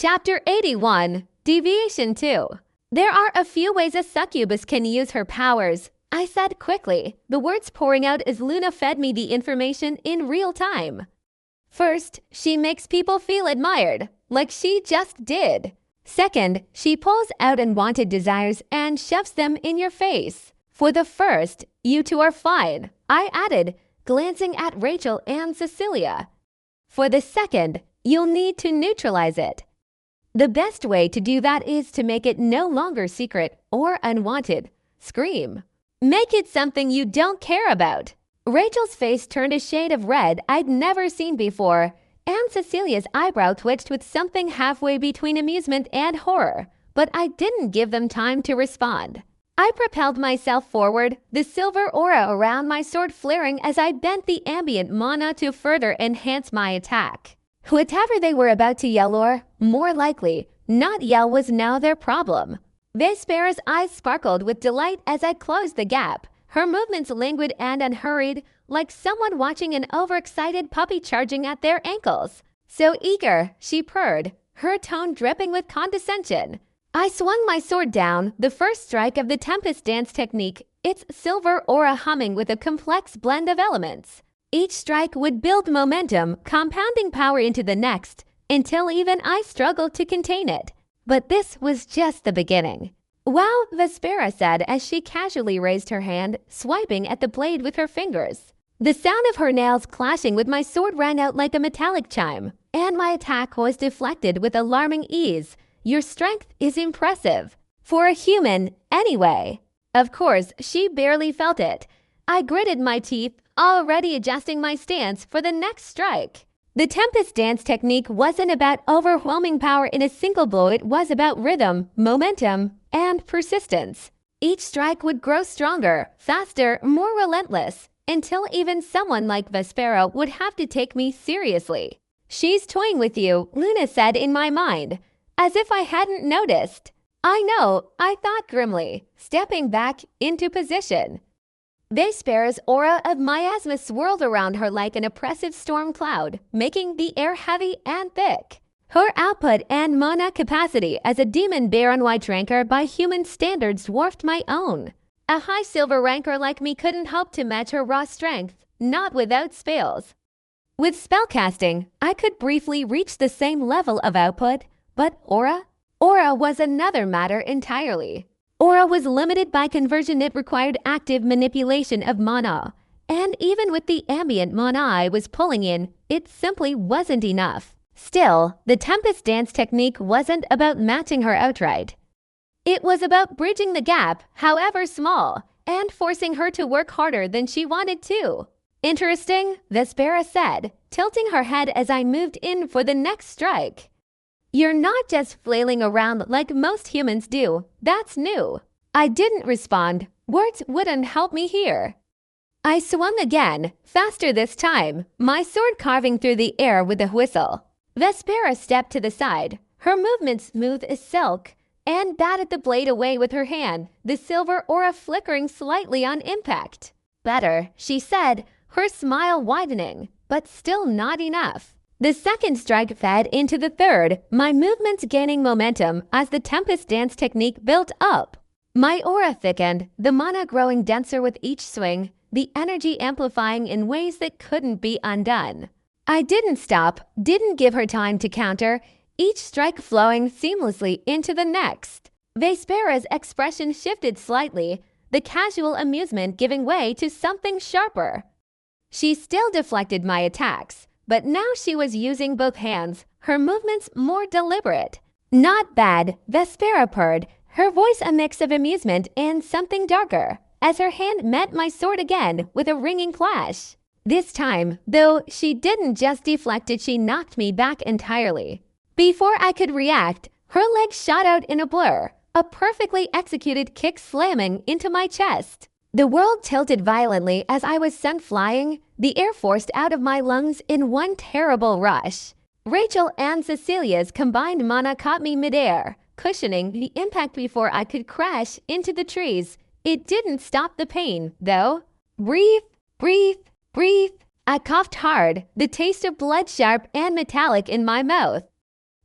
Chapter 81, Deviation 2. There are a few ways a succubus can use her powers, I said quickly, the words pouring out as Luna fed me the information in real time. First, she makes people feel admired, like she just did. Second, she pulls out unwanted desires and shoves them in your face. For the first, you two are fine, I added, glancing at Rachel and Cecilia. For the second, you'll need to neutralize it. The best way to do that is to make it no longer secret or unwanted. Scream. Make it something you don't care about. Rachel's face turned a shade of red I'd never seen before, and Cecilia's eyebrow twitched with something halfway between amusement and horror, but I didn't give them time to respond. I propelled myself forward, the silver aura around my sword flaring as I bent the ambient mana to further enhance my attack. Whatever they were about to yell or, more likely, not yell was now their problem. Vespera's eyes sparkled with delight as I closed the gap, her movements languid and unhurried, like someone watching an overexcited puppy charging at their ankles. So eager, she purred, her tone dripping with condescension. I swung my sword down, the first strike of the Tempest Dance technique, its silver aura humming with a complex blend of elements. Each strike would build momentum, compounding power into the next, until even I struggled to contain it. But this was just the beginning. Wow, Vespera said as she casually raised her hand, swiping at the blade with her fingers. The sound of her nails clashing with my sword rang out like a metallic chime, and my attack was deflected with alarming ease. Your strength is impressive. For a human, anyway. Of course, she barely felt it. I gritted my teeth, already adjusting my stance for the next strike. The Tempest Dance technique wasn't about overwhelming power in a single blow, it was about rhythm, momentum, and persistence. Each strike would grow stronger, faster, more relentless, until even someone like Vespera would have to take me seriously. She's toying with you, Luna said in my mind, as if I hadn't noticed. I know, I thought grimly, stepping back into position. Vespera's aura of miasma swirled around her like an oppressive storm cloud, making the air heavy and thick. Her output and mana capacity as a demon Baron White ranker by human standards dwarfed my own. A high silver ranker like me couldn't hope to match her raw strength, not without spells. With spellcasting, I could briefly reach the same level of output, but aura? Aura was another matter entirely. Aura was limited by conversion, it required active manipulation of mana. And even with the ambient mana I was pulling in, it simply wasn't enough. Still, the Tempest Dance technique wasn't about matching her outright. It was about bridging the gap, however small, and forcing her to work harder than she wanted to. Interesting, Vespera said, tilting her head as I moved in for the next strike. You're not just flailing around like most humans do. That's new. I didn't respond. Words wouldn't help me here. I swung again, faster this time, my sword carving through the air with a whistle. Vespera stepped to the side, her movement smooth as silk, and batted the blade away with her hand, the silver aura flickering slightly on impact. Better, she said, her smile widening, but still not enough. The second strike fed into the third, my movements gaining momentum as the Tempest Dance technique built up. My aura thickened, the mana growing denser with each swing, the energy amplifying in ways that couldn't be undone. I didn't stop, didn't give her time to counter, each strike flowing seamlessly into the next. Vespera's expression shifted slightly, the casual amusement giving way to something sharper. She still deflected my attacks, but now she was using both hands, her movements more deliberate. Not bad, Vespera purred, her voice a mix of amusement and something darker, as her hand met my sword again with a ringing clash. This time, though, she didn't just deflect it, she knocked me back entirely. Before I could react, her legs shot out in a blur, a perfectly executed kick slamming into my chest. The world tilted violently as I was sent flying, the air forced out of my lungs in one terrible rush. Rachel and Cecilia's combined mana caught me midair, cushioning the impact before I could crash into the trees. It didn't stop the pain, though. Breathe, breathe, breathe. I coughed hard, the taste of blood sharp and metallic in my mouth.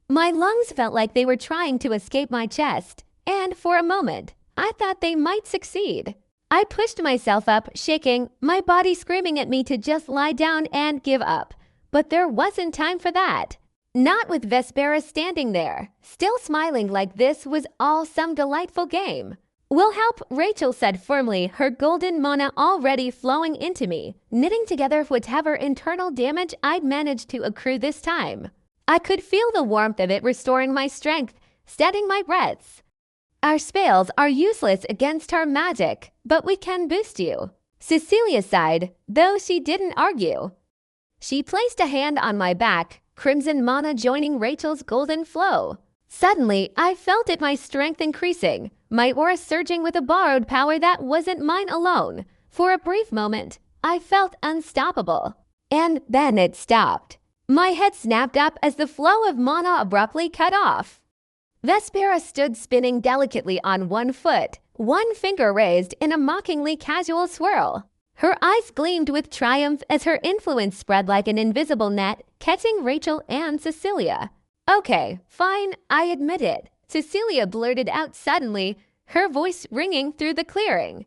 My lungs felt like they were trying to escape my chest, and for a moment, I thought they might succeed. I pushed myself up, shaking, my body screaming at me to just lie down and give up. But there wasn't time for that. Not with Vespera standing there, still smiling like this was all some delightful game. "Will help," Rachel said firmly, her golden mana already flowing into me, knitting together whatever internal damage I'd managed to accrue this time. I could feel the warmth of it restoring my strength, steadying my breaths. "Our spells are useless against her magic, but we can boost you," Cecilia sighed, though she didn't argue. She placed a hand on my back, crimson mana joining Rachel's golden flow. Suddenly, I felt it, my strength increasing, my aura surging with a borrowed power that wasn't mine alone. For a brief moment, I felt unstoppable. And then it stopped. My head snapped up as the flow of mana abruptly cut off. Vespera stood spinning delicately on one foot, one finger raised in a mockingly casual swirl. Her eyes gleamed with triumph as her influence spread like an invisible net, catching Rachel and Cecilia. "Okay, fine, I admit it," Cecilia blurted out suddenly, her voice ringing through the clearing.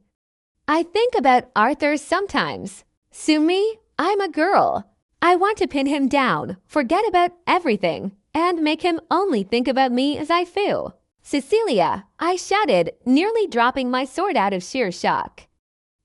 "I think about Arthur sometimes. Sumi, I'm a girl. I want to pin him down, forget about everything, and make him only think about me as I feel." "Cecilia," I shouted, nearly dropping my sword out of sheer shock.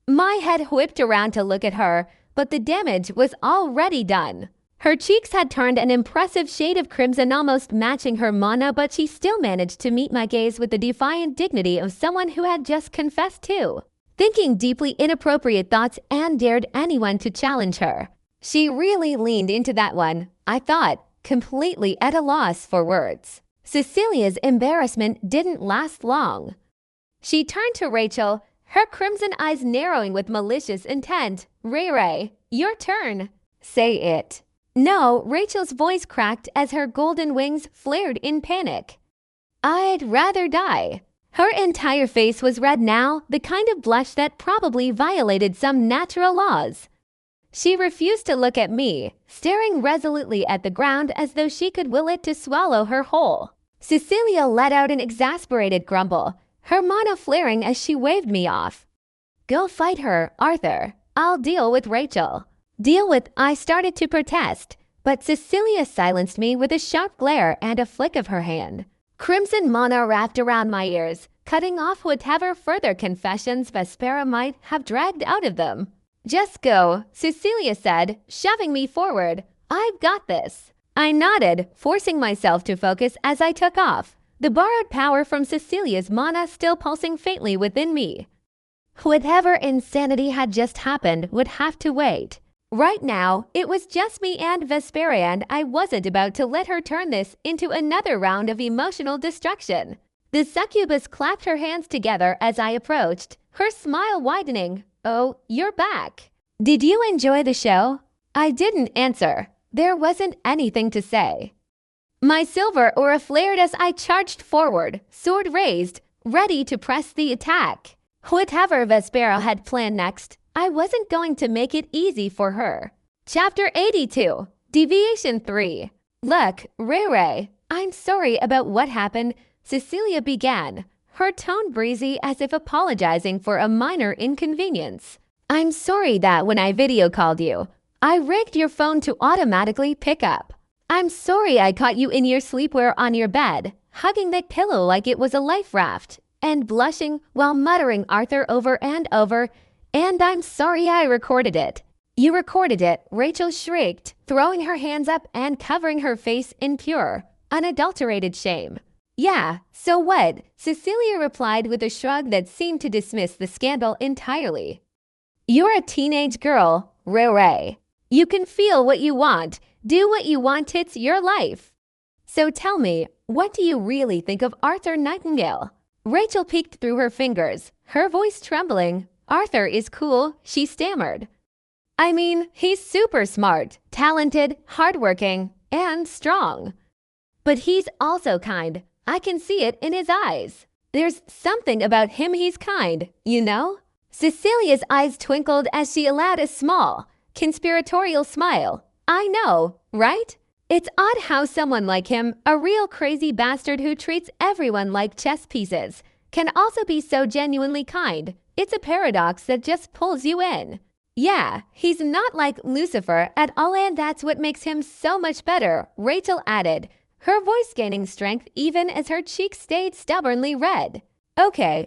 My head whipped around to look at her, but the damage was already done. Her cheeks had turned an impressive shade of crimson, almost matching her mana, but she still managed to meet my gaze with the defiant dignity of someone who had just confessed to thinking deeply inappropriate thoughts and dared anyone to challenge her. She really leaned into that one, I thought, completely at a loss for words. Cecilia's embarrassment didn't last long. She turned to Rachel, her crimson eyes narrowing with malicious intent. "Ray, your turn." "Say it." "No," Rachel's voice cracked as her golden wings flared in panic. "I'd rather die." Her entire face was red now, the kind of blush that probably violated some natural laws. She refused to look at me, staring resolutely at the ground as though she could will it to swallow her whole. Cecilia let out an exasperated grumble, her mana flaring as she waved me off. "Go fight her, Arthur. I'll deal with Rachel." "Deal with," I started to protest, but Cecilia silenced me with a sharp glare and a flick of her hand. Crimson mana wrapped around my ears, cutting off whatever further confessions Vespera might have dragged out of them. "Just go," Cecilia said, shoving me forward. "I've got this." I nodded, forcing myself to focus as I took off, the borrowed power from Cecilia's mana still pulsing faintly within me. Whatever insanity had just happened would have to wait. Right now, it was just me and Vespera, and I wasn't about to let her turn this into another round of emotional destruction. The succubus clapped her hands together as I approached, her smile widening. "Oh, you're back. Did you enjoy the show?" I didn't answer. There wasn't anything to say. My silver aura flared as I charged forward, sword raised, ready to press the attack. Whatever Vespera had planned next, I wasn't going to make it easy for her. Chapter 82, Deviation 3. "Look, Ray, I'm sorry about what happened," Cecilia began, her tone breezy as if apologizing for a minor inconvenience. "I'm sorry that when I video called you, I rigged your phone to automatically pick up. I'm sorry I caught you in your sleepwear on your bed, hugging that pillow like it was a life raft, and blushing while muttering Arthur over and over, and I'm sorry I recorded it." "You recorded it," Rachel shrieked, throwing her hands up and covering her face in pure, unadulterated shame. "Yeah, so what?" Cecilia replied with a shrug that seemed to dismiss the scandal entirely. "You're a teenage girl, Ray. You can feel what you want, do what you want, it's your life. So tell me, what do you really think of Arthur Nightingale?" Rachel peeked through her fingers, her voice trembling. "Arthur is cool," she stammered. "I mean, he's super smart, talented, hardworking, and strong. But he's also kind. I can see it in his eyes. There's something about him, he's kind, you know?" Cecilia's eyes twinkled as she allowed a small, conspiratorial smile. "I know, right? It's odd how someone like him, a real crazy bastard who treats everyone like chess pieces, can also be so genuinely kind. It's a paradox that just pulls you in. Yeah, he's not like Lucifer at all, and that's what makes him so much better, Rachel added, her voice gaining strength even as her cheeks stayed stubbornly red. Okay,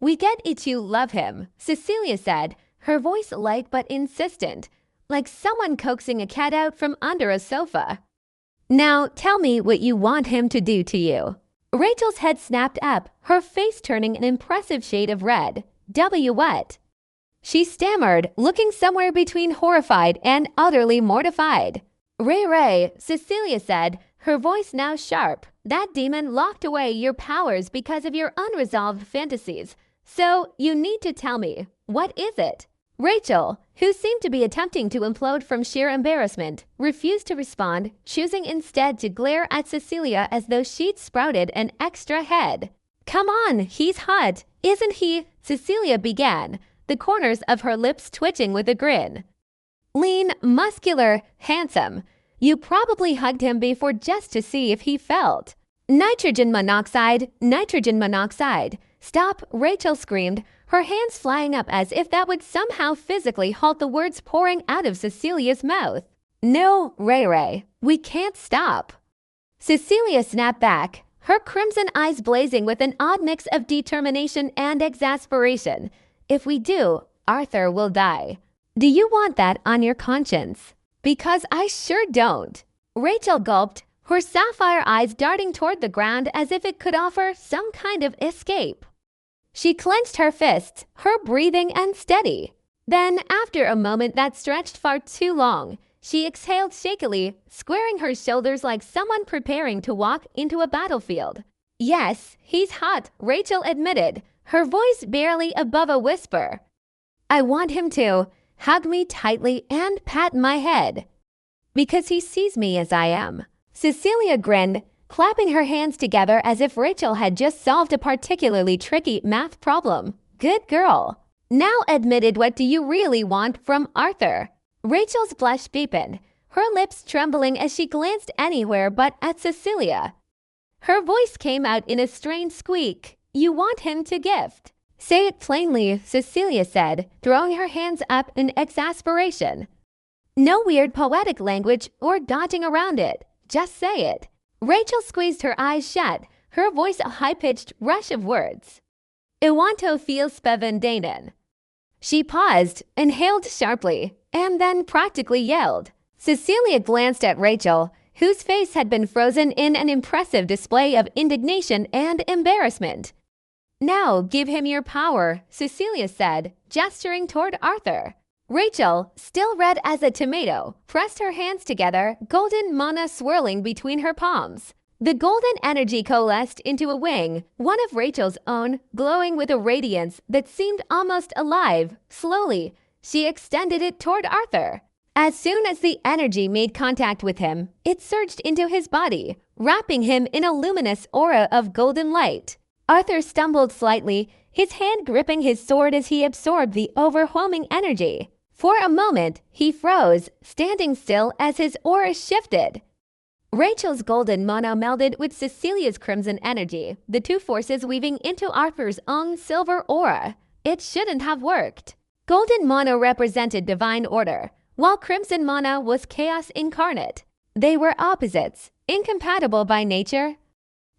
we get it, you love him, Cecilia said, her voice light but insistent, like someone coaxing a cat out from under a sofa. Now tell me what you want him to do to you. Rachel's head snapped up, her face turning an impressive shade of red. What? She stammered, looking somewhere between horrified and utterly mortified. Ray, Cecilia said, her voice now sharp. That demon locked away your powers because of your unresolved fantasies. So you need to tell me, what is it? Rachel, who seemed to be attempting to implode from sheer embarrassment, refused to respond, choosing instead to glare at Cecilia as though she'd sprouted an extra head. Come on, he's hot, isn't he? Cecilia began, the corners of her lips twitching with a grin. Lean, muscular, handsome. You probably hugged him before just to see if he felt. Nitrogen monoxide. Stop, Rachel screamed, her hands flying up as if that would somehow physically halt the words pouring out of Cecilia's mouth. No, Ray, we can't stop. Cecilia snapped back, her crimson eyes blazing with an odd mix of determination and exasperation. If we do, Arthur will die. Do you want that on your conscience? Because I sure don't. Rachel gulped, her sapphire eyes darting toward the ground as if it could offer some kind of escape. She clenched her fists, her breathing unsteady. Then, after a moment that stretched far too long, she exhaled shakily, squaring her shoulders like someone preparing to walk into a battlefield. Yes, he's hot, Rachel admitted, her voice barely above a whisper. I want him to hug me tightly and pat my head. Because he sees me as I am. Cecilia grinned, clapping her hands together as if Rachel had just solved a particularly tricky math problem. Good girl. Now admitted, what do you really want from Arthur? Rachel's blush deepened, her lips trembling as she glanced anywhere but at Cecilia. Her voice came out in a strained squeak. You want him to gift. Say it plainly, Cecilia said, throwing her hands up in exasperation. No weird poetic language or dodging around it. Just say it. Rachel squeezed her eyes shut, her voice a high-pitched rush of words. Iwanto feels spevendenen. She paused, inhaled sharply, and then practically yelled. Cecilia glanced at Rachel, whose face had been frozen in an impressive display of indignation and embarrassment. Now give him your power, Cecilia said, gesturing toward Arthur. Rachel, still red as a tomato, pressed her hands together, golden mana swirling between her palms. The golden energy coalesced into a wing, one of Rachel's own, glowing with a radiance that seemed almost alive. Slowly, she extended it toward Arthur. As soon as the energy made contact with him, it surged into his body, wrapping him in a luminous aura of golden light. Arthur stumbled slightly, his hand gripping his sword as he absorbed the overwhelming energy. For a moment, he froze, standing still as his aura shifted. Rachel's golden mana melded with Cecilia's crimson energy, the two forces weaving into Arthur's own silver aura. It shouldn't have worked. Golden mana represented divine order, while crimson mana was chaos incarnate. They were opposites, incompatible by nature.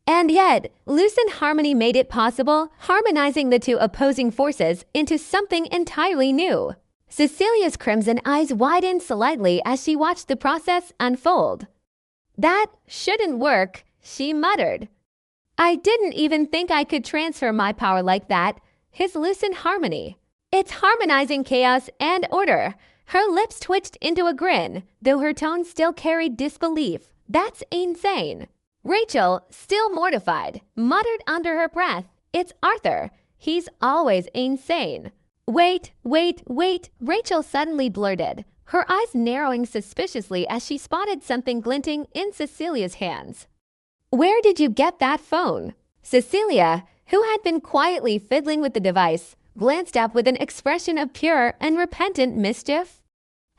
And yet, Lucent Harmony made it possible, harmonizing the two opposing forces into something entirely new. Cecilia's crimson eyes widened slightly as she watched the process unfold. That shouldn't work, she muttered. I didn't even think I could transfer my power like that. His Lucent Harmony. It's harmonizing chaos and order. Her lips twitched into a grin, though her tone still carried disbelief. That's insane. Rachel, still mortified, muttered under her breath. It's Arthur. He's always insane. Wait, Rachel suddenly blurted, her eyes narrowing suspiciously as she spotted something glinting in Cecilia's hands. Where did you get that phone? Cecilia, who had been quietly fiddling with the device, glanced up with an expression of pure and repentant mischief.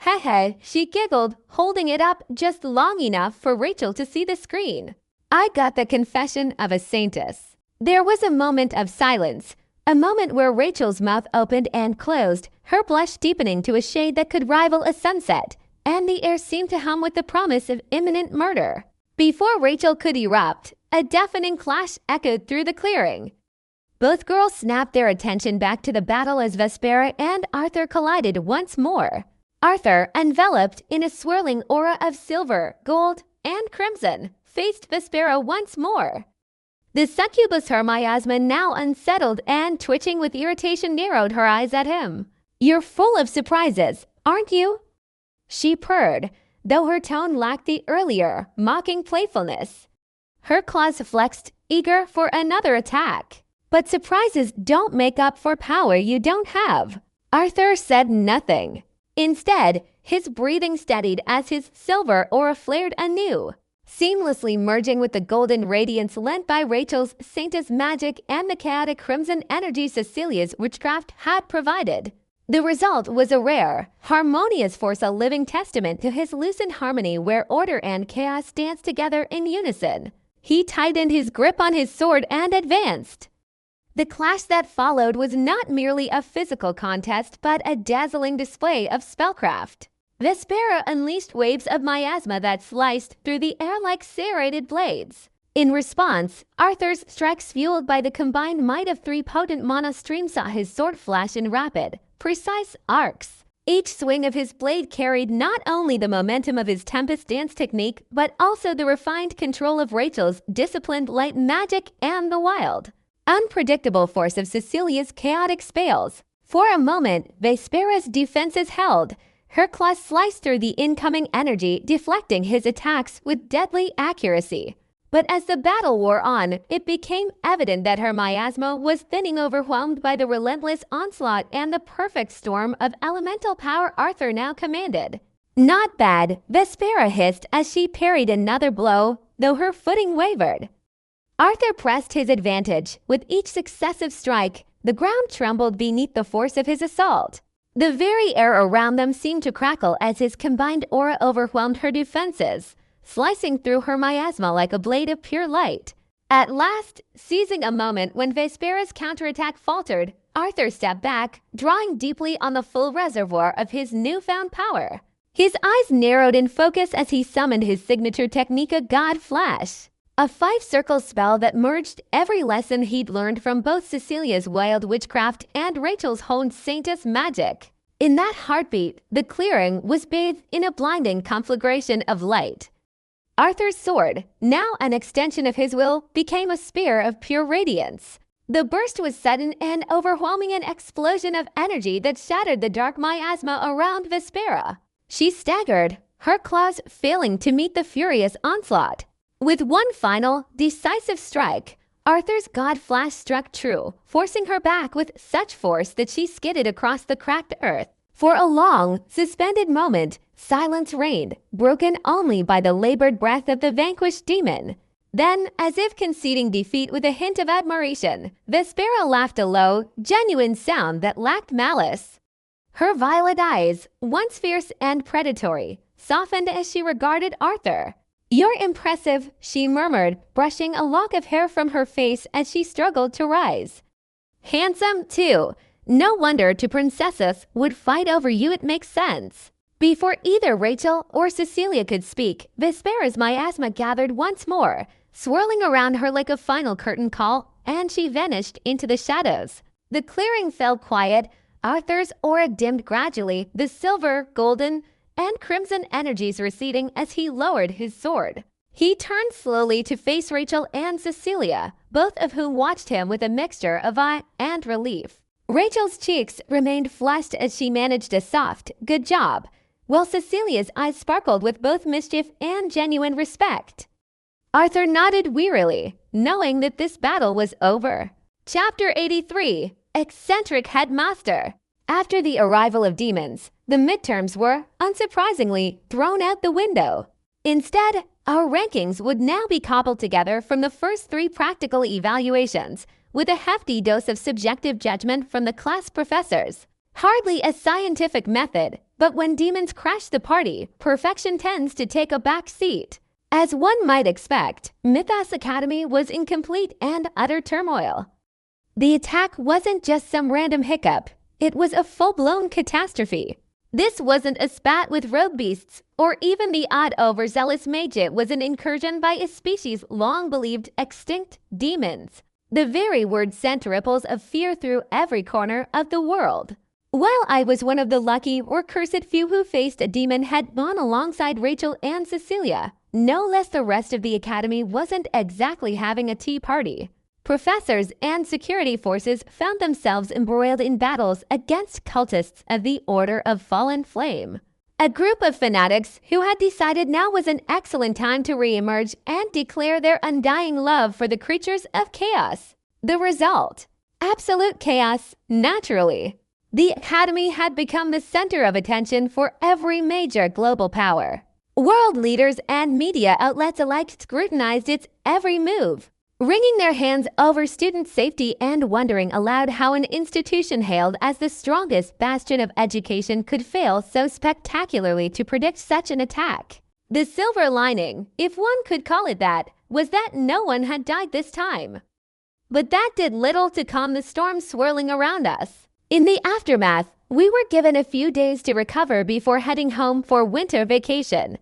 Hehe, she giggled, holding it up just long enough for Rachel to see the screen. I got the confession of a saintess. There was a moment of silence, a moment where Rachel's mouth opened and closed, her blush deepening to a shade that could rival a sunset, and the air seemed to hum with the promise of imminent murder. Before Rachel could erupt, a deafening clash echoed through the clearing. Both girls snapped their attention back to the battle as Vespera and Arthur collided once more. Arthur, enveloped in a swirling aura of silver, gold, and crimson, faced Vespera once more. The succubus her miasma, now unsettled and twitching with irritation, narrowed her eyes at him. "You're full of surprises, aren't you?" she purred, though her tone lacked the earlier, mocking playfulness. Her claws flexed, eager for another attack. "But surprises don't make up for power you don't have." Arthur said nothing. Instead, his breathing steadied as his silver aura flared anew, seamlessly merging with the golden radiance lent by Rachel's saintess magic and the chaotic crimson energy Cecilia's witchcraft had provided. The result was a rare, harmonious force, a living testament to his lucid harmony where order and chaos dance together in unison. He tightened his grip on his sword and advanced. The clash that followed was not merely a physical contest, but a dazzling display of spellcraft. Vespera unleashed waves of miasma that sliced through the air like serrated blades. In response, Arthur's strikes, fueled by the combined might of three potent mana streams, saw his sword flash in rapid, precise arcs. Each swing of his blade carried not only the momentum of his Tempest dance technique, but also the refined control of Rachel's disciplined light magic and the wild, unpredictable force of Cecilia's chaotic spells. For a moment, Vespera's defenses held. Her claws sliced through the incoming energy, deflecting his attacks with deadly accuracy. But as the battle wore on, it became evident that her miasma was thinning, overwhelmed by the relentless onslaught and the perfect storm of elemental power Arthur now commanded. "Not bad," Vespera hissed as she parried another blow, though her footing wavered. Arthur pressed his advantage. With each successive strike, the ground trembled beneath the force of his assault. The very air around them seemed to crackle as his combined aura overwhelmed her defenses, slicing through her miasma like a blade of pure light. At last, seizing a moment when Vespera's counterattack faltered, Arthur stepped back, drawing deeply on the full reservoir of his newfound power. His eyes narrowed in focus as he summoned his signature technique, a God Flash. A 5-circle spell that merged every lesson he'd learned from both Cecilia's wild witchcraft and Rachel's honed saintess magic. In that heartbeat, the clearing was bathed in a blinding conflagration of light. Arthur's sword, now an extension of his will, became a spear of pure radiance. The burst was sudden and overwhelming, an explosion of energy that shattered the dark miasma around Vespera. She staggered, her claws failing to meet the furious onslaught. With one final, decisive strike, Arthur's God Flash struck true, forcing her back with such force that she skidded across the cracked earth. For a long, suspended moment, silence reigned, broken only by the labored breath of the vanquished demon. Then, as if conceding defeat with a hint of admiration, Vespera laughed, a low, genuine sound that lacked malice. Her violet eyes, once fierce and predatory, softened as she regarded Arthur. "You're impressive," she murmured, brushing a lock of hair from her face as she struggled to rise. "Handsome, too. No wonder two princesses would fight over you, it makes sense." Before either Rachel or Cecilia could speak, Vespera's miasma gathered once more, swirling around her like a final curtain call, and she vanished into the shadows. The clearing fell quiet. Arthur's aura dimmed gradually, the silver, golden, and crimson energies receding as he lowered his sword. He turned slowly to face Rachel and Cecilia, both of whom watched him with a mixture of awe and relief. Rachel's cheeks remained flushed as she managed a soft, "good job," while Cecilia's eyes sparkled with both mischief and genuine respect. Arthur nodded wearily, knowing that this battle was over. Chapter 83, Eccentric Headmaster. After the arrival of demons, the midterms were, unsurprisingly, thrown out the window. Instead, our rankings would now be cobbled together from the first 3 practical evaluations, with a hefty dose of subjective judgment from the class professors. Hardly a scientific method, But when demons crash the party, perfection tends to take a back seat. As one might expect, Mythos Academy was in complete and utter turmoil. The attack wasn't just some random hiccup, it was a full-blown catastrophe. This wasn't a spat with rogue beasts, or even the odd overzealous mage. It was an incursion by a species long believed extinct, demons. The very word sent ripples of fear through every corner of the world. While I was one of the lucky or cursed few who faced a demon head-on alongside Rachel and Cecilia, no less the rest of the academy wasn't exactly having a tea party. Professors and security forces found themselves embroiled in battles against cultists of the Order of Fallen Flame. A group of fanatics who had decided now was an excellent time to re-emerge and declare their undying love for the creatures of chaos. The result? Absolute chaos, naturally. The academy had become the center of attention for every major global power. World leaders and media outlets alike scrutinized its every move, wringing their hands over student safety and wondering aloud how an institution hailed as the strongest bastion of education could fail so spectacularly to predict such an attack. The silver lining, if one could call it that, was that no one had died this time. But that did little to calm the storm swirling around us. In the aftermath, we were given a few days to recover before heading home for winter vacation.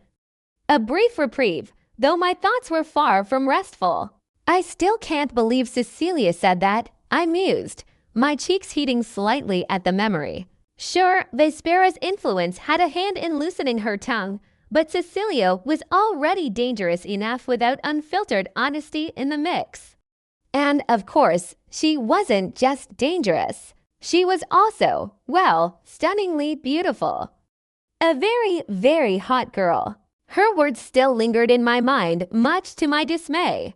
A brief reprieve, though my thoughts were far from restful. I still can't believe Cecilia said that, I mused, my cheeks heating slightly at the memory. Sure, Vespera's influence had a hand in loosening her tongue, but Cecilia was already dangerous enough without unfiltered honesty in the mix. And, of course, she wasn't just dangerous. She was also, well, stunningly beautiful. A very, very hot girl. Her words still lingered in my mind, much to my dismay.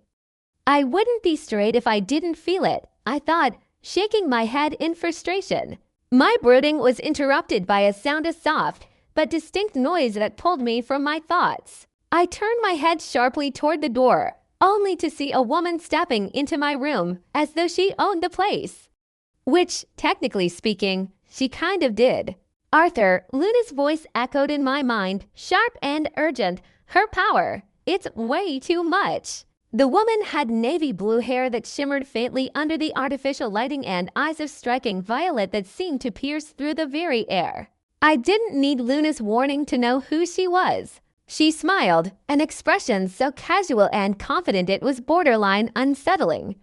I wouldn't be straight if I didn't feel it, I thought, shaking my head in frustration. My brooding was interrupted by a sound of soft but distinct noise that pulled me from my thoughts. I turned my head sharply toward the door, only to see a woman stepping into my room as though she owned the place. Which, technically speaking, she kind of did. Arthur, Luna's voice echoed in my mind, sharp and urgent. Her power. It's way too much. The woman had navy blue hair that shimmered faintly under the artificial lighting and eyes of striking violet that seemed to pierce through the very air. I didn't need Luna's warning to know who she was. She smiled, an expression so casual and confident it was borderline unsettling.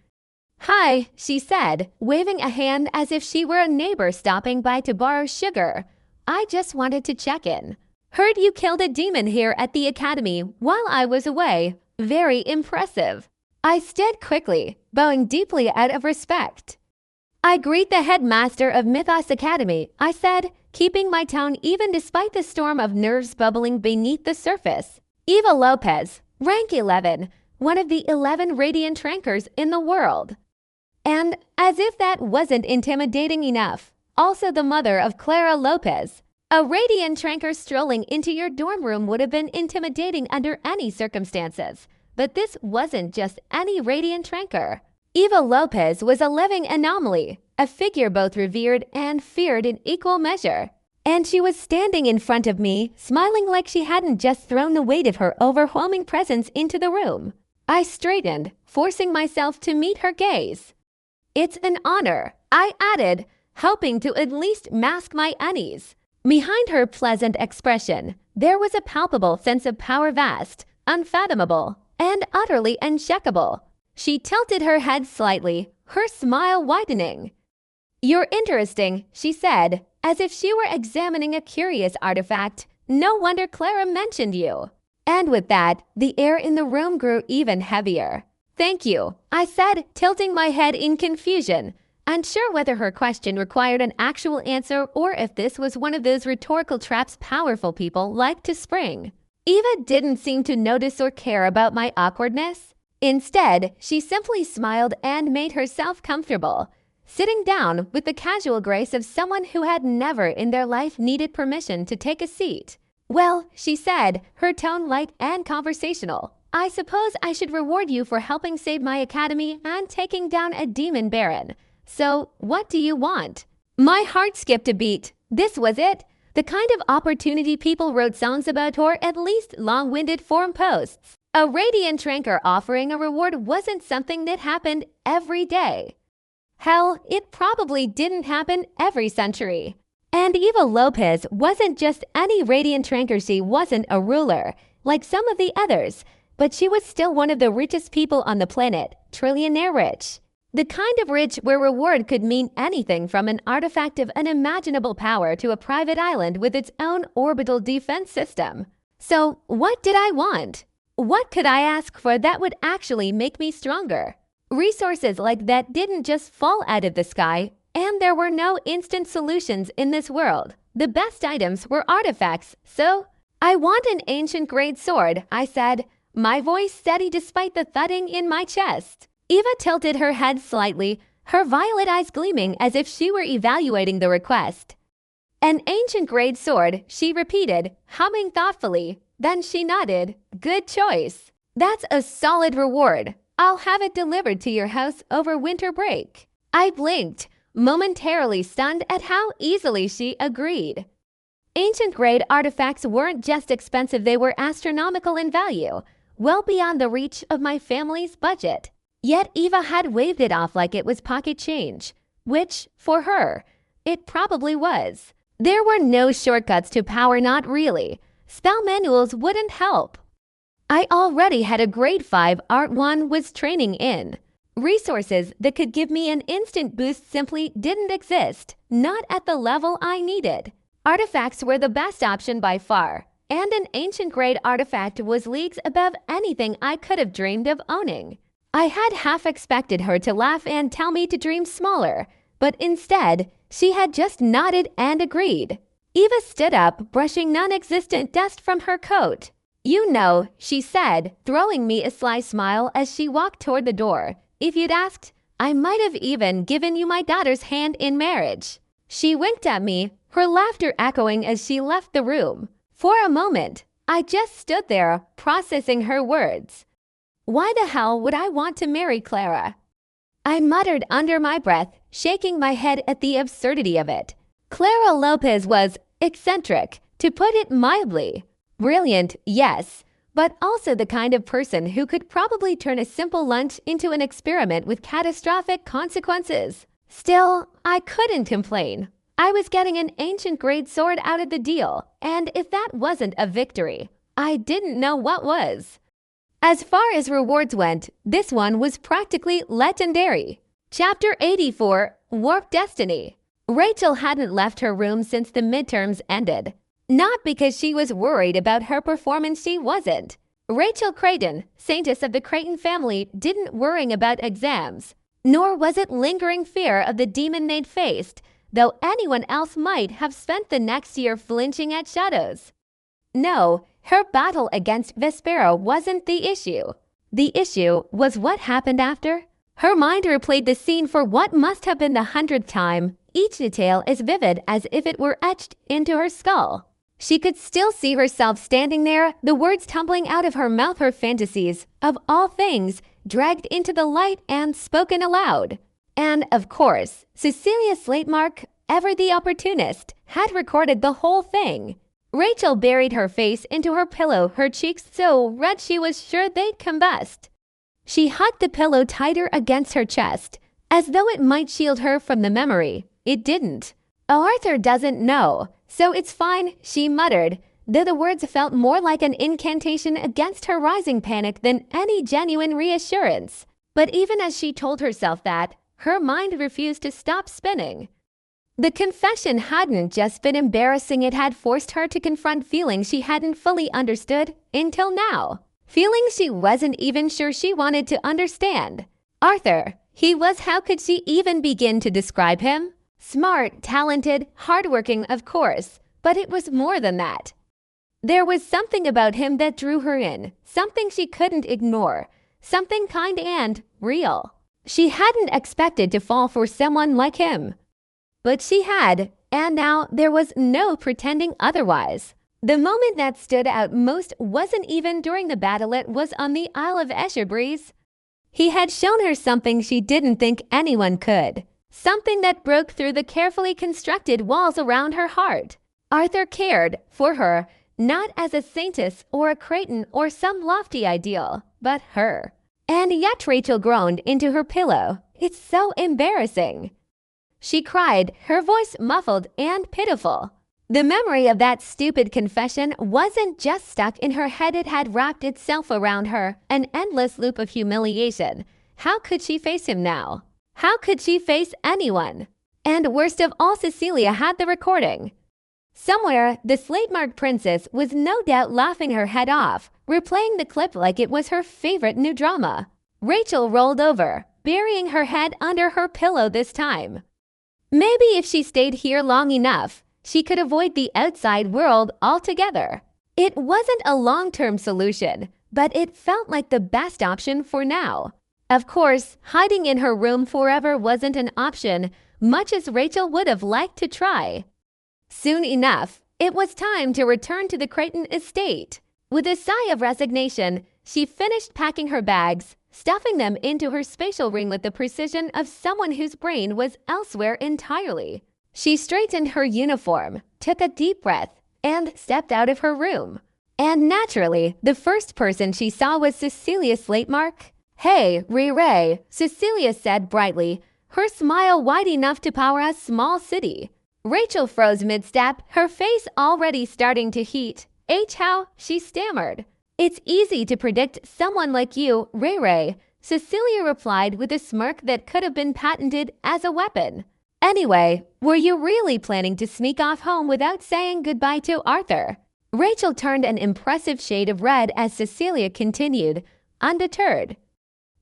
"Hi," she said, waving a hand as if she were a neighbor stopping by to borrow sugar. "I just wanted to check in. Heard you killed a demon here at the academy while I was away. Very impressive." I stood quickly, bowing deeply out of respect. "I greet the headmaster of Mythos Academy," I said, keeping my tone even despite the storm of nerves bubbling beneath the surface. "Eva Lopez, rank 11, one of the 11 Radiant Trankers in the world." And, as if that wasn't intimidating enough, also the mother of Clara Lopez. A Radiant Tranker strolling into your dorm room would have been intimidating under any circumstances. But this wasn't just any Radiant Tranker. Eva Lopez was a living anomaly, a figure both revered and feared in equal measure. And she was standing in front of me, smiling like she hadn't just thrown the weight of her overwhelming presence into the room. I straightened, forcing myself to meet her gaze. "It's an honor," I added, hoping to at least mask my unease. Behind her pleasant expression, there was a palpable sense of power, vast, unfathomable, and utterly uncheckable. She tilted her head slightly, her smile widening. "You're interesting," she said, as if she were examining a curious artifact. "No wonder Clara mentioned you." And with that, the air in the room grew even heavier. "Thank you," I said, tilting my head in confusion, unsure whether her question required an actual answer or if this was one of those rhetorical traps powerful people like to spring. Eva didn't seem to notice or care about my awkwardness. Instead, she simply smiled and made herself comfortable, sitting down with the casual grace of someone who had never in their life needed permission to take a seat. "Well," she said, her tone light and conversational, "I suppose I should reward you for helping save my academy and taking down a demon baron. So, what do you want?" My heart skipped a beat. This was it. The kind of opportunity people wrote songs about or at least long-winded forum posts. A radiant drinker offering a reward wasn't something that happened every day. Hell, it probably didn't happen every century. And Eva Lopez wasn't just any radiant drinker, she wasn't a ruler, like some of the others, but she was still one of the richest people on the planet, trillionaire rich. The kind of rich where reward could mean anything from an artifact of unimaginable power to a private island with its own orbital defense system. So, what did I want? What could I ask for that would actually make me stronger? Resources like that didn't just fall out of the sky, and there were no instant solutions in this world. The best items were artifacts, so I want an ancient great sword, I said, my voice steady despite the thudding in my chest. Eva tilted her head slightly, her violet eyes gleaming as if she were evaluating the request. An ancient great sword, she repeated, humming thoughtfully. Then she nodded. Good choice. That's a solid reward. I'll have it delivered to your house over winter break. I blinked, momentarily stunned at how easily she agreed. Ancient grade artifacts weren't just expensive, they were astronomical in value, well beyond the reach of my family's budget. Yet Eva had waved it off like it was pocket change, which, for her, it probably was. There were no shortcuts to power, not really. Spell manuals wouldn't help. I already had a grade 5 Art 1 was training in. Resources that could give me an instant boost simply didn't exist, not at the level I needed. Artifacts were the best option by far, and an ancient grade artifact was leagues above anything I could have dreamed of owning. I had half expected her to laugh and tell me to dream smaller, but instead, she had just nodded and agreed. Eva stood up, brushing non-existent dust from her coat. You know, she said, throwing me a sly smile as she walked toward the door. If you'd asked, I might have even given you my daughter's hand in marriage. She winked at me, her laughter echoing as she left the room. For a moment, I just stood there, processing her words. Why the hell would I want to marry Clara? I muttered under my breath, shaking my head at the absurdity of it. Clara Lopez was eccentric, to put it mildly. Brilliant, yes, but also the kind of person who could probably turn a simple lunch into an experiment with catastrophic consequences. Still, I couldn't complain. I was getting an ancient grade sword out of the deal, and if that wasn't a victory, I didn't know what was. As far as rewards went, this one was practically legendary. Chapter 84, Warp Destiny. Rachel hadn't left her room since the midterms ended. Not because she was worried about her performance, she wasn't. Rachel Creighton, saintess of the Creighton family, didn't worry about exams. Nor was it lingering fear of the demon they'd faced, though anyone else might have spent the next year flinching at shadows. No, her battle against Vespero wasn't the issue. The issue was what happened after. Her mind replayed the scene for what must have been the 100th time, each detail as vivid as if it were etched into her skull. She could still see herself standing there, the words tumbling out of her mouth, her fantasies, of all things, dragged into the light and spoken aloud. And, of course, Cecilia Slatemark, ever the opportunist, had recorded the whole thing. Rachel buried her face into her pillow, her cheeks so red she was sure they'd combust. She hugged the pillow tighter against her chest, as though it might shield her from the memory. It didn't. Arthur doesn't know, so it's fine, she muttered, though the words felt more like an incantation against her rising panic than any genuine reassurance. But even as she told herself that, her mind refused to stop spinning. The confession hadn't just been embarrassing, it had forced her to confront feelings she hadn't fully understood until now. Feelings she wasn't even sure she wanted to understand. Arthur, he was, how could she even begin to describe him? Smart, talented, hardworking, of course, but it was more than that. There was something about him that drew her in, something she couldn't ignore, something kind and real. She hadn't expected to fall for someone like him. But she had, and now there was no pretending otherwise. The moment that stood out most wasn't even during the battle, it was on the Isle of Esherbreeze. He had shown her something she didn't think anyone could. Something that broke through the carefully constructed walls around her heart. Arthur cared for her, not as a saintess or a Creighton or some lofty ideal, but her. And yet Rachel groaned into her pillow. It's so embarrassing. She cried, her voice muffled and pitiful. The memory of that stupid confession wasn't just stuck in her head, it had wrapped itself around her, an endless loop of humiliation. How could she face him now? How could she face anyone? And worst of all, Cecilia had the recording. Somewhere, the slate-marked princess was no doubt laughing her head off, replaying the clip like it was her favorite new drama. Rachel rolled over, burying her head under her pillow this time. Maybe if she stayed here long enough, she could avoid the outside world altogether. It wasn't a long-term solution, but it felt like the best option for now. Of course, hiding in her room forever wasn't an option, much as Rachel would have liked to try. Soon enough, it was time to return to the Creighton estate. With a sigh of resignation, she finished packing her bags, stuffing them into her spatial ring with the precision of someone whose brain was elsewhere entirely. She straightened her uniform, took a deep breath, and stepped out of her room. And naturally, the first person she saw was Cecilia Slatemark. "Hey, Ray," Cecilia said brightly, her smile wide enough to power a small city. Rachel froze mid-step, her face already starting to heat. How?" she stammered. "It's easy to predict someone like you, Ray," Cecilia replied with a smirk that could have been patented as a weapon. "Anyway, were you really planning to sneak off home without saying goodbye to Arthur?" Rachel turned an impressive shade of red as Cecilia continued, undeterred.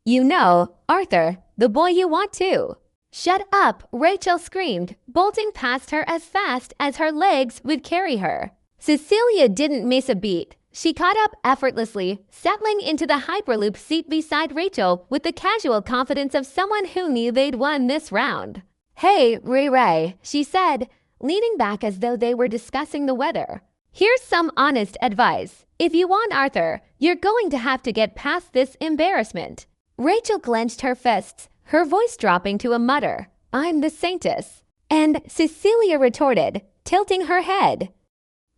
"You know, Arthur, the boy you want to." "Shut up," Rachel screamed, bolting past her as fast as her legs would carry her. Cecilia didn't miss a beat. She caught up effortlessly, settling into the Hyperloop seat beside Rachel with the casual confidence of someone who knew they'd won this round. "Hey, Ray," she said, leaning back as though they were discussing the weather. "Here's some honest advice. If you want Arthur, you're going to have to get past this embarrassment." Rachel clenched her fists, her voice dropping to a mutter. "I'm the saintess." And Cecilia retorted, tilting her head.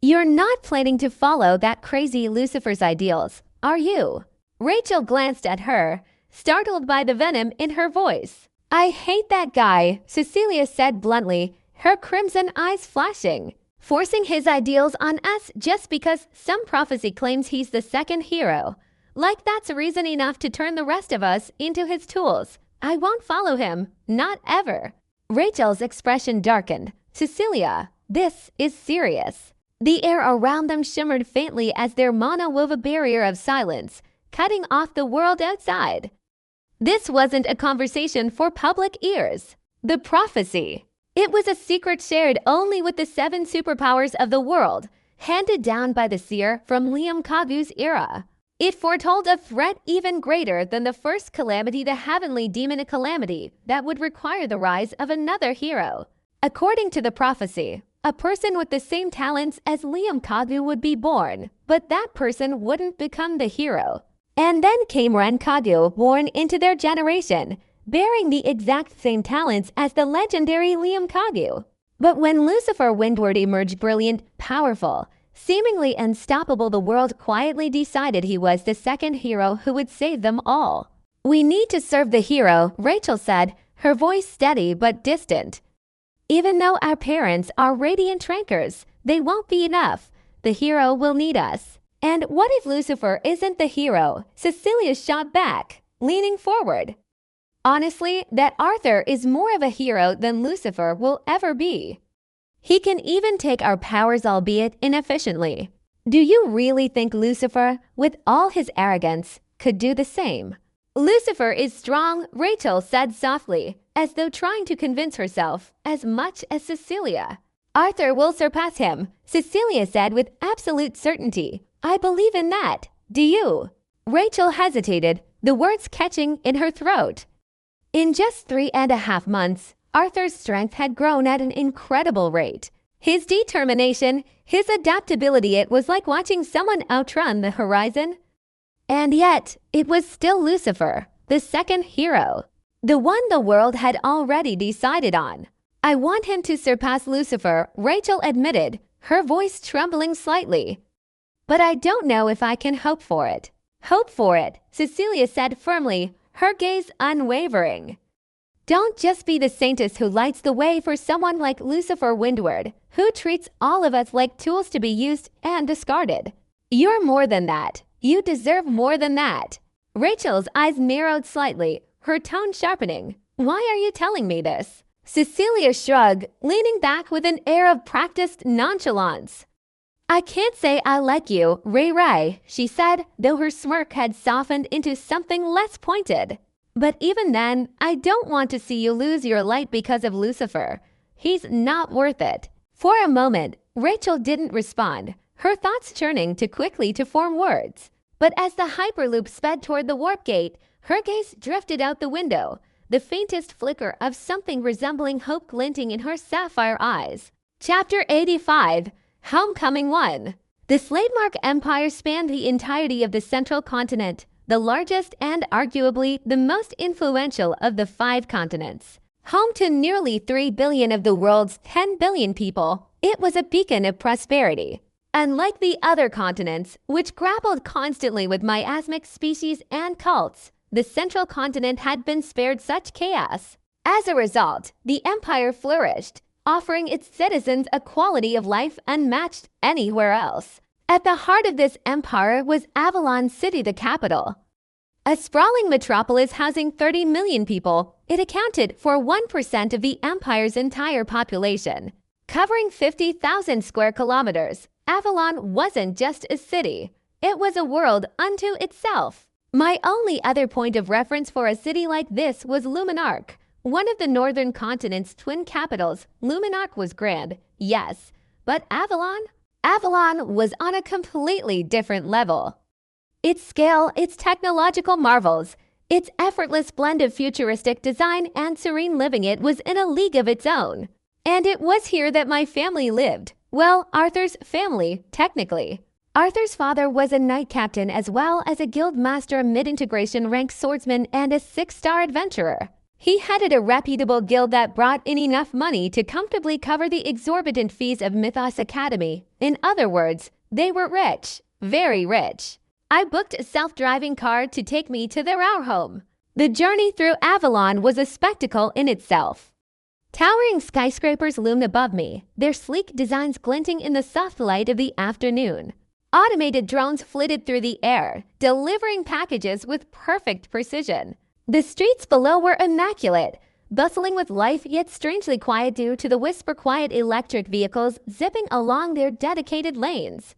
"You're not planning to follow that crazy Lucifer's ideals, are you?" Rachel glanced at her, startled by the venom in her voice. "I hate that guy," Cecilia said bluntly, her crimson eyes flashing. "Forcing his ideals on us just because some prophecy claims he's the second hero. Like that's reason enough to turn the rest of us into his tools. I won't follow him, not ever." Rachel's expression darkened. "Cecilia, this is serious." The air around them shimmered faintly as their mana wove a barrier of silence, cutting off the world outside. This wasn't a conversation for public ears. The prophecy. It was a secret shared only with the 7 superpowers of the world, handed down by the seer from Liam Kagu's era. It foretold a threat even greater than the first calamity, the heavenly demon calamity that would require the rise of another hero. According to the prophecy, a person with the same talents as Liam Kagu would be born, but that person wouldn't become the hero. And then came Ren Kagu, born into their generation, bearing the exact same talents as the legendary Liam Kagu. But when Lucifer Windward emerged brilliant, powerful, seemingly unstoppable, the world quietly decided he was the second hero who would save them all. "We need to serve the hero," Rachel said, her voice steady but distant. "Even though our parents are radiant trankers, they won't be enough. The hero will need us." "And what if Lucifer isn't the hero?" Cecilia shot back, leaning forward. "Honestly, that Arthur is more of a hero than Lucifer will ever be. He can even take our powers, albeit inefficiently. Do you really think Lucifer, with all his arrogance, could do the same?" "Lucifer is strong," Rachel said softly, as though trying to convince herself as much as Cecilia. "Arthur will surpass him," Cecilia said with absolute certainty. "I believe in that. Do you?" Rachel hesitated, the words catching in her throat. In just 3.5 months, Arthur's strength had grown at an incredible rate. His determination, his adaptability, it was like watching someone outrun the horizon. And yet, it was still Lucifer, the second hero, the one the world had already decided on. "I want him to surpass Lucifer," Rachel admitted, her voice trembling slightly. But I don't know if I can hope for it. Hope for it, Cecilia said firmly, her gaze unwavering. Don't just be the saintess who lights the way for someone like Lucifer Windward, who treats all of us like tools to be used and discarded. You're more than that. You deserve more than that. Rachel's eyes narrowed slightly, her tone sharpening. Why are you telling me this? Cecilia shrugged, leaning back with an air of practiced nonchalance. I can't say I like you, Ray, she said, though her smirk had softened into something less pointed. But even then, I don't want to see you lose your light because of Lucifer. He's not worth it. For a moment, Rachel didn't respond, her thoughts churning too quickly to form words. But as the Hyperloop sped toward the warp gate, her gaze drifted out the window, the faintest flicker of something resembling hope glinting in her sapphire eyes. Chapter 85, Homecoming 1. The Slademark Empire spanned the entirety of the central continent, the largest and arguably the most influential of the 5 continents. Home to nearly 3 billion of the world's 10 billion people, it was a beacon of prosperity. Unlike the other continents, which grappled constantly with miasmic species and cults, the central continent had been spared such chaos. As a result, the empire flourished, offering its citizens a quality of life unmatched anywhere else. At the heart of this empire was Avalon City, the capital. A sprawling metropolis housing 30 million people, it accounted for 1% of the empire's entire population. Covering 50,000 square kilometers, Avalon wasn't just a city. It was a world unto itself. My only other point of reference for a city like this was Luminark, one of the northern continent's twin capitals. Luminark was grand, yes, but Avalon? Avalon was on a completely different level. Its scale, its technological marvels, its effortless blend of futuristic design and serene living, it was in a league of its own. And it was here that my family lived. Well, Arthur's family, technically. Arthur's father was a knight captain as well as a guild master, mid-integration rank swordsman, and a 6-star adventurer. He headed a reputable guild that brought in enough money to comfortably cover the exorbitant fees of Mythos Academy. In other words, they were rich, very rich. I booked a self-driving car to take me to their home. The journey through Avalon was a spectacle in itself. Towering skyscrapers loomed above me, their sleek designs glinting in the soft light of the afternoon. Automated drones flitted through the air, delivering packages with perfect precision. The streets below were immaculate, bustling with life yet strangely quiet due to the whisper-quiet electric vehicles zipping along their dedicated lanes.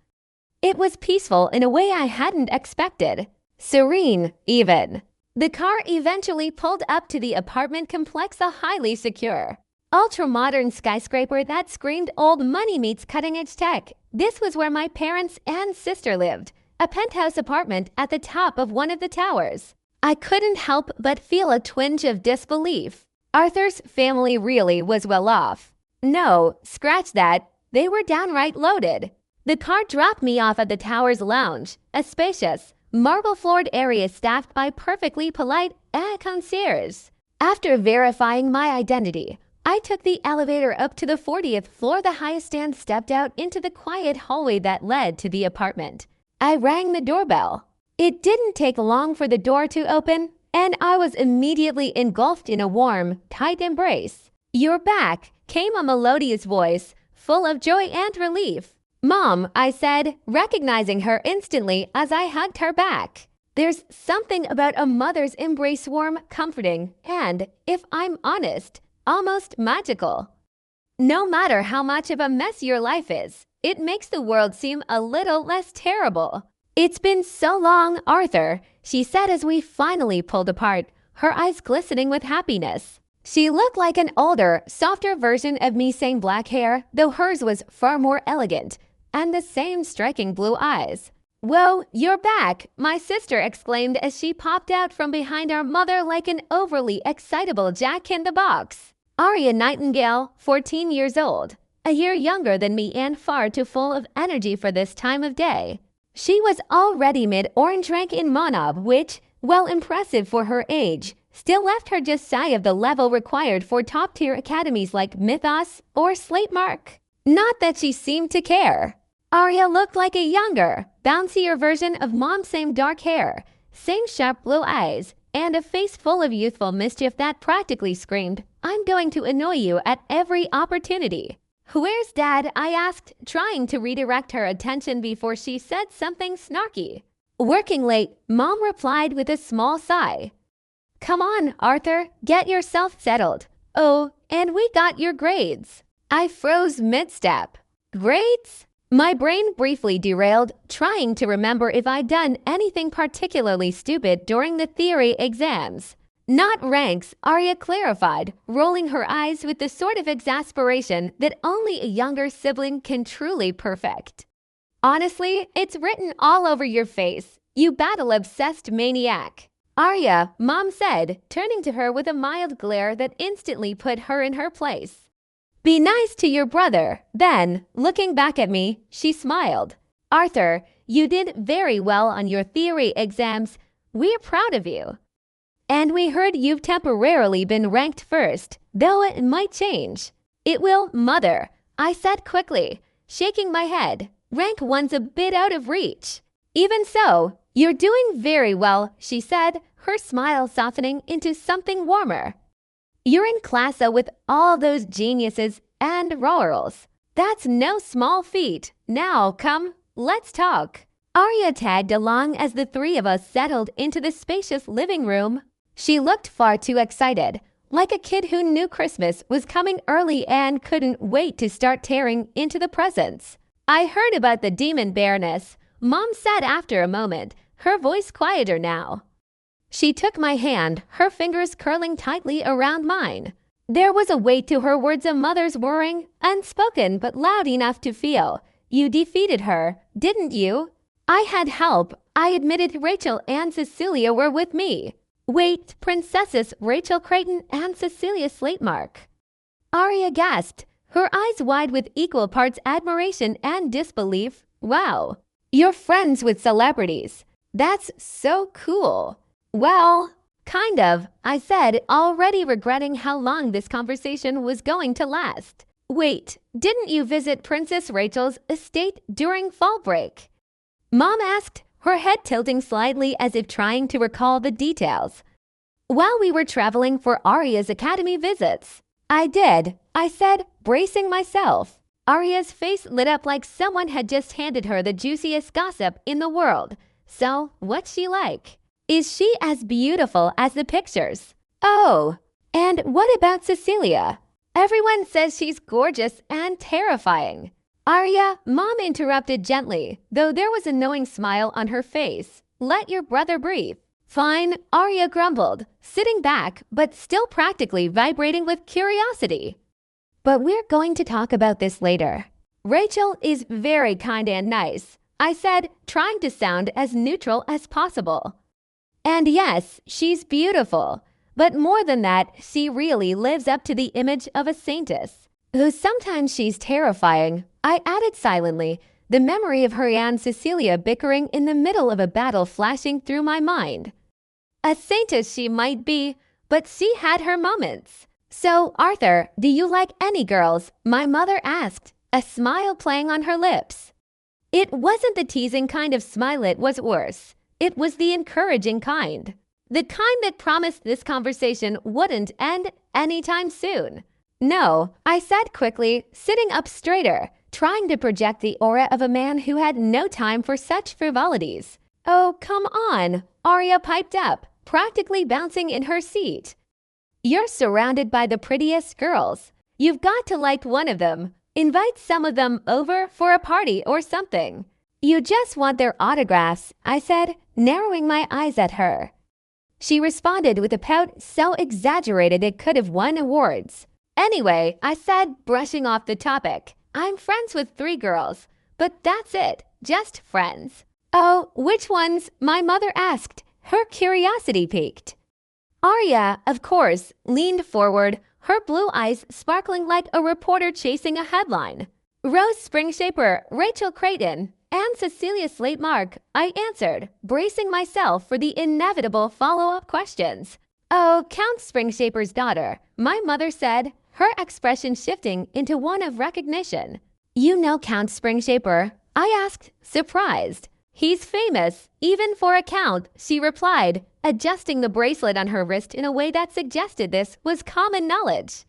It was peaceful in a way I hadn't expected. Serene, even. The car eventually pulled up to the apartment complex, a highly secure, ultra-modern skyscraper that screamed old money meets cutting-edge tech. This was where my parents and sister lived, a penthouse apartment at the top of one of the towers. I couldn't help but feel a twinge of disbelief. Arthur's family really was well off. No, scratch that, they were downright loaded. The car dropped me off at the tower's lounge, a spacious, marble-floored area staffed by perfectly polite concierges. After verifying my identity, I took the elevator up to the 40th floor, the highest, and stepped out into the quiet hallway that led to the apartment. I rang the doorbell. It didn't take long for the door to open, and I was immediately engulfed in a warm, tight embrace. "You're back," came a melodious voice, full of joy and relief. "Mom," I said, recognizing her instantly as I hugged her back. There's something about a mother's embrace, warm, comforting, and, if I'm honest, almost magical. No matter how much of a mess your life is, it makes the world seem a little less terrible. "It's been so long, Arthur," she said as we finally pulled apart, her eyes glistening with happiness. She looked like an older, softer version of me, same black hair, though hers was far more elegant, and the same striking blue eyes. "Whoa, you're back," my sister exclaimed as she popped out from behind our mother like an overly excitable jack-in-the-box. Aria Nightingale, 14 years old, a year younger than me and far too full of energy for this time of day. She was already mid-orange rank in Monob, which, while impressive for her age, still left her just shy of the level required for top-tier academies like Mythos or Slatemark. Not that she seemed to care. Arya looked like a younger, bouncier version of Mom, same dark hair, same sharp blue eyes, and a face full of youthful mischief that practically screamed, "I'm going to annoy you at every opportunity." "Where's Dad?" I asked, trying to redirect her attention before she said something snarky. "Working late," Mom replied with a small sigh. "Come on, Arthur, get yourself settled. Oh, and we got your grades." I froze mid-step. Grades? My brain briefly derailed, trying to remember if I'd done anything particularly stupid during the theory exams. "Not ranks," Arya clarified, rolling her eyes with the sort of exasperation that only a younger sibling can truly perfect. "Honestly, it's written all over your face, you battle-obsessed maniac." "Arya," Mom said, turning to her with a mild glare that instantly put her in her place. "Be nice to your brother." Then, looking back at me, she smiled. "Arthur, you did very well on your theory exams. We're proud of you. And we heard you've temporarily been ranked first, though it might change." "It will, Mother," I said quickly, shaking my head. "Rank 1's a bit out of reach." "Even so, you're doing very well," she said, her smile softening into something warmer. "You're in class with all those geniuses and royals. That's no small feat. Now come, let's talk." Arya tagged along as the three of us settled into the spacious living room. She looked far too excited, like a kid who knew Christmas was coming early and couldn't wait to start tearing into the presents. "I heard about the demon baroness," Mom said after a moment, her voice quieter now. She took my hand, her fingers curling tightly around mine. There was a weight to her words, a mother's whirring, unspoken but loud enough to feel. "You defeated her, didn't you?" "I had help," I admitted. "Rachel and Cecilia were with me." "Wait, Princesses Rachel Creighton and Cecilia Slatemark?" Arya gasped, her eyes wide with equal parts admiration and disbelief. "Wow, you're friends with celebrities. That's so cool." "Well, kind of," I said, already regretting how long this conversation was going to last. "Wait, didn't you visit Princess Rachel's estate during fall break?" Mom asked, her head tilting slightly as if trying to recall the details. "While we were traveling for Arya's academy visits." "I did," I said, bracing myself. Arya's face lit up like someone had just handed her the juiciest gossip in the world. "So, what's she like?" "Is she as beautiful as the pictures?" "Oh, and what about Cecilia?" "Everyone says she's gorgeous and terrifying." "Arya," Mom interrupted gently, though there was a knowing smile on her face. "Let your brother breathe." "Fine," Arya grumbled, sitting back but still practically vibrating with curiosity. "But we're going to talk about this later." "Rachel is very kind and nice," I said, trying to sound as neutral as possible. "And yes, she's beautiful. But more than that, she really lives up to the image of a saintess." "Though sometimes she's terrifying," I added silently, the memory of her and Cecilia bickering in the middle of a battle flashing through my mind. "A saintess she might be, but she had her moments." "So, Arthur, do you like any girls?" my mother asked, a smile playing on her lips. It wasn't the teasing kind of smile, it was worse. It was the encouraging kind. The kind that promised this conversation wouldn't end anytime soon. "No," I said quickly, sitting up straighter, trying to project the aura of a man who had no time for such frivolities. "Oh, come on," Arya piped up, practically bouncing in her seat. "You're surrounded by the prettiest girls. You've got to like one of them. Invite some of them over for a party or something." "You just want their autographs," I said, narrowing my eyes at her. She responded with a pout so exaggerated it could have won awards. "Anyway," I said, brushing off the topic, "I'm friends with 3 girls, but that's it, just friends." "Oh, which ones?" my mother asked, her curiosity piqued. Arya, of course, leaned forward, her blue eyes sparkling like a reporter chasing a headline. "Rose Springshaper, Rachel Creighton, and Cecilia Slatemark," I answered, bracing myself for the inevitable follow-up questions. "Oh, Count Springshaper's daughter," my mother said, her expression shifting into one of recognition. You know Count Springshaper? I asked, surprised. He's famous, even for a count, she replied, adjusting the bracelet on her wrist in a way that suggested this was common knowledge.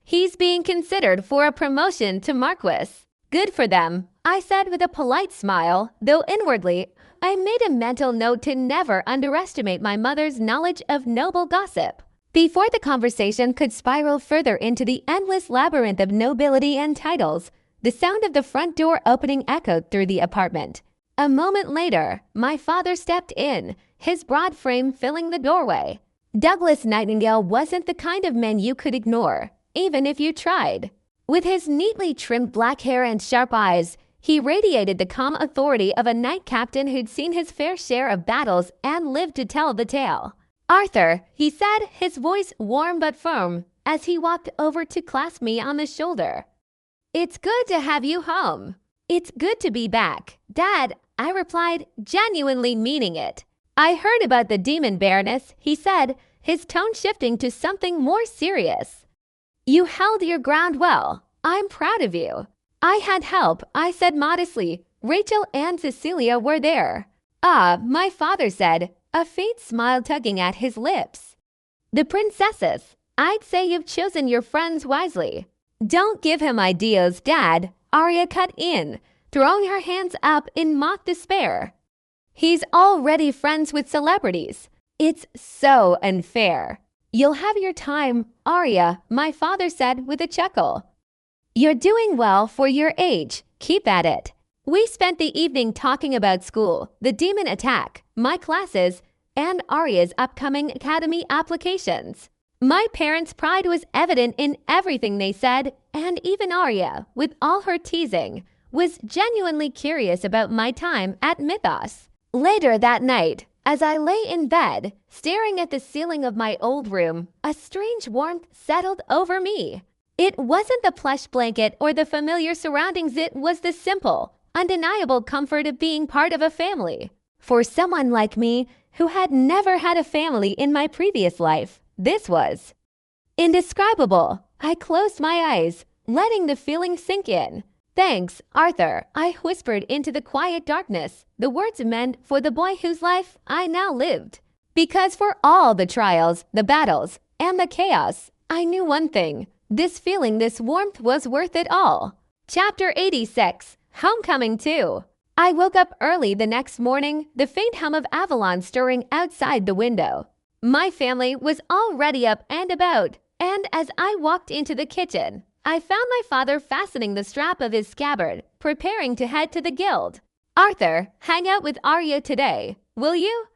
He's being considered for a promotion to Marquis. Good for them, I said with a polite smile, though inwardly, I made a mental note to never underestimate my mother's knowledge of noble gossip. Before the conversation could spiral further into the endless labyrinth of nobility and titles, the sound of the front door opening echoed through the apartment. A moment later, my father stepped in, his broad frame filling the doorway. Douglas Nightingale wasn't the kind of man you could ignore, even if you tried. With his neatly trimmed black hair and sharp eyes, he radiated the calm authority of a knight captain who'd seen his fair share of battles and lived to tell the tale. "Arthur," he said, his voice warm but firm, as he walked over to clasp me on the shoulder. "It's good to have you home." "It's good to be back, Dad," I replied, genuinely meaning it. "I heard about the demon Baroness," he said, his tone shifting to something more serious. "You held your ground well. I'm proud of you." "I had help," I said modestly. "Rachel and Cecilia were there." "Ah," my father said, a faint smile tugging at his lips. "The princesses. I'd say you've chosen your friends wisely." "Don't give him ideas, Dad," Arya cut in, throwing her hands up in mock despair. "He's already friends with celebrities. It's so unfair." "You'll have your time, Arya," my father said with a chuckle. "You're doing well for your age. Keep at it." We spent the evening talking about school, the demon attack, my classes, and Arya's upcoming academy applications. My parents' pride was evident in everything they said, and even Arya, with all her teasing, was genuinely curious about my time at Mythos. Later that night, as I lay in bed, staring at the ceiling of my old room, a strange warmth settled over me. It wasn't the plush blanket or the familiar surroundings, it was the simple, undeniable comfort of being part of a family. For someone like me, who had never had a family in my previous life, this was indescribable. I closed my eyes, letting the feeling sink in. "Thanks, Arthur," I whispered into the quiet darkness, the words meant for the boy whose life I now lived. Because for all the trials, the battles, and the chaos, I knew one thing. This feeling, this warmth was worth it all. Chapter 86, Homecoming 2. I woke up early the next morning, the faint hum of Avalon stirring outside the window. My family was already up and about, and as I walked into the kitchen, I found my father fastening the strap of his scabbard, preparing to head to the guild. "Arthur, hang out with Arya today, will you?"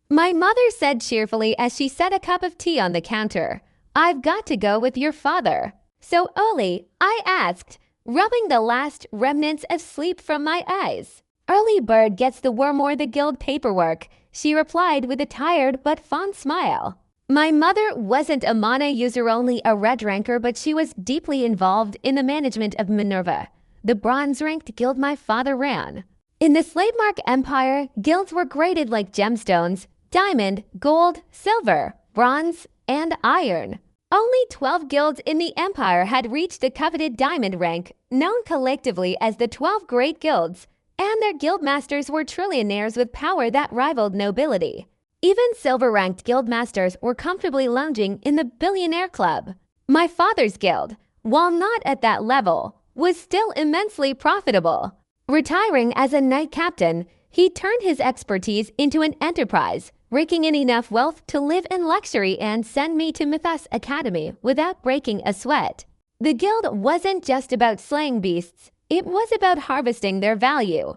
My mother said cheerfully as she set a cup of tea on the counter. "I've got to go with your father." "So early?" I asked, rubbing the last remnants of sleep from my eyes. "Early bird gets the worm or the guild paperwork," she replied with a tired but fond smile. My mother wasn't a mana user, only a red ranker, but she was deeply involved in the management of Minerva, the bronze-ranked guild my father ran. In the Slavemark Empire, guilds were graded like gemstones: diamond, gold, silver, bronze, and iron. Only 12 guilds in the empire had reached the coveted diamond rank, known collectively as the 12 Great Guilds, and their guildmasters were trillionaires with power that rivaled nobility. Even silver-ranked guildmasters were comfortably lounging in the billionaire club. My father's guild, while not at that level, was still immensely profitable. Retiring as a knight captain, he turned his expertise into an enterprise, raking in enough wealth to live in luxury and send me to Mythos Academy without breaking a sweat. The guild wasn't just about slaying beasts, it was about harvesting their value.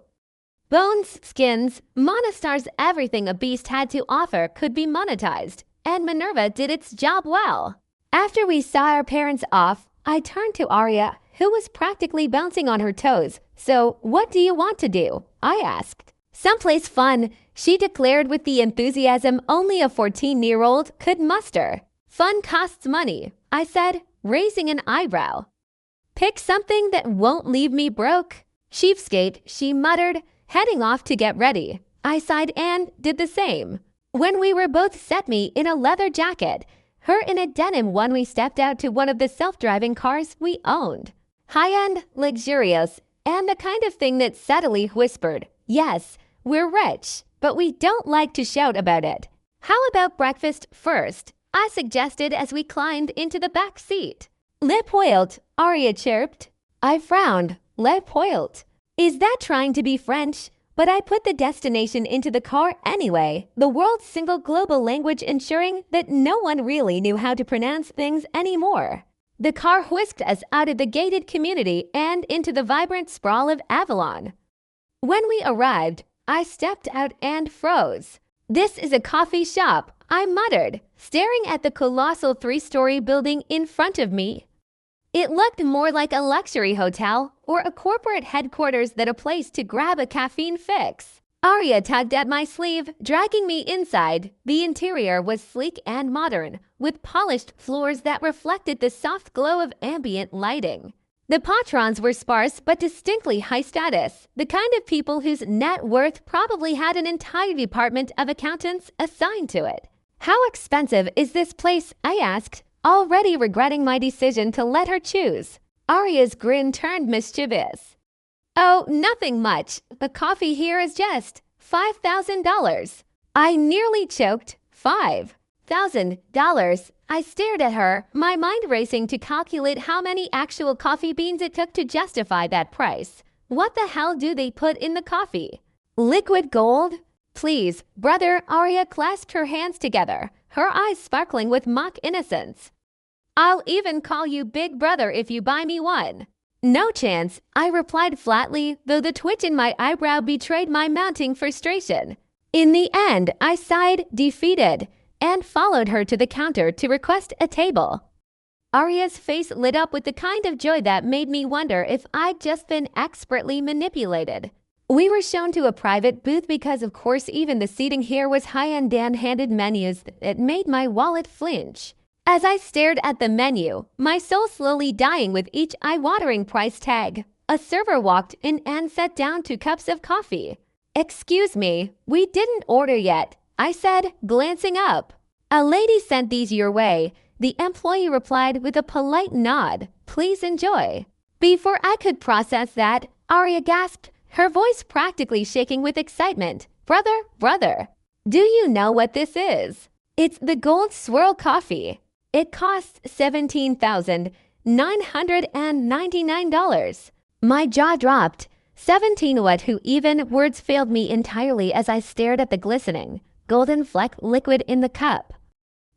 Bones, skins, mana stars, everything a beast had to offer could be monetized, and Minerva did its job well. After we saw our parents off, I turned to Arya, who was practically bouncing on her toes. "So, what do you want to do?" I asked. "Someplace fun," she declared with the enthusiasm only a 14-year-old could muster. "Fun costs money," I said, raising an eyebrow. "Pick something that won't leave me broke." "Sheepskate," she muttered, heading off to get ready. I sighed and did the same. When we were both set, me in a leather jacket, her in a denim one, we stepped out to one of the self-driving cars we owned. High-end, luxurious, and the kind of thing that subtly whispered, yes, we're rich, but we don't like to shout about it. How about breakfast first? I suggested as we climbed into the back seat. Le Poilt, Arya chirped. I frowned. Le Poilt. Is that trying to be French? But I put the destination into the car anyway, the world's single global language ensuring that no one really knew how to pronounce things anymore. The car whisked us out of the gated community and into the vibrant sprawl of Avalon. When we arrived, I stepped out and froze. This is a coffee shop, I muttered, staring at the colossal 3-story building in front of me. It looked more like a luxury hotel or a corporate headquarters than a place to grab a caffeine fix. Arya tugged at my sleeve, dragging me inside. The interior was sleek and modern, with polished floors that reflected the soft glow of ambient lighting. The patrons were sparse but distinctly high status, the kind of people whose net worth probably had an entire department of accountants assigned to it. How expensive is this place? I asked, already regretting my decision to let her choose. Arya's grin turned mischievous. Oh, nothing much. The coffee here is just $5,000. I nearly choked. $5,000. I stared at her, my mind racing to calculate how many actual coffee beans it took to justify that price. What the hell do they put in the coffee? Liquid gold? Please, brother. Arya clasped her hands together, her eyes sparkling with mock innocence. I'll even call you Big Brother if you buy me one. No chance, I replied flatly, though the twitch in my eyebrow betrayed my mounting frustration. In the end, I sighed, defeated, and followed her to the counter to request a table. Arya's face lit up with the kind of joy that made me wonder if I'd just been expertly manipulated. We were shown to a private booth because, of course, even the seating here was high-end hand-handed menus that made my wallet flinch. As I stared at the menu, my soul slowly dying with each eye-watering price tag, a server walked in and set down 2 cups of coffee. Excuse me, we didn't order yet, I said, glancing up. A lady sent these your way, the employee replied with a polite nod. Please enjoy. Before I could process that, Arya gasped, her voice practically shaking with excitement. Brother, do you know what this is? It's the Gold Swirl coffee. It costs $17,999. My jaw dropped. 17 what? Who even? Words failed me entirely as I stared at the glistening, golden fleck liquid in the cup.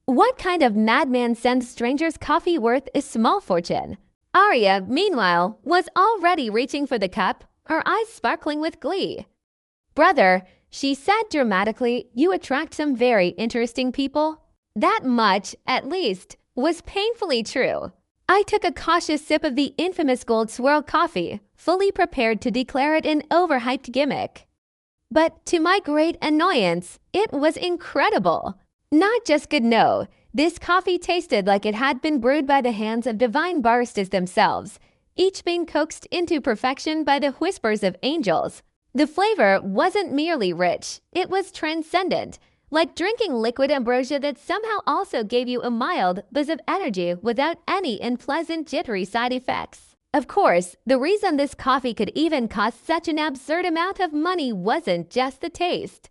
What kind of madman sends strangers coffee worth a small fortune? Arya, meanwhile, was already reaching for the cup, her eyes sparkling with glee. Brother, she said dramatically, you attract some very interesting people. That much, at least, was painfully true. I took a cautious sip of the infamous Gold Swirl coffee, fully prepared to declare it an overhyped gimmick. But to my great annoyance, it was incredible. Not just good, no. This coffee tasted like it had been brewed by the hands of divine baristas themselves, each being coaxed into perfection by the whispers of angels. The flavor wasn't merely rich, it was transcendent, like drinking liquid ambrosia that somehow also gave you a mild buzz of energy without any unpleasant jittery side effects. Of course, the reason this coffee could even cost such an absurd amount of money wasn't just the taste.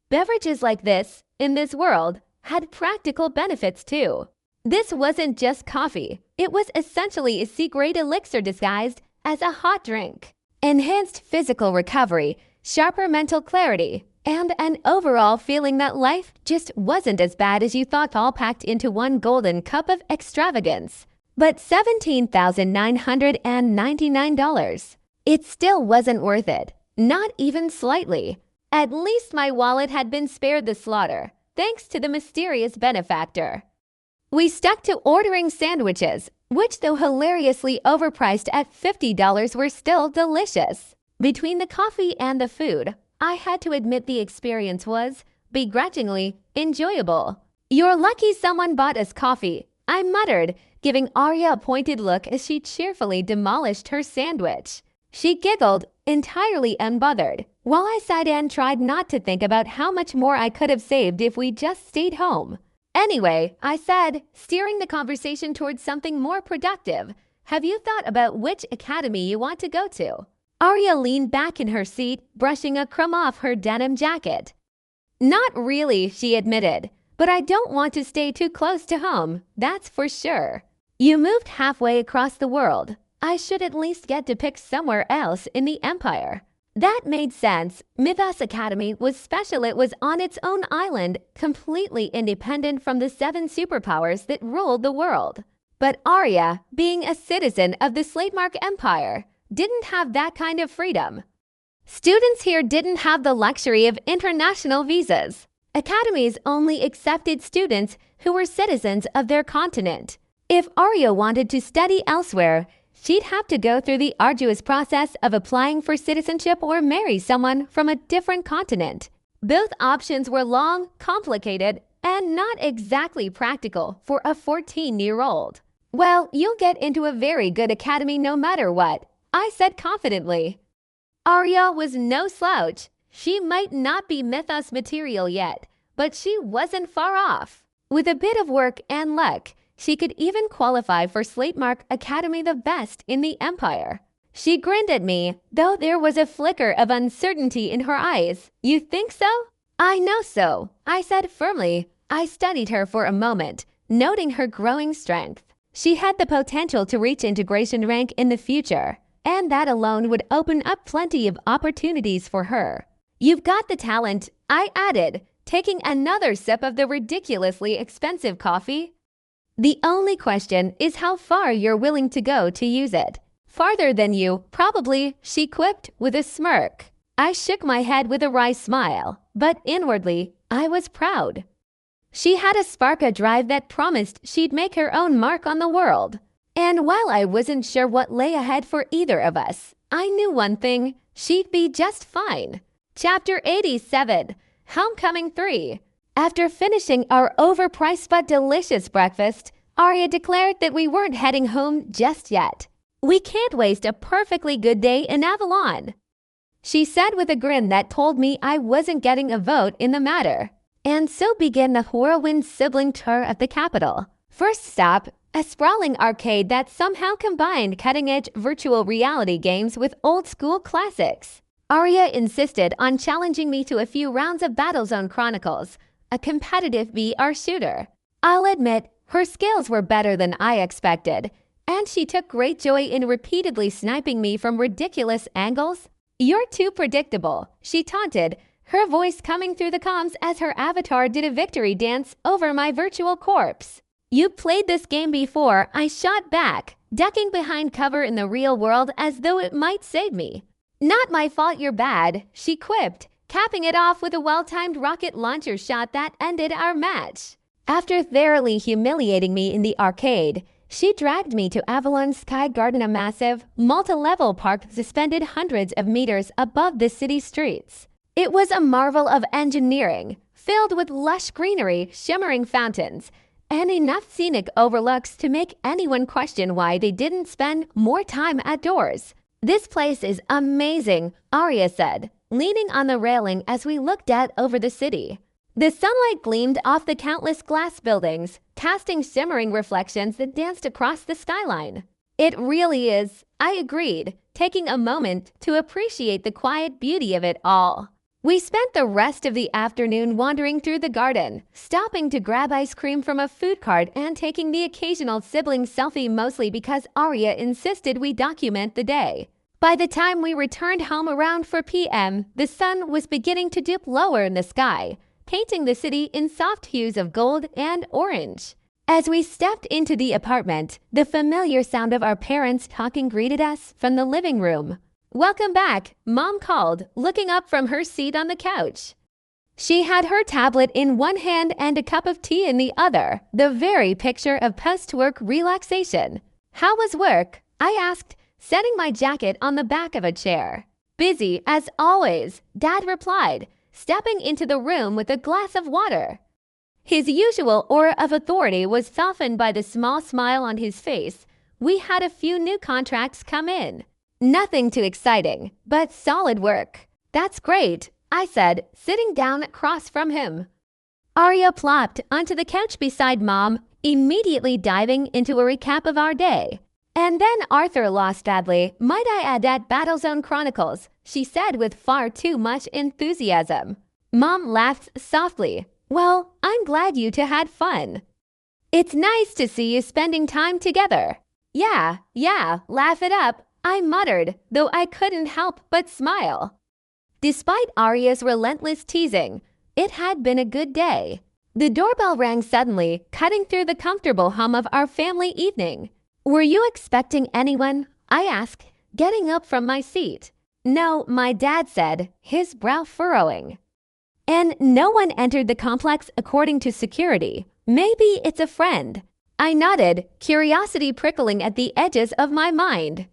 Beverages like this, in this world, had practical benefits too. This wasn't just coffee. It was essentially a secret elixir disguised as a hot drink. Enhanced physical recovery, sharper mental clarity, and an overall feeling that life just wasn't as bad as you thought, all packed into one golden cup of extravagance. But $17,999. It still wasn't worth it. Not even slightly. At least my wallet had been spared the slaughter, thanks to the mysterious benefactor. We stuck to ordering sandwiches, which, though hilariously overpriced at $50, were still delicious. Between the coffee and the food, I had to admit the experience was, begrudgingly, enjoyable. You're lucky someone bought us coffee, I muttered, giving Arya a pointed look as she cheerfully demolished her sandwich. She giggled, entirely unbothered, while I sighed and tried not to think about how much more I could have saved if we just stayed home. Anyway, I said, steering the conversation towards something more productive, Have you thought about which academy you want to go to? Arya leaned back in her seat, brushing a crumb off her denim jacket. Not really, she admitted, but I don't want to stay too close to home, that's for sure. You moved halfway across the world. I should at least get to pick somewhere else in the Empire. That made sense. Mythos Academy was special. It was on its own island, completely independent from the 7 superpowers that ruled the world. But Arya, being a citizen of the Slatemark Empire, didn't have that kind of freedom. Students here didn't have the luxury of international visas. Academies only accepted students who were citizens of their continent. If Arya wanted to study elsewhere, she'd have to go through the arduous process of applying for citizenship or marry someone from a different continent. Both options were long, complicated, and not exactly practical for a 14-year-old. Well, you'll get into a very good academy no matter what, I said confidently. Arya was no slouch. She might not be Mythos material yet, but she wasn't far off. With a bit of work and luck, she could even qualify for Slatemark Academy, the best in the Empire. She grinned at me, though there was a flicker of uncertainty in her eyes. You think so? I know so, I said firmly. I studied her for a moment, noting her growing strength. She had the potential to reach integration rank in the future, and that alone would open up plenty of opportunities for her. You've got the talent, I added, taking another sip of the ridiculously expensive coffee. The only question is how far you're willing to go to use it. Farther than you, probably, she quipped with a smirk. I shook my head with a wry smile, but inwardly, I was proud. She had a spark, a drive that promised she'd make her own mark on the world. And while I wasn't sure what lay ahead for either of us, I knew one thing, she'd be just fine. Chapter 87, Homecoming 3. After finishing our overpriced but delicious breakfast, Arya declared that we weren't heading home just yet. We can't waste a perfectly good day in Avalon, she said with a grin that told me I wasn't getting a vote in the matter. And so began the whirlwind sibling tour of the capital. First stop, a sprawling arcade that somehow combined cutting-edge virtual reality games with old-school classics. Arya insisted on challenging me to a few rounds of Battlezone Chronicles, a competitive VR shooter. I'll admit, her skills were better than I expected, and she took great joy in repeatedly sniping me from ridiculous angles. You're too predictable, she taunted, her voice coming through the comms as her avatar did a victory dance over my virtual corpse. You played this game before, I shot back, ducking behind cover in the real world as though it might save me. Not my fault you're bad, she quipped, capping it off with a well-timed rocket launcher shot that ended our match. After thoroughly humiliating me in the arcade, she dragged me to Avalon Sky Garden, a massive, multi-level park suspended hundreds of meters above the city streets. It was a marvel of engineering, filled with lush greenery, shimmering fountains, and enough scenic overlooks to make anyone question why they didn't spend more time outdoors. This place is amazing, Arya said, leaning on the railing as we looked out over the city. The sunlight gleamed off the countless glass buildings, casting shimmering reflections that danced across the skyline. It really is, I agreed, taking a moment to appreciate the quiet beauty of it all. We spent the rest of the afternoon wandering through the garden, stopping to grab ice cream from a food cart and taking the occasional sibling selfie, mostly because Arya insisted we document the day. By the time we returned home around 4 p.m., the sun was beginning to dip lower in the sky, painting the city in soft hues of gold and orange. As we stepped into the apartment, the familiar sound of our parents talking greeted us from the living room. Welcome back, Mom called, looking up from her seat on the couch. She had her tablet in one hand and a cup of tea in the other, the very picture of post-work relaxation. How was work? I asked, setting my jacket on the back of a chair. Busy, as always, Dad replied, stepping into the room with a glass of water. His usual aura of authority was softened by the small smile on his face. We had a few new contracts come in. Nothing too exciting, but solid work. That's great, I said, sitting down across from him. Arya plopped onto the couch beside Mom, immediately diving into a recap of our day. And then Arthur lost badly, might I add, at Battlezone Chronicles, she said with far too much enthusiasm. Mom laughed softly. Well, I'm glad you two had fun. It's nice to see you spending time together. Yeah, laugh it up, I muttered, though I couldn't help but smile. Despite Arya's relentless teasing, it had been a good day. The doorbell rang suddenly, cutting through the comfortable hum of our family evening. Were you expecting anyone? I asked, getting up from my seat. No, my dad said, his brow furrowing. And no one entered the complex according to security. Maybe it's a friend. I nodded, curiosity prickling at the edges of my mind.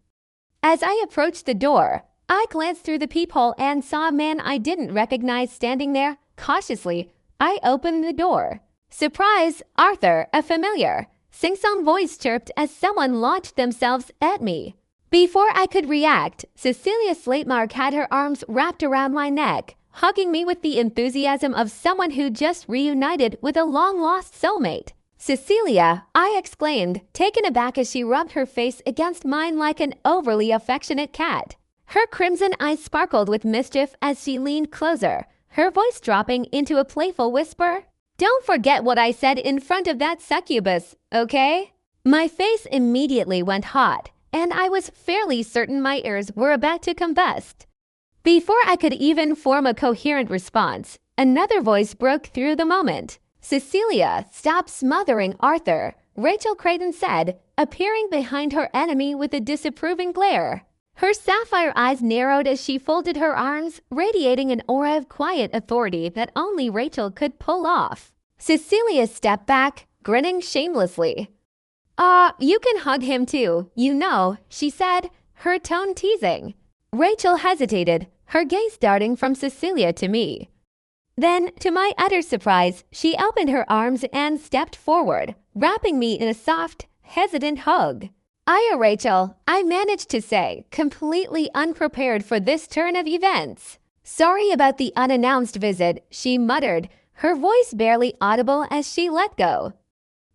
As I approached the door, I glanced through the peephole and saw a man I didn't recognize standing there. Cautiously, I opened the door. Surprise, Arthur, a familiar. Sing-song voice chirped as someone launched themselves at me. Before I could react, Cecilia Slatemark had her arms wrapped around my neck, hugging me with the enthusiasm of someone who just reunited with a long-lost soulmate. Cecilia, I exclaimed, taken aback as she rubbed her face against mine like an overly affectionate cat. Her crimson eyes sparkled with mischief as she leaned closer, her voice dropping into a playful whisper. Don't forget what I said in front of that succubus, okay? My face immediately went hot, and I was fairly certain my ears were about to combust. Before I could even form a coherent response, another voice broke through the moment. Cecilia, stop smothering Arthur, Rachel Creighton said, appearing behind her enemy with a disapproving glare. Her sapphire eyes narrowed as she folded her arms, radiating an aura of quiet authority that only Rachel could pull off. Cecilia stepped back, grinning shamelessly. You can hug him too, you know, she said, her tone teasing. Rachel hesitated, her gaze darting from Cecilia to me. Then, to my utter surprise, she opened her arms and stepped forward, wrapping me in a soft, hesitant hug. Aya, Rachel, I managed to say, completely unprepared for this turn of events. Sorry about the unannounced visit, she muttered, her voice barely audible as she let go.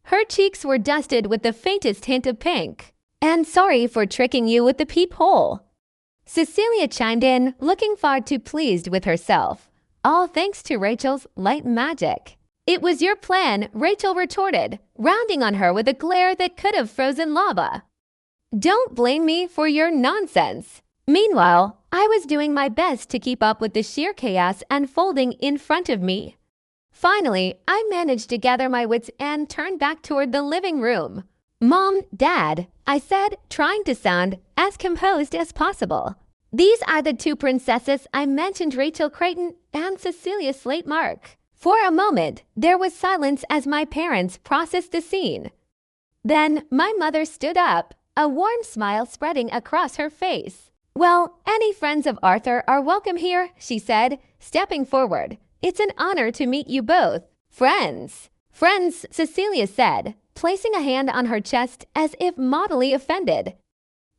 Her cheeks were dusted with the faintest hint of pink. And sorry for tricking you with the peephole. Cecilia chimed in, looking far too pleased with herself. All thanks to Rachel's light magic. It was your plan, Rachel retorted, rounding on her with a glare that could have frozen lava. Don't blame me for your nonsense. Meanwhile, I was doing my best to keep up with the sheer chaos unfolding in front of me. Finally, I managed to gather my wits and turn back toward the living room. Mom, Dad, I said, trying to sound as composed as possible. These are the two princesses I mentioned, Rachel Creighton and Cecilia Slatemark. For a moment, there was silence as my parents processed the scene. Then my mother stood up, a warm smile spreading across her face. Well, any friends of Arthur are welcome here, she said, stepping forward. It's an honor to meet you both. Friends, Cecilia said, placing a hand on her chest as if moodily offended.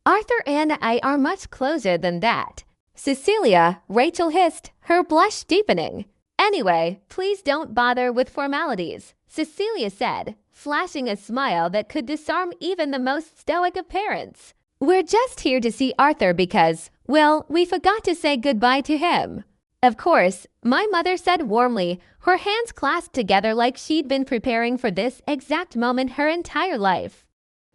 Arthur and I are much closer than that. Cecilia, Rachel hissed, her blush deepening. Anyway, please don't bother with formalities, Cecilia said, flashing a smile that could disarm even the most stoic of parents. We're just here to see Arthur because, well, we forgot to say goodbye to him. Of course, my mother said warmly, her hands clasped together like she'd been preparing for this exact moment her entire life.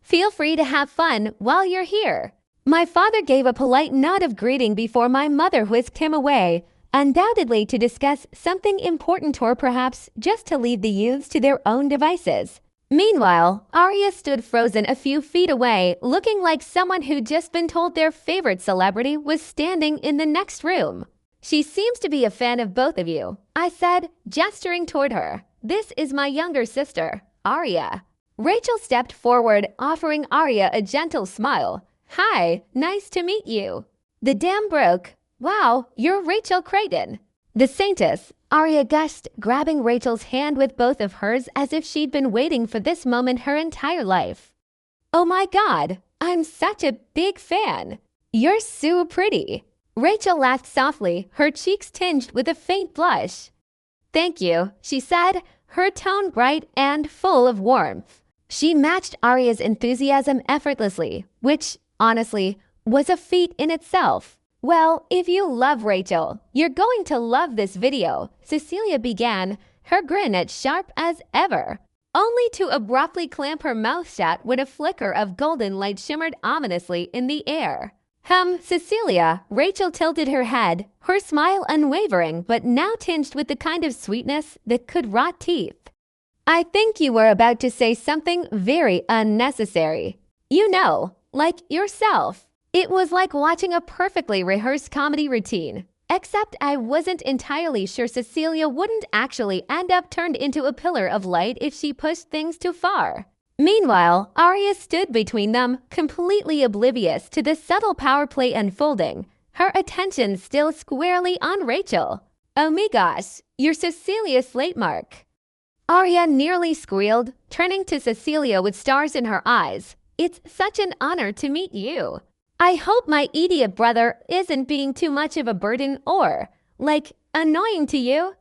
Feel free to have fun while you're here. My father gave a polite nod of greeting before my mother whisked him away, undoubtedly to discuss something important or perhaps just to leave the youths to their own devices. Meanwhile, Arya stood frozen a few feet away, looking like someone who'd just been told their favorite celebrity was standing in the next room. She seems to be a fan of both of you, I said, gesturing toward her. This is my younger sister, Arya. Rachel stepped forward, offering Arya a gentle smile. Hi, nice to meet you. The dam broke. Wow, you're Rachel Creighton. The saintess, Arya gushed, grabbing Rachel's hand with both of hers as if she'd been waiting for this moment her entire life. Oh my God, I'm such a big fan. You're so pretty. Rachel laughed softly, her cheeks tinged with a faint blush. Thank you, she said, her tone bright and full of warmth. She matched Arya's enthusiasm effortlessly, which, honestly, was a feat in itself. Well, if you love Rachel, you're going to love this video, Cecilia began, her grin as sharp as ever, only to abruptly clamp her mouth shut when a flicker of golden light shimmered ominously in the air. Cecilia, Rachel tilted her head, her smile unwavering but now tinged with the kind of sweetness that could rot teeth. I think you were about to say something very unnecessary. You know, like yourself. It was like watching a perfectly rehearsed comedy routine. Except I wasn't entirely sure Cecilia wouldn't actually end up turned into a pillar of light if she pushed things too far. Meanwhile, Arya stood between them, completely oblivious to the subtle power play unfolding, her attention still squarely on Rachel. Oh my gosh, you're Cecilia Slatemark. Arya nearly squealed, turning to Cecilia with stars in her eyes. It's such an honor to meet you. I hope my idiot brother isn't being too much of a burden or, like, annoying to you.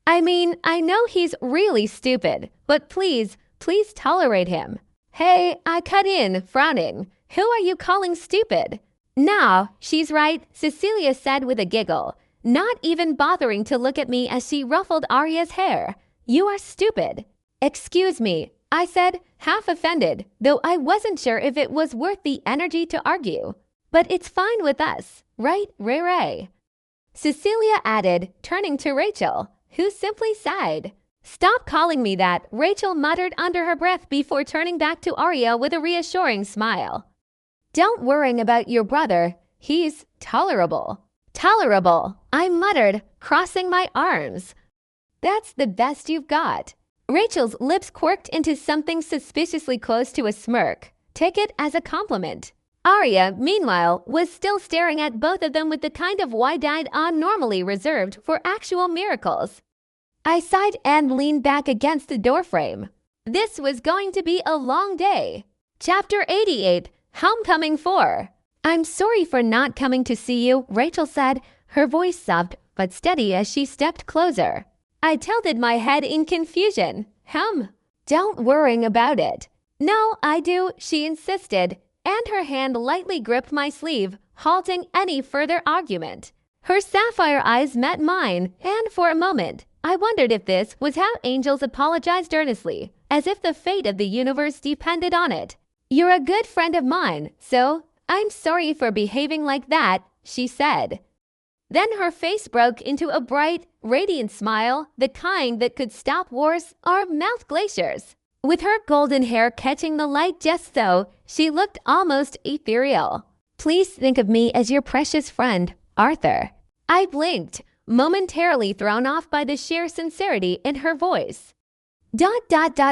I mean, I know he's really stupid, but please tolerate him. Hey, I cut in, frowning. Who are you calling stupid? No, she's right, Cecilia said with a giggle, not even bothering to look at me as she ruffled Arya's hair. You are stupid. Excuse me, I said, half offended, though I wasn't sure if it was worth the energy to argue. But it's fine with us, right, Ray Ray? Cecilia added, turning to Rachel, who simply sighed. Stop calling me that, Rachel muttered under her breath before turning back to Arya with a reassuring smile. Don't worry about your brother. He's tolerable. Tolerable, I muttered, crossing my arms. That's the best you've got. Rachel's lips quirked into something suspiciously close to a smirk. Take it as a compliment. Arya, meanwhile, was still staring at both of them with the kind of wide-eyed awe normally reserved for actual miracles. I sighed and leaned back against the doorframe. This was going to be a long day. Chapter 88, Homecoming 4. I'm sorry for not coming to see you, Rachel said, her voice soft but steady as she stepped closer. I tilted my head in confusion. Don't worry about it. No, I do, she insisted, and her hand lightly gripped my sleeve, halting any further argument. Her sapphire eyes met mine, and for a moment, I wondered if this was how angels apologized earnestly, as if the fate of the universe depended on it. You're a good friend of mine, so I'm sorry for behaving like that, she said. Then her face broke into a bright, radiant smile, the kind that could stop wars or melt glaciers. With her golden hair catching the light just so, she looked almost ethereal. Please think of me as your precious friend, Arthur. I blinked, momentarily thrown off by the sheer sincerity in her voice.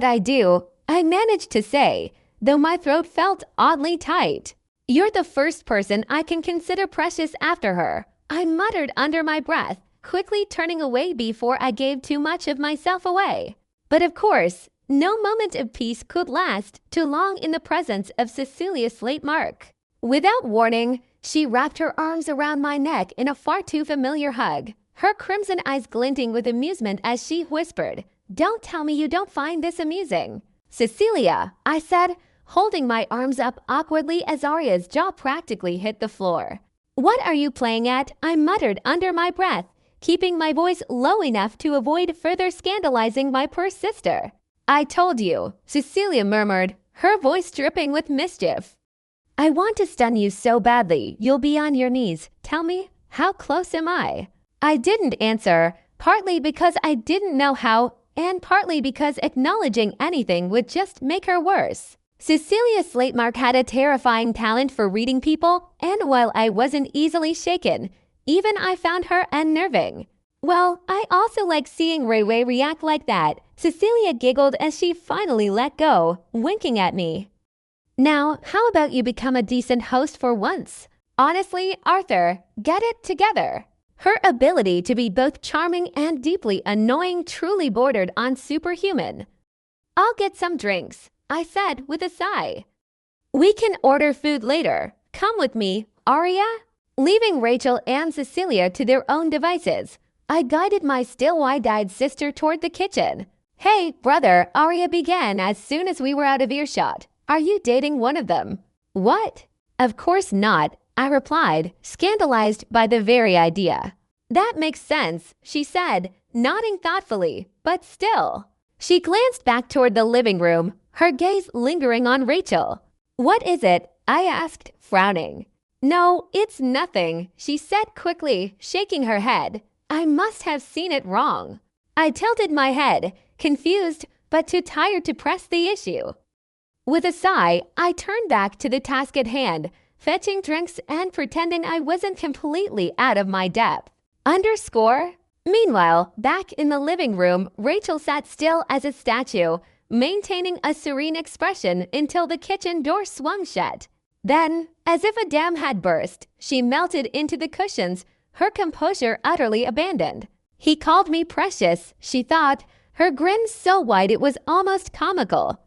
I do, I managed to say, though my throat felt oddly tight. You're the first person I can consider precious after her, I muttered under my breath, quickly turning away before I gave too much of myself away. But of course, no moment of peace could last too long in the presence of Cecilia Slatemark. Without warning, she wrapped her arms around my neck in a far too familiar hug, her crimson eyes glinting with amusement as she whispered, Don't tell me you don't find this amusing. Cecilia, I said, holding my arms up awkwardly as Arya's jaw practically hit the floor. What are you playing at? I muttered under my breath, keeping my voice low enough to avoid further scandalizing my poor sister. I told you, Cecilia murmured, her voice dripping with mischief. I want to stun you so badly, you'll be on your knees. Tell me, how close am I? I didn't answer, partly because I didn't know how, and partly because acknowledging anything would just make her worse. Cecilia Slatemark had a terrifying talent for reading people, and while I wasn't easily shaken, even I found her unnerving. Well, I also like seeing Ray Ray react like that. Cecilia giggled as she finally let go, winking at me. Now, how about you become a decent host for once? Honestly, Arthur, get it together. Her ability to be both charming and deeply annoying truly bordered on superhuman. I'll get some drinks, I said with a sigh. We can order food later. Come with me, Arya. Leaving Rachel and Cecilia to their own devices, I guided my still wide-eyed sister toward the kitchen. Hey, brother, Arya began as soon as we were out of earshot. Are you dating one of them? What? Of course not, I replied, scandalized by the very idea. That makes sense, she said, nodding thoughtfully, but still. She glanced back toward the living room, her gaze lingering on Rachel. What is it? I asked, frowning. No, it's nothing, she said quickly, shaking her head. I must have seen it wrong. I tilted my head, confused but too tired to press the issue. With a sigh, I turned back to the task at hand, fetching drinks and pretending I wasn't completely out of my depth. Underscore? Meanwhile, back in the living room, Rachel sat still as a statue, maintaining a serene expression until the kitchen door swung shut. Then, as if a dam had burst, she melted into the cushions, her composure utterly abandoned. He called me precious, she thought, her grin so wide it was almost comical.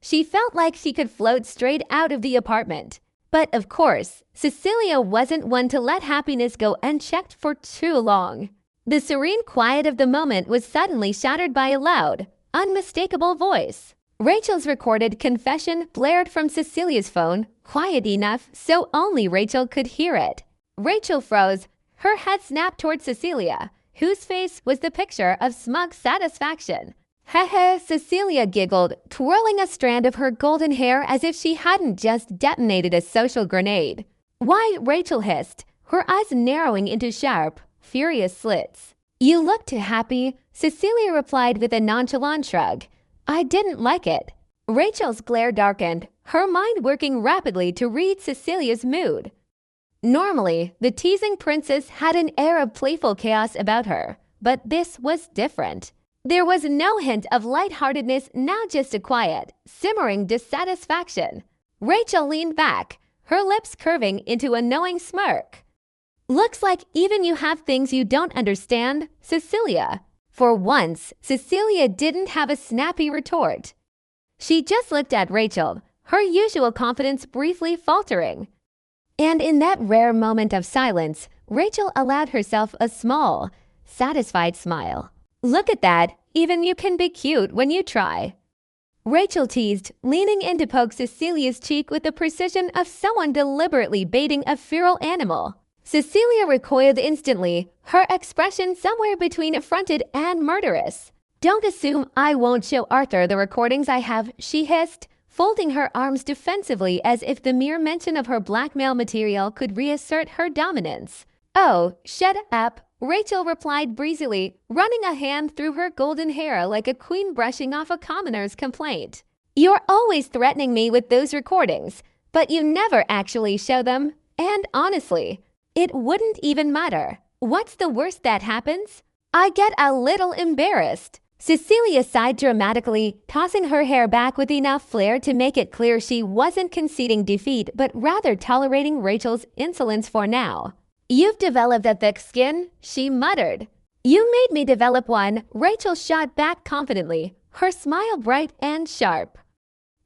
She felt like she could float straight out of the apartment. But of course, Cecilia wasn't one to let happiness go unchecked for too long. The serene quiet of the moment was suddenly shattered by a loud, unmistakable voice. Rachel's recorded confession blared from Cecilia's phone, quiet enough so only Rachel could hear it. Rachel froze, her head snapped toward Cecilia, whose face was the picture of smug satisfaction. Heh, Cecilia giggled, twirling a strand of her golden hair as if she hadn't just detonated a social grenade. Why, Rachel hissed, her eyes narrowing into sharp, furious slits. You look too happy, Cecilia replied with a nonchalant shrug. I didn't like it. Rachel's glare darkened, her mind working rapidly to read Cecilia's mood. Normally, the teasing princess had an air of playful chaos about her, but this was different. There was no hint of lightheartedness, now just a quiet, simmering dissatisfaction. Rachel leaned back, her lips curving into a knowing smirk. Looks like even you have things you don't understand, Cecilia. For once, Cecilia didn't have a snappy retort. She just looked at Rachel, her usual confidence briefly faltering. And in that rare moment of silence, Rachel allowed herself a small, satisfied smile. Look at that, even you can be cute when you try. Rachel teased, leaning in to poke Cecilia's cheek with the precision of someone deliberately baiting a feral animal. Cecilia recoiled instantly, her expression somewhere between affronted and murderous. Don't assume I won't show Arthur the recordings I have, she hissed, folding her arms defensively as if the mere mention of her blackmail material could reassert her dominance. Oh, shut up, Rachel replied breezily, running a hand through her golden hair like a queen brushing off a commoner's complaint. You're always threatening me with those recordings, but you never actually show them. And honestly, it wouldn't even matter. What's the worst that happens? I get a little embarrassed. Cecilia sighed dramatically, tossing her hair back with enough flair to make it clear she wasn't conceding defeat but rather tolerating Rachel's insolence for now. You've developed a thick skin, she muttered. You made me develop one, Rachel shot back confidently, her smile bright and sharp.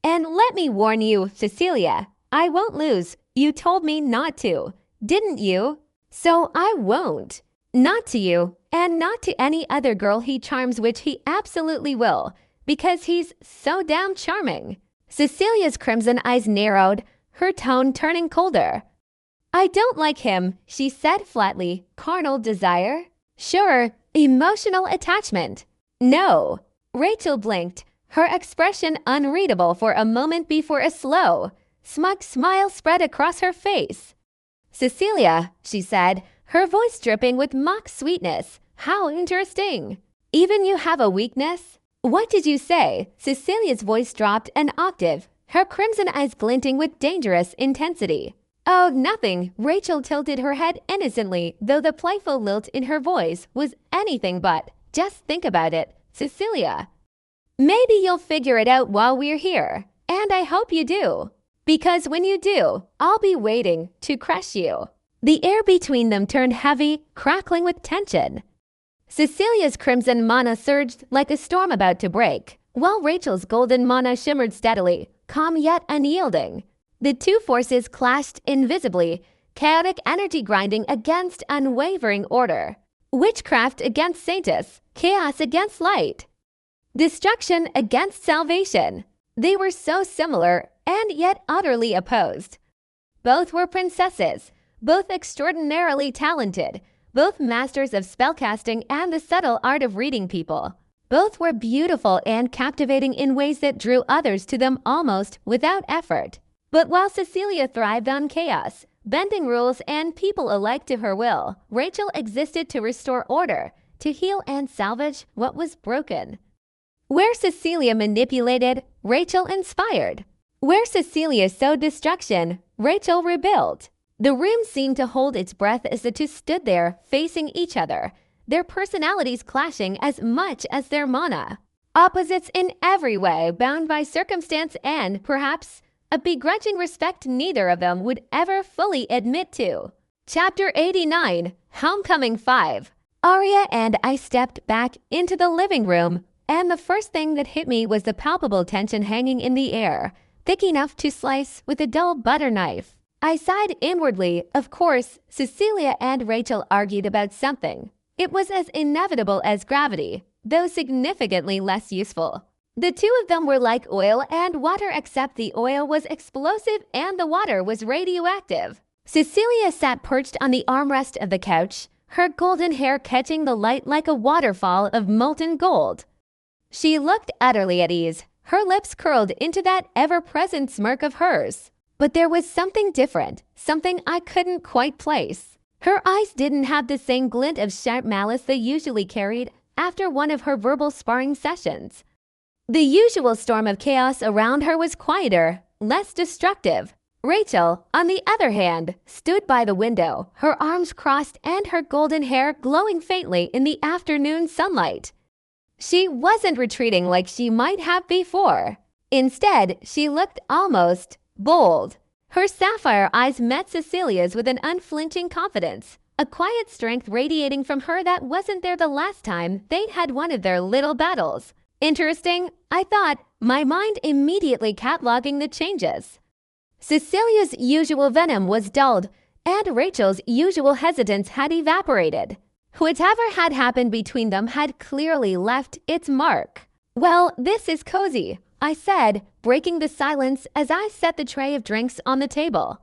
And let me warn you, Cecilia, I won't lose. You told me not to, didn't you? So I won't. Not to you, and not to any other girl he charms, which he absolutely will, because he's so damn charming. Cecilia's crimson eyes narrowed, her tone turning colder. I don't like him, she said flatly. Carnal desire? Sure, emotional attachment. No. Rachel blinked, her expression unreadable for a moment before a slow, smug smile spread across her face. Cecilia, she said, her voice dripping with mock sweetness. How interesting. Even you have a weakness? What did you say? Cecilia's voice dropped an octave, her crimson eyes glinting with dangerous intensity. Oh, nothing. Rachel tilted her head innocently, though the playful lilt in her voice was anything but. Just think about it, Cecilia. Maybe you'll figure it out while we're here. And I hope you do. Because when you do, I'll be waiting to crush you. The air between them turned heavy, crackling with tension. Cecilia's crimson mana surged like a storm about to break, while Rachel's golden mana shimmered steadily, calm yet unyielding. The two forces clashed invisibly, chaotic energy grinding against unwavering order. Witchcraft against Saintus, chaos against light. Destruction against salvation. They were so similar and yet utterly opposed. Both were princesses, both extraordinarily talented, both masters of spellcasting and the subtle art of reading people. Both were beautiful and captivating in ways that drew others to them almost without effort. But while Cecilia thrived on chaos, bending rules and people alike to her will, Rachel existed to restore order, to heal and salvage what was broken. Where Cecilia manipulated, Rachel inspired. Where Cecilia sowed destruction, Rachel rebuilt. The room seemed to hold its breath as the two stood there facing each other, their personalities clashing as much as their mana. Opposites in every way, bound by circumstance and, perhaps, a begrudging respect neither of them would ever fully admit to. Chapter 89, Homecoming 5. Arya and I stepped back into the living room, and the first thing that hit me was the palpable tension hanging in the air, thick enough to slice with a dull butter knife. I sighed inwardly. Of course, Cecilia and Rachel argued about something. It was as inevitable as gravity, though significantly less useful. The two of them were like oil and water, except the oil was explosive and the water was radioactive. Cecilia sat perched on the armrest of the couch, her golden hair catching the light like a waterfall of molten gold. She looked utterly at ease, her lips curled into that ever-present smirk of hers. But there was something different, something I couldn't quite place. Her eyes didn't have the same glint of sharp malice they usually carried after one of her verbal sparring sessions. The usual storm of chaos around her was quieter, less destructive. Rachel, on the other hand, stood by the window, her arms crossed and her golden hair glowing faintly in the afternoon sunlight. She wasn't retreating like she might have before. Instead, she looked almost bold. Her sapphire eyes met Cecilia's with an unflinching confidence, a quiet strength radiating from her that wasn't there the last time they'd had one of their little battles. Interesting, I thought, my mind immediately cataloging the changes. Cecilia's usual venom was dulled, and Rachel's usual hesitance had evaporated. Whatever had happened between them had clearly left its mark. "Well, this is cozy," I said, breaking the silence as I set the tray of drinks on the table.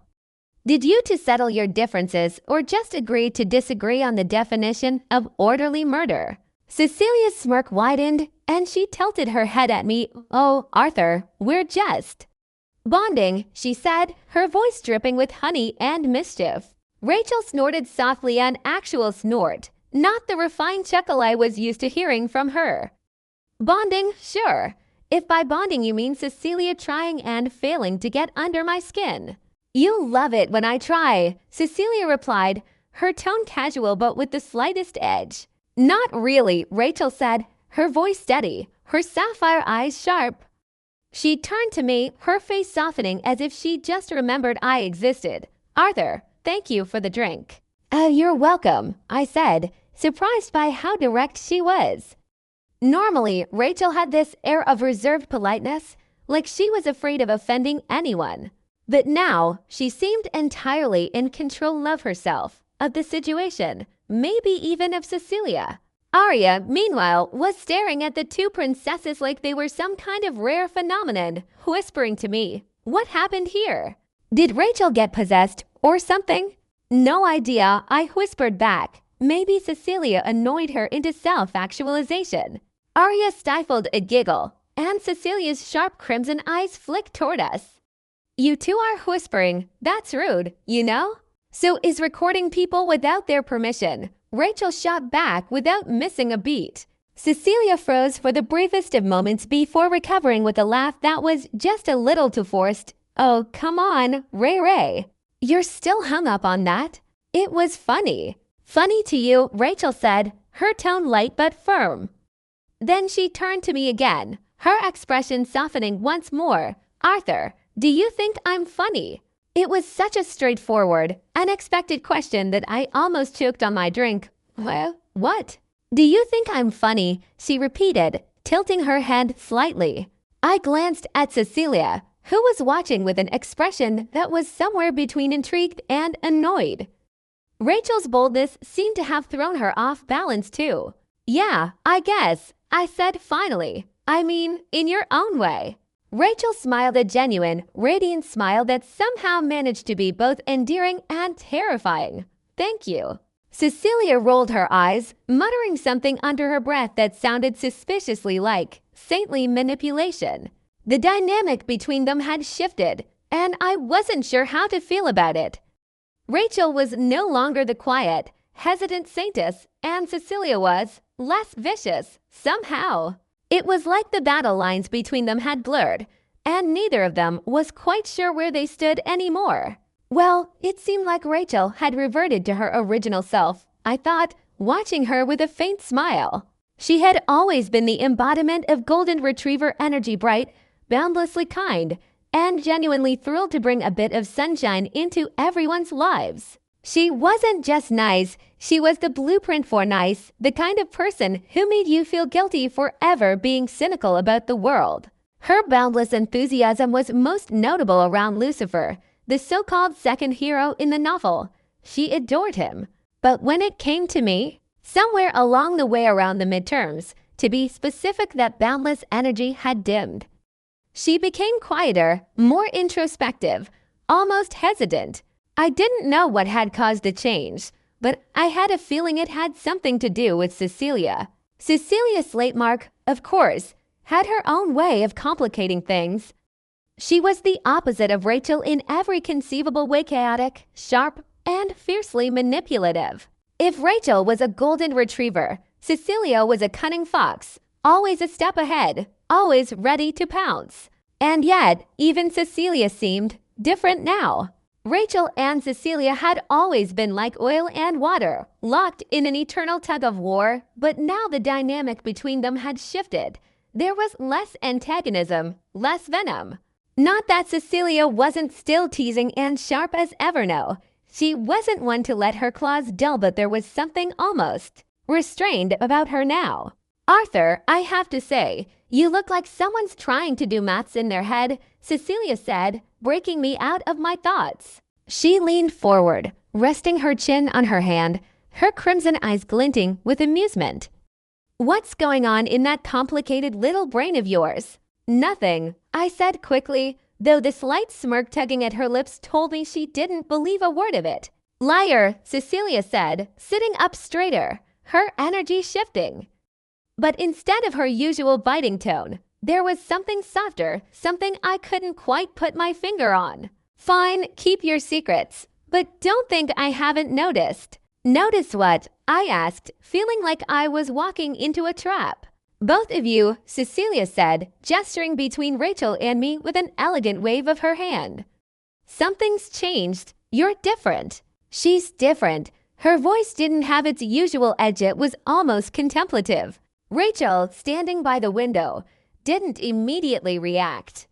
"Did you two settle your differences or just agree to disagree on the definition of orderly murder?" Cecilia's smirk widened and she tilted her head at me. "Oh, Arthur, we're just bonding," she said, her voice dripping with honey and mischief. Rachel snorted softly, an actual snort, not the refined chuckle I was used to hearing from her. "Bonding, sure. If by bonding you mean Cecilia trying and failing to get under my skin." "You love it when I try," Cecilia replied, her tone casual but with the slightest edge. "Not really," Rachel said, her voice steady, her sapphire eyes sharp. She turned to me, her face softening as if she just remembered I existed. "Arthur, thank you for the drink." You're welcome," I said, surprised by how direct she was. Normally, Rachel had this air of reserved politeness, like she was afraid of offending anyone. But now, she seemed entirely in control of herself, of the situation, maybe even of Cecilia. Arya, meanwhile, was staring at the two princesses like they were some kind of rare phenomenon, whispering to me, "What happened here? Did Rachel get possessed or something?" "No idea," I whispered back. Maybe Cecilia annoyed her into self-actualization. Arya stifled a giggle, and Cecilia's sharp crimson eyes flicked toward us. "You two are whispering. That's rude, you know?" "So is recording people without their permission," Rachel shot back without missing a beat. Cecilia froze for the briefest of moments before recovering with a laugh that was just a little too forced. "Oh, come on, Ray. You're still hung up on that?" "It was funny." "Funny to you," Rachel said, her tone light but firm. Then she turned to me again, her expression softening once more. "Arthur, do you think I'm funny?" It was such a straightforward, unexpected question that I almost choked on my drink. "Well, what?" "Do you think I'm funny?" she repeated, tilting her head slightly. I glanced at Cecilia, who was watching with an expression that was somewhere between intrigued and annoyed. Rachel's boldness seemed to have thrown her off balance too. "Yeah, I guess," I said finally. I mean, in your own way. Rachel smiled a genuine, radiant smile that somehow managed to be both endearing and terrifying. Thank you. Cecilia rolled her eyes, muttering something under her breath that sounded suspiciously like saintly manipulation. The dynamic between them had shifted, and I wasn't sure how to feel about it. Rachel was no longer the quiet, hesitant saintess, and Cecilia was less vicious, somehow. It was like the battle lines between them had blurred, and neither of them was quite sure where they stood anymore. Well, it seemed like Rachel had reverted to her original self, I thought, watching her with a faint smile. She had always been the embodiment of golden retriever energy, bright, boundlessly kind, and genuinely thrilled to bring a bit of sunshine into everyone's lives. She wasn't just nice, she was the blueprint for nice, the kind of person who made you feel guilty for ever being cynical about the world. Her boundless enthusiasm was most notable around Lucifer, the so-called second hero in the novel. She adored him. But when it came to me, somewhere along the way around the midterms, to be specific, that boundless energy had dimmed. She became quieter, more introspective, almost hesitant. I didn't know what had caused the change, but I had a feeling it had something to do with Cecilia. Cecilia Slatemark, of course, had her own way of complicating things. She was the opposite of Rachel in every conceivable way: chaotic, sharp, and fiercely manipulative. If Rachel was a golden retriever, Cecilia was a cunning fox, always a step ahead, always ready to pounce. And yet, even Cecilia seemed different now. Rachel and Cecilia had always been like oil and water, locked in an eternal tug-of-war, but now the dynamic between them had shifted. There was less antagonism, less venom. Not that Cecilia wasn't still teasing and sharp as ever, no. She wasn't one to let her claws dull, but there was something almost restrained about her now. Arthur, I have to say, you look like someone's trying to do maths in their head, Cecilia said, breaking me out of my thoughts. She leaned forward, resting her chin on her hand, her crimson eyes glinting with amusement. What's going on in that complicated little brain of yours? Nothing, I said quickly, though the slight smirk tugging at her lips told me she didn't believe a word of it. Liar, Cecilia said, sitting up straighter, her energy shifting. But instead of her usual biting tone, there was something softer, something I couldn't quite put my finger on. Fine, keep your secrets, but don't think I haven't noticed. Notice what? I asked, feeling like I was walking into a trap. Both of you, Cecilia said, gesturing between Rachel and me with an elegant wave of her hand. Something's changed. You're different. She's different. Her voice didn't have its usual edge, it was almost contemplative. Rachel, standing by the window, didn't immediately react.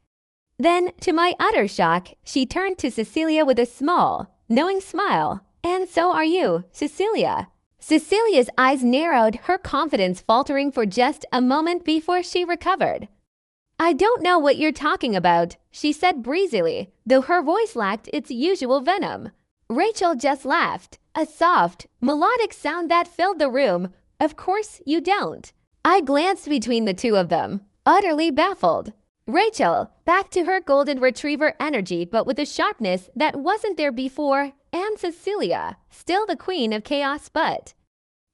Then, to my utter shock, she turned to Cecilia with a small, knowing smile. And so are you, Cecilia. Cecilia's eyes narrowed, her confidence faltering for just a moment before she recovered. I don't know what you're talking about, she said breezily, though her voice lacked its usual venom. Rachel just laughed, a soft, melodic sound that filled the room. Of course you don't. I glanced between the two of them, utterly baffled. Rachel, back to her golden retriever energy, but with a sharpness that wasn't there before, and Cecilia, still the queen of chaos, but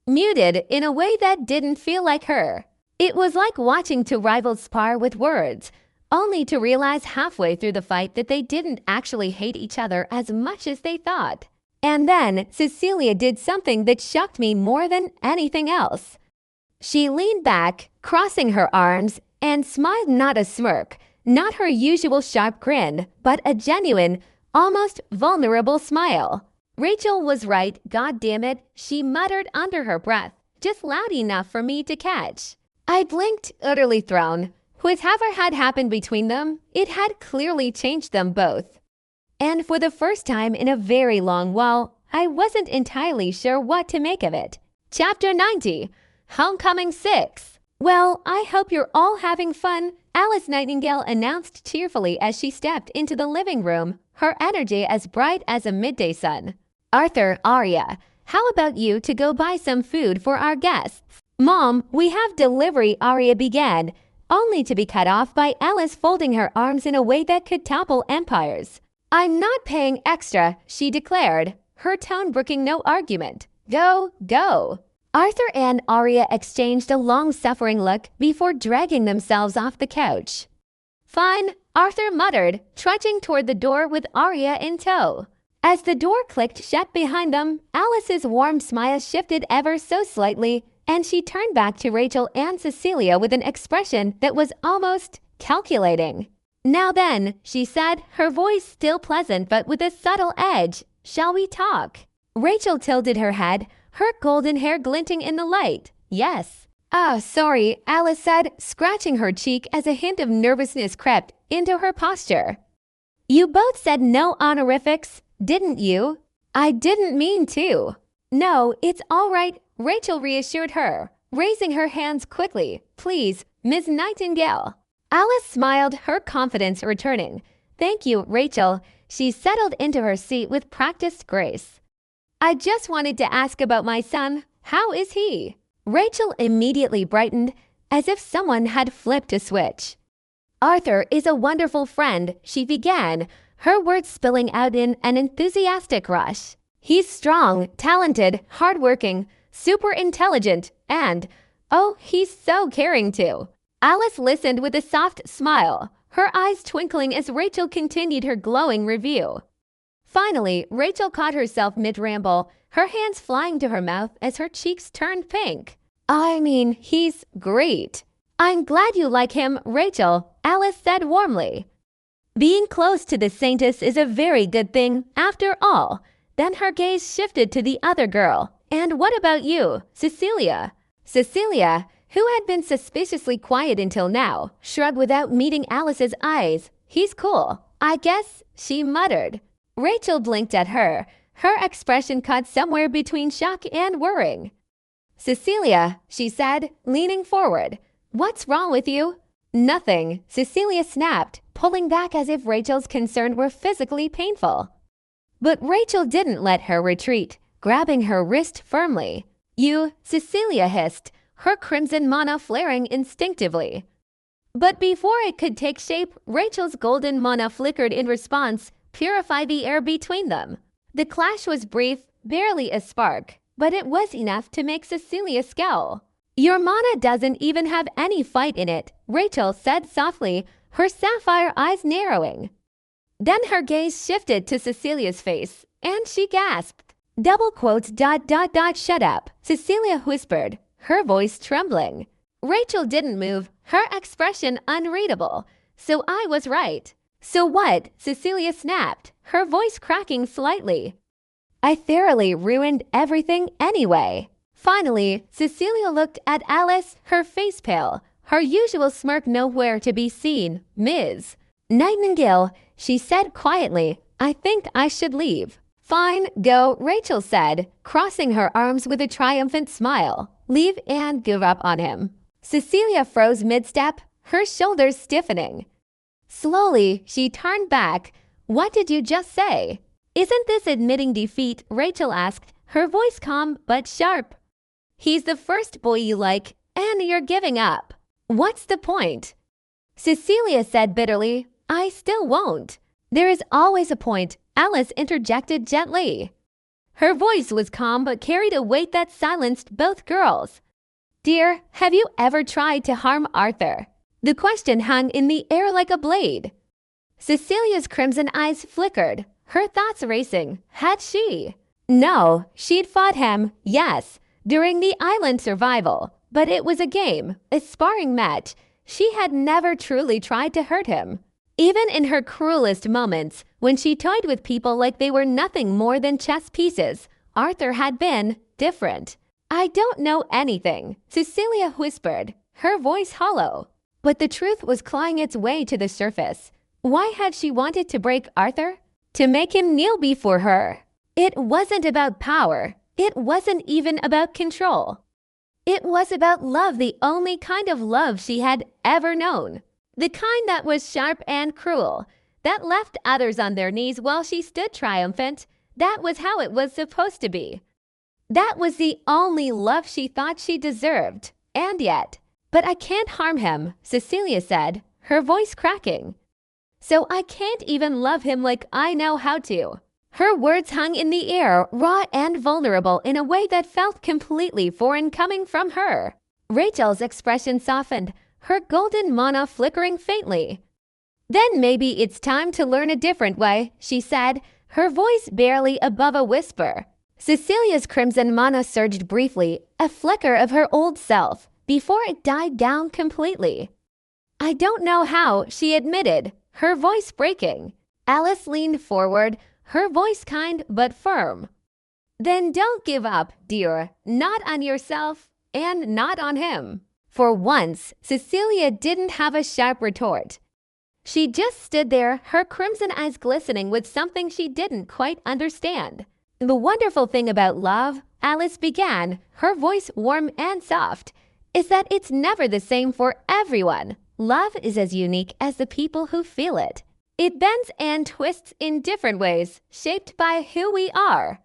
muted in a way that didn't feel like her. It was like watching two rivals spar with words, only to realize halfway through the fight that they didn't actually hate each other as much as they thought. And then Cecilia did something that shocked me more than anything else. She leaned back, crossing her arms, and smiled, not a smirk, not her usual sharp grin, but a genuine, almost vulnerable smile. Rachel was right, God damn it, she muttered under her breath, just loud enough for me to catch. I blinked, utterly thrown. Whatever had happened between them, it had clearly changed them both. And for the first time in a very long while, I wasn't entirely sure what to make of it. Chapter 90. Homecoming 6. Well, I hope you're all having fun, Alice Nightingale announced cheerfully as she stepped into the living room, her energy as bright as a midday sun. Arthur, Arya, how about you to go buy some food for our guests? Mom, we have delivery, Arya began, only to be cut off by Alice folding her arms in a way that could topple empires. "I'm not paying extra," she declared, her tone brooking no argument. "Go, go." Arthur and Arya exchanged a long-suffering look before dragging themselves off the couch. "Fine," Arthur muttered, trudging toward the door with Arya in tow. As the door clicked shut behind them, Alice's warm smile shifted ever so slightly, and she turned back to Rachel and Cecilia with an expression that was almost calculating. "Now then," she said, her voice still pleasant but with a subtle edge, "shall we talk?" Rachel tilted her head, her golden hair glinting in the light. "Yes." "Oh, sorry," Alice said, scratching her cheek as a hint of nervousness crept into her posture. "You both said no honorifics, didn't you?" "I didn't mean to." "No, it's all right," Rachel reassured her, raising her hands quickly. "Please, Miss Nightingale." Alice smiled, her confidence returning. "Thank you, Rachel." She settled into her seat with practiced grace. "I just wanted to ask about my son. How is he?" Rachel immediately brightened, as if someone had flipped a switch. "Arthur is a wonderful friend," she began, her words spilling out in an enthusiastic rush. "He's strong, talented, hardworking, super intelligent, and, oh, he's so caring too." Alice listened with a soft smile, her eyes twinkling as Rachel continued her glowing review. Finally, Rachel caught herself mid-ramble, her hands flying to her mouth as her cheeks turned pink. "I mean, he's great." "I'm glad you like him, Rachel," Alice said warmly. "Being close to the Saintess is a very good thing, after all." Then her gaze shifted to the other girl. "And what about you, Cecilia?" Cecilia, who had been suspiciously quiet until now, shrugged without meeting Alice's eyes. "He's cool, I guess," she muttered. Rachel blinked at her, her expression caught somewhere between shock and worrying. "Cecilia," she said, leaning forward, "what's wrong with you?" "Nothing," Cecilia snapped, pulling back as if Rachel's concern were physically painful. But Rachel didn't let her retreat, grabbing her wrist firmly. "You," Cecilia hissed, her crimson mana flaring instinctively. But before it could take shape, Rachel's golden mana flickered in response, purify the air between them. The clash was brief, barely a spark, but it was enough to make Cecilia scowl. "Your mana doesn't even have any fight in it," Rachel said softly, her sapphire eyes narrowing. Then her gaze shifted to Cecilia's face, and she gasped. "Double quotes ... shut up," Cecilia whispered, her voice trembling. Rachel didn't move, her expression unreadable. "So I was right." "So what?" Cecilia snapped, her voice cracking slightly. "I thoroughly ruined everything anyway." Finally, Cecilia looked at Alice, her face pale, her usual smirk nowhere to be seen. "Ms. Nightingale," she said quietly, "I think I should leave." "Fine, go," Rachel said, crossing her arms with a triumphant smile. "Leave and give up on him." Cecilia froze mid-step, her shoulders stiffening. Slowly, she turned back. "What did you just say?" "Isn't this admitting defeat?" Rachel asked, her voice calm but sharp. "He's the first boy you like, and you're giving up. What's the point?" Cecilia said bitterly, "I still won't." "There is always a point," Alice interjected gently. Her voice was calm but carried a weight that silenced both girls. "Dear, have you ever tried to harm Arthur?" The question hung in the air like a blade. Cecilia's crimson eyes flickered, her thoughts racing. Had she? No, she'd fought him, yes, during the island survival, but it was a game, a sparring match. She had never truly tried to hurt him. Even in her cruelest moments, when she toyed with people like they were nothing more than chess pieces, Arthur had been different. "I don't know anything," Cecilia whispered, her voice hollow. But the truth was clawing its way to the surface. Why had she wanted to break Arthur? To make him kneel before her. It wasn't about power. It wasn't even about control. It was about love, the only kind of love she had ever known. The kind that was sharp and cruel, that left others on their knees while she stood triumphant. That was how it was supposed to be. That was the only love she thought she deserved. And yet, But I can't harm him, Cecilia said, her voice cracking. So I can't even love him like I know how to. Her words hung in the air, raw and vulnerable in a way that felt completely foreign coming from her. Rachel's expression softened, her golden mana flickering faintly. Then maybe it's time to learn a different way, she said, her voice barely above a whisper. Cecilia's crimson mana surged briefly, a flicker of her old self, before it died down completely. I don't know how, she admitted, her voice breaking. Alice leaned forward, her voice kind but firm. Then don't give up, dear, not on yourself and not on him. For once, Cecilia didn't have a sharp retort. She just stood there, her crimson eyes glistening with something she didn't quite understand. The wonderful thing about love, Alice began, her voice warm and soft, is that it's never the same for everyone. Love is as unique as the people who feel it. It bends and twists in different ways, shaped by who we are.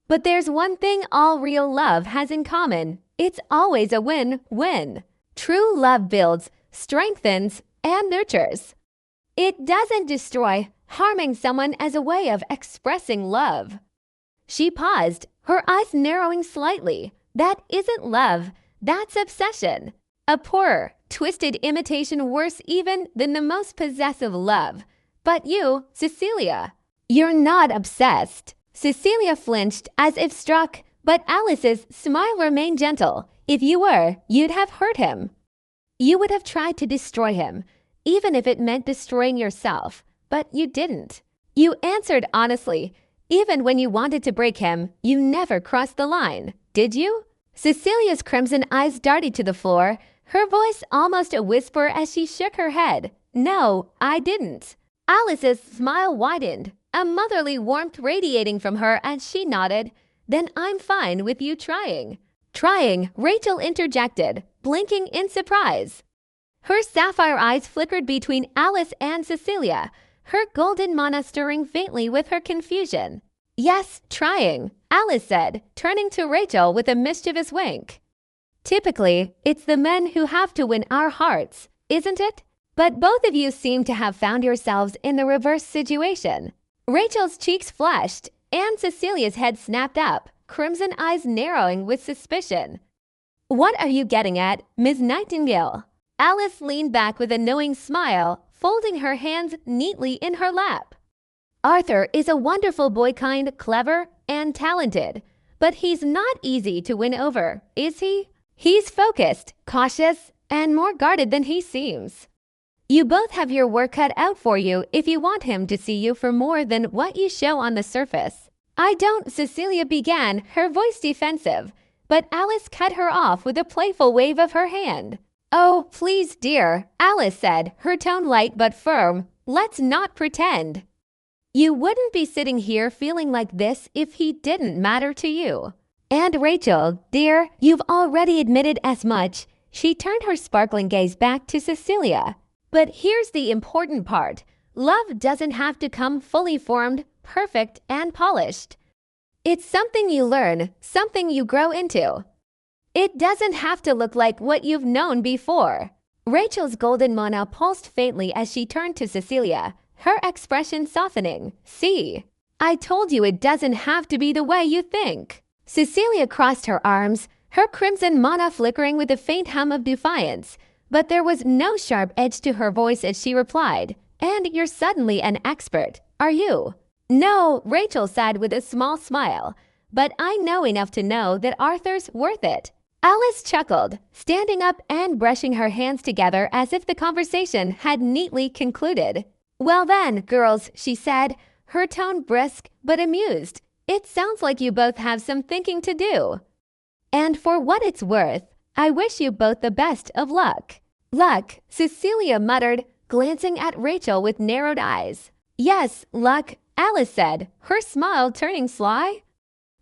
But there's one thing all real love has in common. It's always a win-win. True love builds, strengthens, and nurtures. It doesn't destroy, harming someone as a way of expressing love. She paused, her eyes narrowing slightly. That isn't love, that's obsession. A poorer, twisted imitation worse even than the most possessive love. But you, Cecilia, you're not obsessed. Cecilia flinched as if struck, but Alice's smile remained gentle. If you were, you'd have hurt him. You would have tried to destroy him, even if it meant destroying yourself, but you didn't. You answered honestly. Even when you wanted to break him, you never crossed the line, did you? Cecilia's crimson eyes darted to the floor, her voice almost a whisper as she shook her head. No, I didn't. Alice's smile widened, a motherly warmth radiating from her as she nodded. Then I'm fine with you trying. Trying, Rachel interjected, blinking in surprise. Her sapphire eyes flickered between Alice and Cecilia, her golden mana stirring faintly with her confusion. Yes, trying, Alice said, turning to Rachel with a mischievous wink. Typically, it's the men who have to win our hearts, isn't it? But both of you seem to have found yourselves in the reverse situation. Rachel's cheeks flushed, and Cecilia's head snapped up, crimson eyes narrowing with suspicion. What are you getting at, Miss Nightingale? Alice leaned back with a knowing smile, folding her hands neatly in her lap. Arthur is a wonderful boy, kind, clever, and talented. But he's not easy to win over, is he? He's focused, cautious, and more guarded than he seems. You both have your work cut out for you if you want him to see you for more than what you show on the surface. I don't, Cecilia began, her voice defensive, but Alice cut her off with a playful wave of her hand. Oh, please, dear, Alice said, her tone light but firm. Let's not pretend. You wouldn't be sitting here feeling like this if he didn't matter to you. And Rachel, dear, you've already admitted as much. She turned her sparkling gaze back to Cecilia. But here's the important part. Love doesn't have to come fully formed, perfect, and polished. It's something you learn, something you grow into. It doesn't have to look like what you've known before. Rachel's golden mana pulsed faintly as she turned to Cecilia, her expression softening. See, I told you it doesn't have to be the way you think. Cecilia crossed her arms, her crimson mana flickering with a faint hum of defiance, but there was no sharp edge to her voice as she replied, And you're suddenly an expert, are you? No, Rachel said with a small smile, but I know enough to know that Arthur's worth it. Alice chuckled, standing up and brushing her hands together as if the conversation had neatly concluded. Well then, girls, she said, her tone brisk but amused. It sounds like you both have some thinking to do. And for what it's worth, I wish you both the best of luck. Luck, Cecilia muttered, glancing at Rachel with narrowed eyes. Yes, luck, Alice said, her smile turning sly.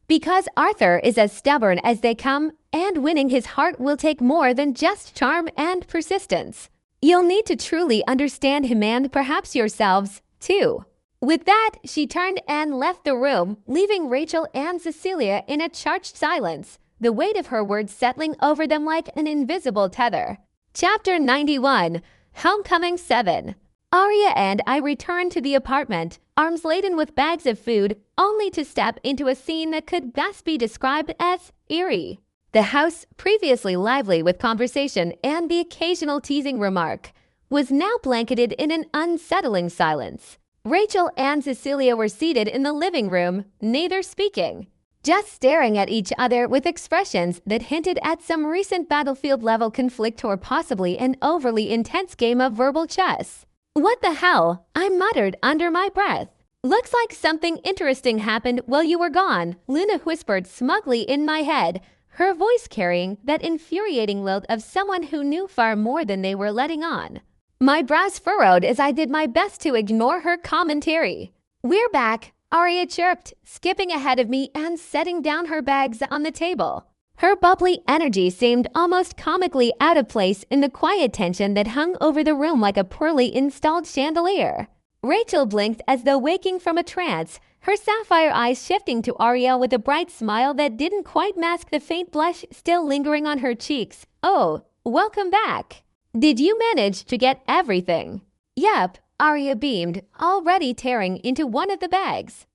Because Arthur is as stubborn as they come, and winning his heart will take more than just charm and persistence. You'll need to truly understand him and perhaps yourselves, too. With that, she turned and left the room, leaving Rachel and Cecilia in a charged silence, the weight of her words settling over them like an invisible tether. Chapter 91, Homecoming 7. Arya and I returned to the apartment, arms laden with bags of food, only to step into a scene that could best be described as eerie. The house, previously lively with conversation and the occasional teasing remark, was now blanketed in an unsettling silence. Rachel and Cecilia were seated in the living room, neither speaking, just staring at each other with expressions that hinted at some recent battlefield-level conflict or possibly an overly intense game of verbal chess. "What the hell?" I muttered under my breath. "Looks like something interesting happened while you were gone," Luna whispered smugly in my head, her voice carrying that infuriating lilt of someone who knew far more than they were letting on. My brows furrowed as I did my best to ignore her commentary. "We're back," Arya chirped, skipping ahead of me and setting down her bags on the table. Her bubbly energy seemed almost comically out of place in the quiet tension that hung over the room like a poorly installed chandelier. Rachel blinked as though waking from a trance, her sapphire eyes shifting to Arya with a bright smile that didn't quite mask the faint blush still lingering on her cheeks. "Oh, welcome back. Did you manage to get everything?" "Yep," Arya beamed, already tearing into one of the bags.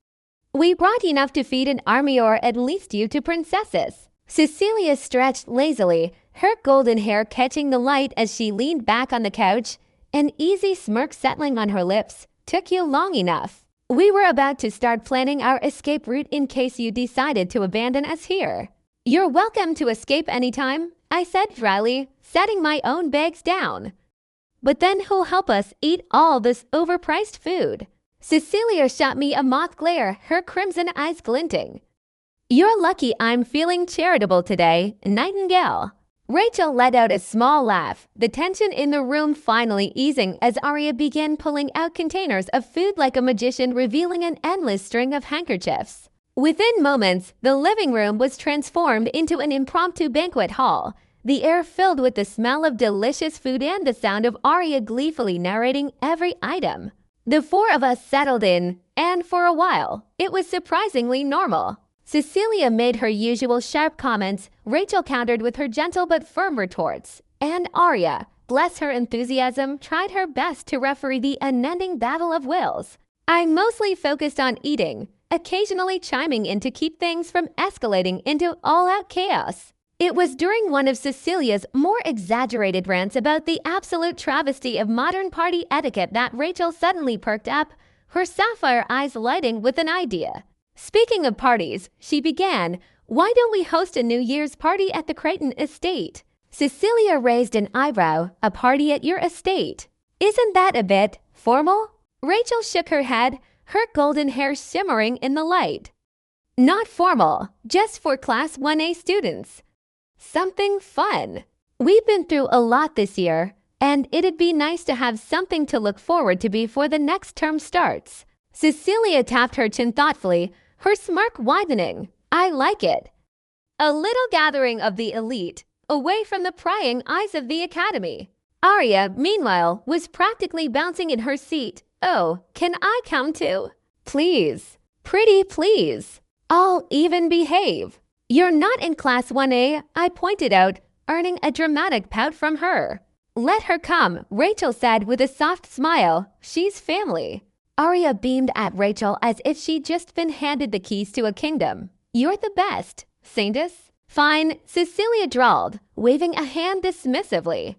"We brought enough to feed an army or at least you to princesses." Cecilia stretched lazily, her golden hair catching the light as she leaned back on the couch, an easy smirk settling on her lips. "Took you long enough. We were about to start planning our escape route in case you decided to abandon us here." "You're welcome to escape anytime," I said dryly, setting my own bags down. "But then who'll help us eat all this overpriced food?" Cecilia shot me a moth glare, her crimson eyes glinting. "You're lucky I'm feeling charitable today, Nightingale." Rachel let out a small laugh, the tension in the room finally easing as Arya began pulling out containers of food like a magician revealing an endless string of handkerchiefs. Within moments, the living room was transformed into an impromptu banquet hall, the air filled with the smell of delicious food and the sound of Arya gleefully narrating every item. The four of us settled in, and for a while, it was surprisingly normal. Cecilia made her usual sharp comments, Rachel countered with her gentle but firm retorts, and Arya, bless her enthusiasm, tried her best to referee the unending battle of wills. I mostly focused on eating, occasionally chiming in to keep things from escalating into all-out chaos. It was during one of Cecilia's more exaggerated rants about the absolute travesty of modern party etiquette that Rachel suddenly perked up, her sapphire eyes lighting with an idea. "Speaking of parties," she began, "why don't we host a New Year's party at the Creighton estate?" Cecilia raised an eyebrow. "A party at your estate? Isn't that a bit formal?" Rachel shook her head, her golden hair shimmering in the light. "Not formal, just for Class 1A students. Something fun. We've been through a lot this year, and it'd be nice to have something to look forward to before the next term starts." Cecilia tapped her chin thoughtfully, her smirk widening. "I like it. A little gathering of the elite, away from the prying eyes of the academy." Arya, meanwhile, was practically bouncing in her seat. "Oh, can I come too?" "Please. Pretty please. I'll even behave." "You're not in Class 1A, I pointed out, earning a dramatic pout from her. "Let her come," Rachel said with a soft smile. "She's family." Arya beamed at Rachel as if she'd just been handed the keys to a kingdom. "You're the best, Saintess." "Fine," Cecilia drawled, waving a hand dismissively.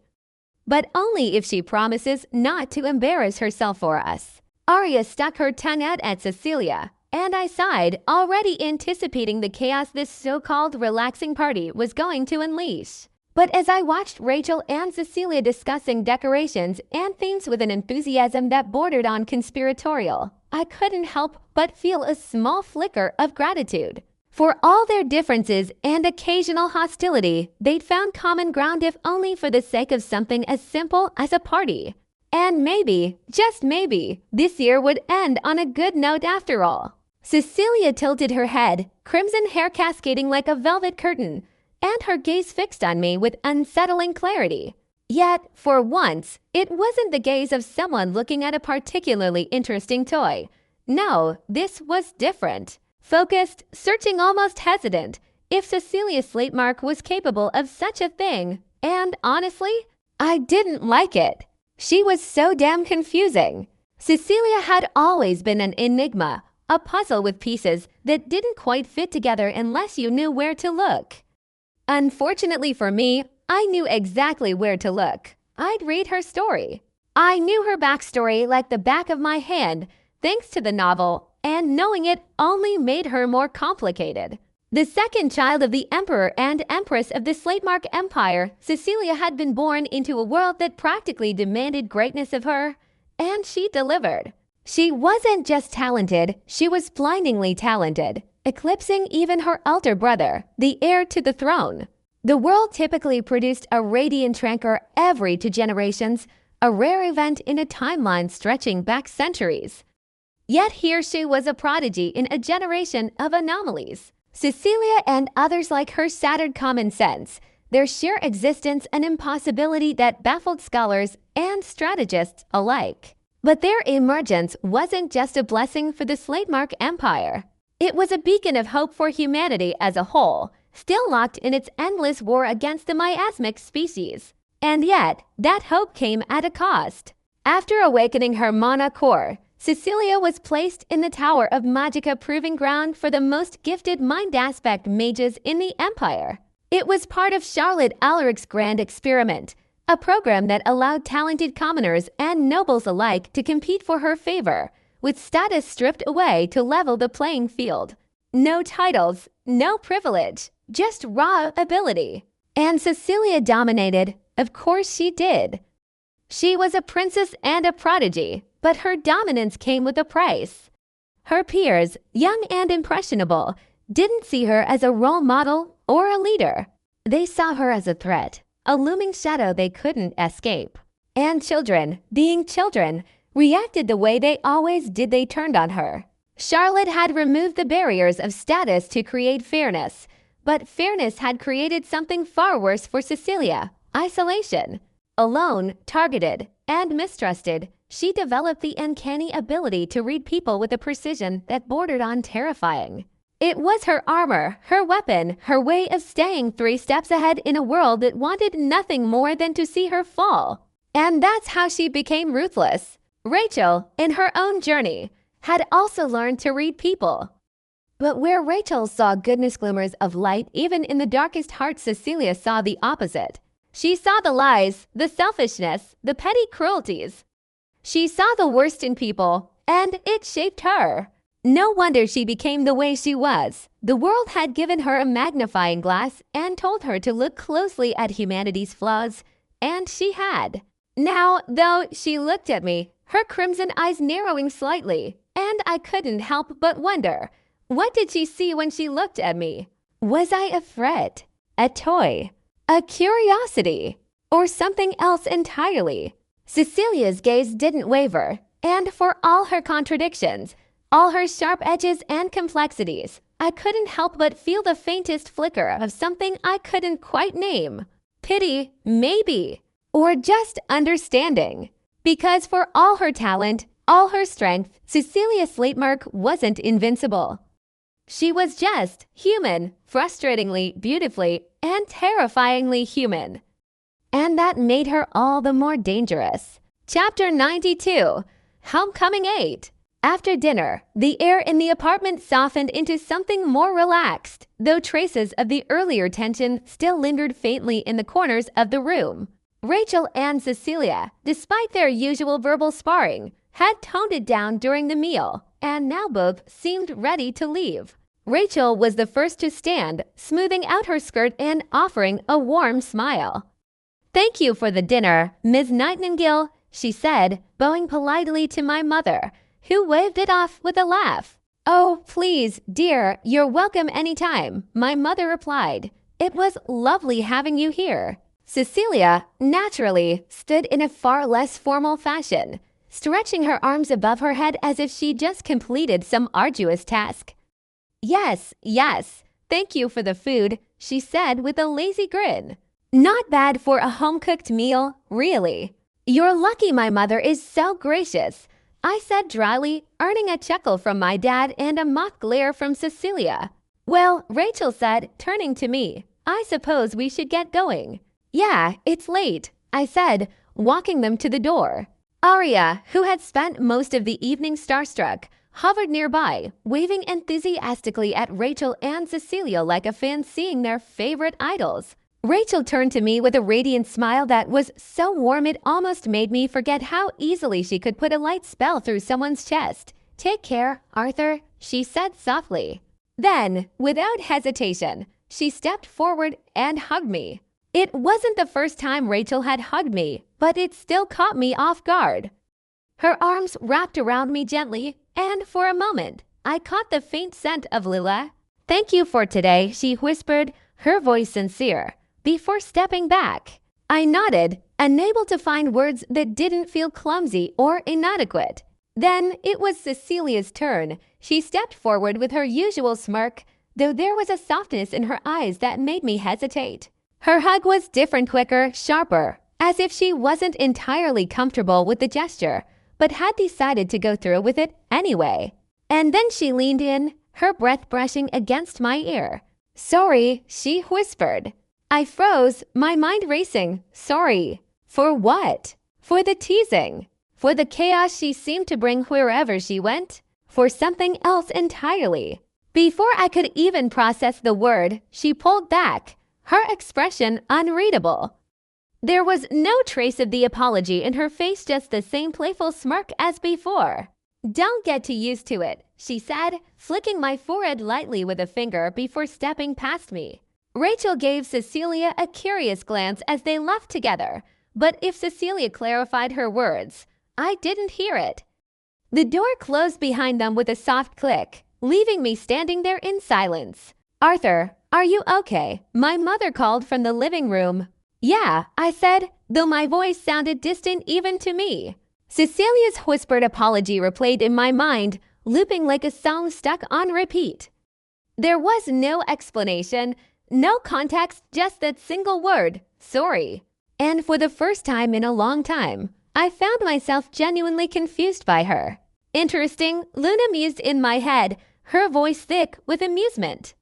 "But only if she promises not to embarrass herself for us." Arya stuck her tongue out at Cecilia, and I sighed, already anticipating the chaos this so-called relaxing party was going to unleash. But as I watched Rachel and Cecilia discussing decorations and themes with an enthusiasm that bordered on conspiratorial, I couldn't help but feel a small flicker of gratitude. For all their differences and occasional hostility, they'd found common ground if only for the sake of something as simple as a party. And maybe, just maybe, this year would end on a good note after all. Cecilia tilted her head, crimson hair cascading like a velvet curtain, and her gaze fixed on me with unsettling clarity. Yet, for once, it wasn't the gaze of someone looking at a particularly interesting toy. No, this was different. Focused, searching, almost hesitant, if Cecilia Slatemark was capable of such a thing. And honestly, I didn't like it. She was so damn confusing. Cecilia had always been an enigma, a puzzle with pieces that didn't quite fit together unless you knew where to look. Unfortunately for me, I knew exactly where to look. I'd read her story. I knew her backstory like the back of my hand, thanks to the novel, and knowing it only made her more complicated. The second child of the Emperor and Empress of the Slatemark Empire, Cecilia had been born into a world that practically demanded greatness of her, and she delivered. She wasn't just talented, she was blindingly talented, eclipsing even her elder brother, the heir to the throne. The world typically produced a radiant rancor every 2 generations, a rare event in a timeline stretching back centuries. Yet here she was a prodigy in a generation of anomalies. Cecilia and others like her shattered common sense, their sheer existence an impossibility that baffled scholars and strategists alike. But their emergence wasn't just a blessing for the Slatemark Empire. It was a beacon of hope for humanity as a whole, still locked in its endless war against the miasmic species. And yet, that hope came at a cost. After awakening her mana core, Cecilia was placed in the Tower of Magicka proving ground for the most gifted mind aspect mages in the Empire. It was part of Charlotte Alaric's grand experiment, a program that allowed talented commoners and nobles alike to compete for her favor, with status stripped away to level the playing field. No titles, no privilege, just raw ability. And Cecilia dominated. Of course she did. She was a princess and a prodigy, but her dominance came with a price. Her peers, young and impressionable, didn't see her as a role model or a leader. They saw her as a threat, a looming shadow they couldn't escape. And children, being children, reacted the way they always did. They turned on her. Charlotte had removed the barriers of status to create fairness, but fairness had created something far worse for Cecilia: isolation. Alone, targeted, and mistrusted, she developed the uncanny ability to read people with a precision that bordered on terrifying. It was her armor, her weapon, her way of staying 3 steps ahead in a world that wanted nothing more than to see her fall. And that's how she became ruthless. Rachel, in her own journey, had also learned to read people. But where Rachel saw goodness glimmers of light even in the darkest hearts, Cecilia saw the opposite. She saw the lies, the selfishness, the petty cruelties. She saw the worst in people, and it shaped her. No wonder she became the way she was. The world had given her a magnifying glass and told her to look closely at humanity's flaws, and she had. Now, though, she looked at me, her crimson eyes narrowing slightly, and I couldn't help but wonder, what did she see when she looked at me? Was I a threat? A toy? A curiosity? Or something else entirely? Cecilia's gaze didn't waver, and for all her contradictions, all her sharp edges and complexities, I couldn't help but feel the faintest flicker of something I couldn't quite name. Pity, maybe, or just understanding. Because for all her talent, all her strength, Cecilia Slatemark wasn't invincible. She was just human, frustratingly, beautifully, and terrifyingly human. And that made her all the more dangerous. Chapter 92, Homecoming 8. After dinner, the air in the apartment softened into something more relaxed, though traces of the earlier tension still lingered faintly in the corners of the room. Rachel and Cecilia, despite their usual verbal sparring, had toned it down during the meal, and now both seemed ready to leave. Rachel was the first to stand, smoothing out her skirt and offering a warm smile. "Thank you for the dinner, Ms. Nightingale," she said, bowing politely to my mother, who waved it off with a laugh. "Oh, please, dear, you're welcome anytime," my mother replied. "It was lovely having you here." Cecilia, naturally, stood in a far less formal fashion, stretching her arms above her head as if she just completed some arduous task. Yes, thank you for the food," she said with a lazy grin. "Not bad for a home-cooked meal, really." "You're lucky my mother is so gracious," I said dryly, earning a chuckle from my dad and a mock glare from Cecilia. "Well," Rachel said, turning to me, "I suppose we should get going." "Yeah, it's late. I said, walking them to the door. Arya, who had spent most of the evening starstruck, hovered nearby, waving enthusiastically at Rachel and Cecilia like a fan seeing their favorite idols. Rachel turned to me with a radiant smile that was so warm it almost made me forget how easily she could put a light spell through someone's chest. "Take care, Arthur," she said softly. Then, without hesitation, she stepped forward and hugged me. It wasn't the first time Rachel had hugged me, but it still caught me off guard. Her arms wrapped around me gently, and for a moment, I caught the faint scent of lilac. "Thank you for today," she whispered, her voice sincere, before stepping back. I nodded, unable to find words that didn't feel clumsy or inadequate. Then it was Cecilia's turn. She stepped forward with her usual smirk, though there was a softness in her eyes that made me hesitate. Her hug was different, quicker, sharper, as if she wasn't entirely comfortable with the gesture, but had decided to go through with it anyway. And then she leaned in, her breath brushing against my ear. "Sorry," she whispered. I froze, my mind racing. Sorry. For what? For the teasing. For the chaos she seemed to bring wherever she went. For something else entirely. Before I could even process the word, she pulled back, her expression unreadable. There was no trace of the apology in her face, just the same playful smirk as before. "Don't get too used to it," she said, flicking my forehead lightly with a finger before stepping past me. Rachel gave Cecilia a curious glance as they left together, but if Cecilia clarified her words, I didn't hear it. The door closed behind them with a soft click, leaving me standing there in silence. "Arthur, are you okay?" My mother called from the living room. "Yeah," I said, though my voice sounded distant even to me. Cecilia's whispered apology replayed in my mind, looping like a song stuck on repeat. There was no explanation, no context, just that single word, sorry. And for the first time in a long time, I found myself genuinely confused by her. "Interesting," Luna mused in my head, her voice thick with amusement.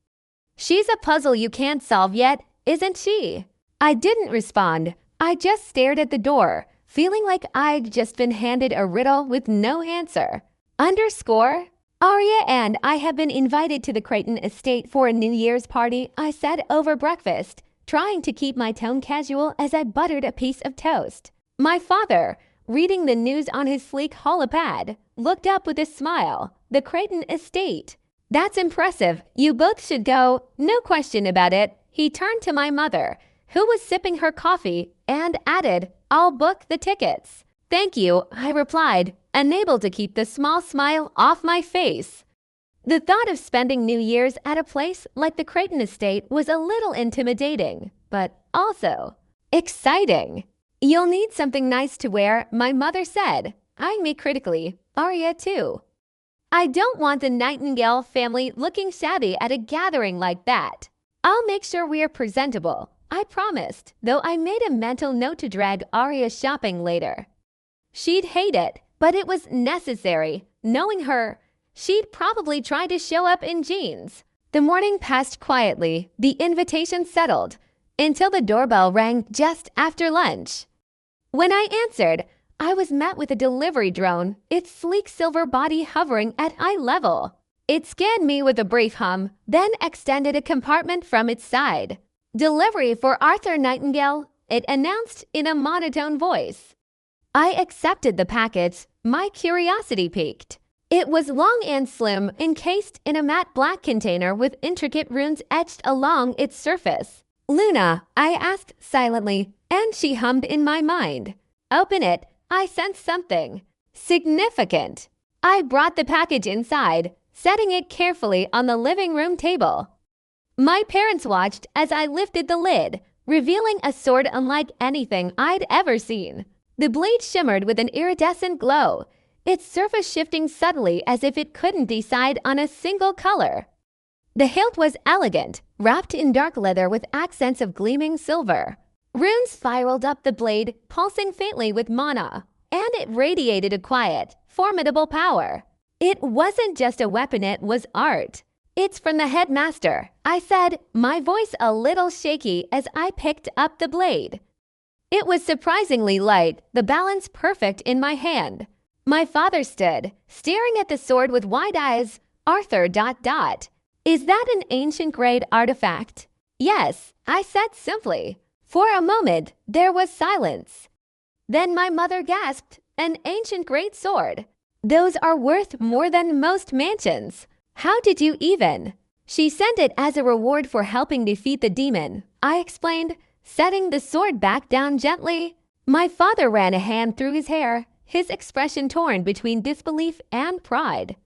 "She's a puzzle you can't solve yet, isn't she?" I didn't respond. I just stared at the door, feeling like I'd just been handed a riddle with no answer. Underscore? "Arya and I have been invited to the Creighton estate for a New Year's party," I said over breakfast, trying to keep my tone casual as I buttered a piece of toast. My father, reading the news on his sleek holopad, looked up with a smile. "The Creighton estate. That's impressive. You both should go. No question about it." He turned to my mother, who was sipping her coffee, and added, "I'll book the tickets." "Thank you," I replied, unable to keep the small smile off my face. The thought of spending New Year's at a place like the Creighton estate was a little intimidating, but also exciting. "You'll need something nice to wear," my mother said, eyeing me critically. Arya too. "I don't want the Nightingale family looking shabby at a gathering like that." "I'll make sure we're presentable," I promised, though I made a mental note to drag Arya shopping later. She'd hate it, but it was necessary. Knowing her, she'd probably try to show up in jeans. The morning passed quietly, the invitation settled, until the doorbell rang just after lunch. When I answered, I was met with a delivery drone, its sleek silver body hovering at eye level. It scanned me with a brief hum, then extended a compartment from its side. "Delivery for Arthur Nightingale," it announced in a monotone voice. I accepted the package, my curiosity piqued. It was long and slim, encased in a matte black container with intricate runes etched along its surface. "Luna," I asked silently, and she hummed in my mind. "Open it." I sensed something significant. I brought the package inside, setting it carefully on the living room table. My parents watched as I lifted the lid, revealing a sword unlike anything I'd ever seen. The blade shimmered with an iridescent glow, its surface shifting subtly as if it couldn't decide on a single color. The hilt was elegant, wrapped in dark leather with accents of gleaming silver. Runes spiraled up the blade, pulsing faintly with mana, and it radiated a quiet, formidable power. It wasn't just a weapon, it was art. "It's from the headmaster," I said, my voice a little shaky as I picked up the blade. It was surprisingly light, the balance perfect in my hand. My father stood, staring at the sword with wide eyes. Arthur. Is that an ancient grade artifact? Yes, I said simply. For a moment, there was silence. Then my mother gasped, an ancient great sword. Those are worth more than most mansions. How did you even? She sent it as a reward for helping defeat the demon, I explained, setting the sword back down gently. My father ran a hand through his hair, his expression torn between disbelief and pride.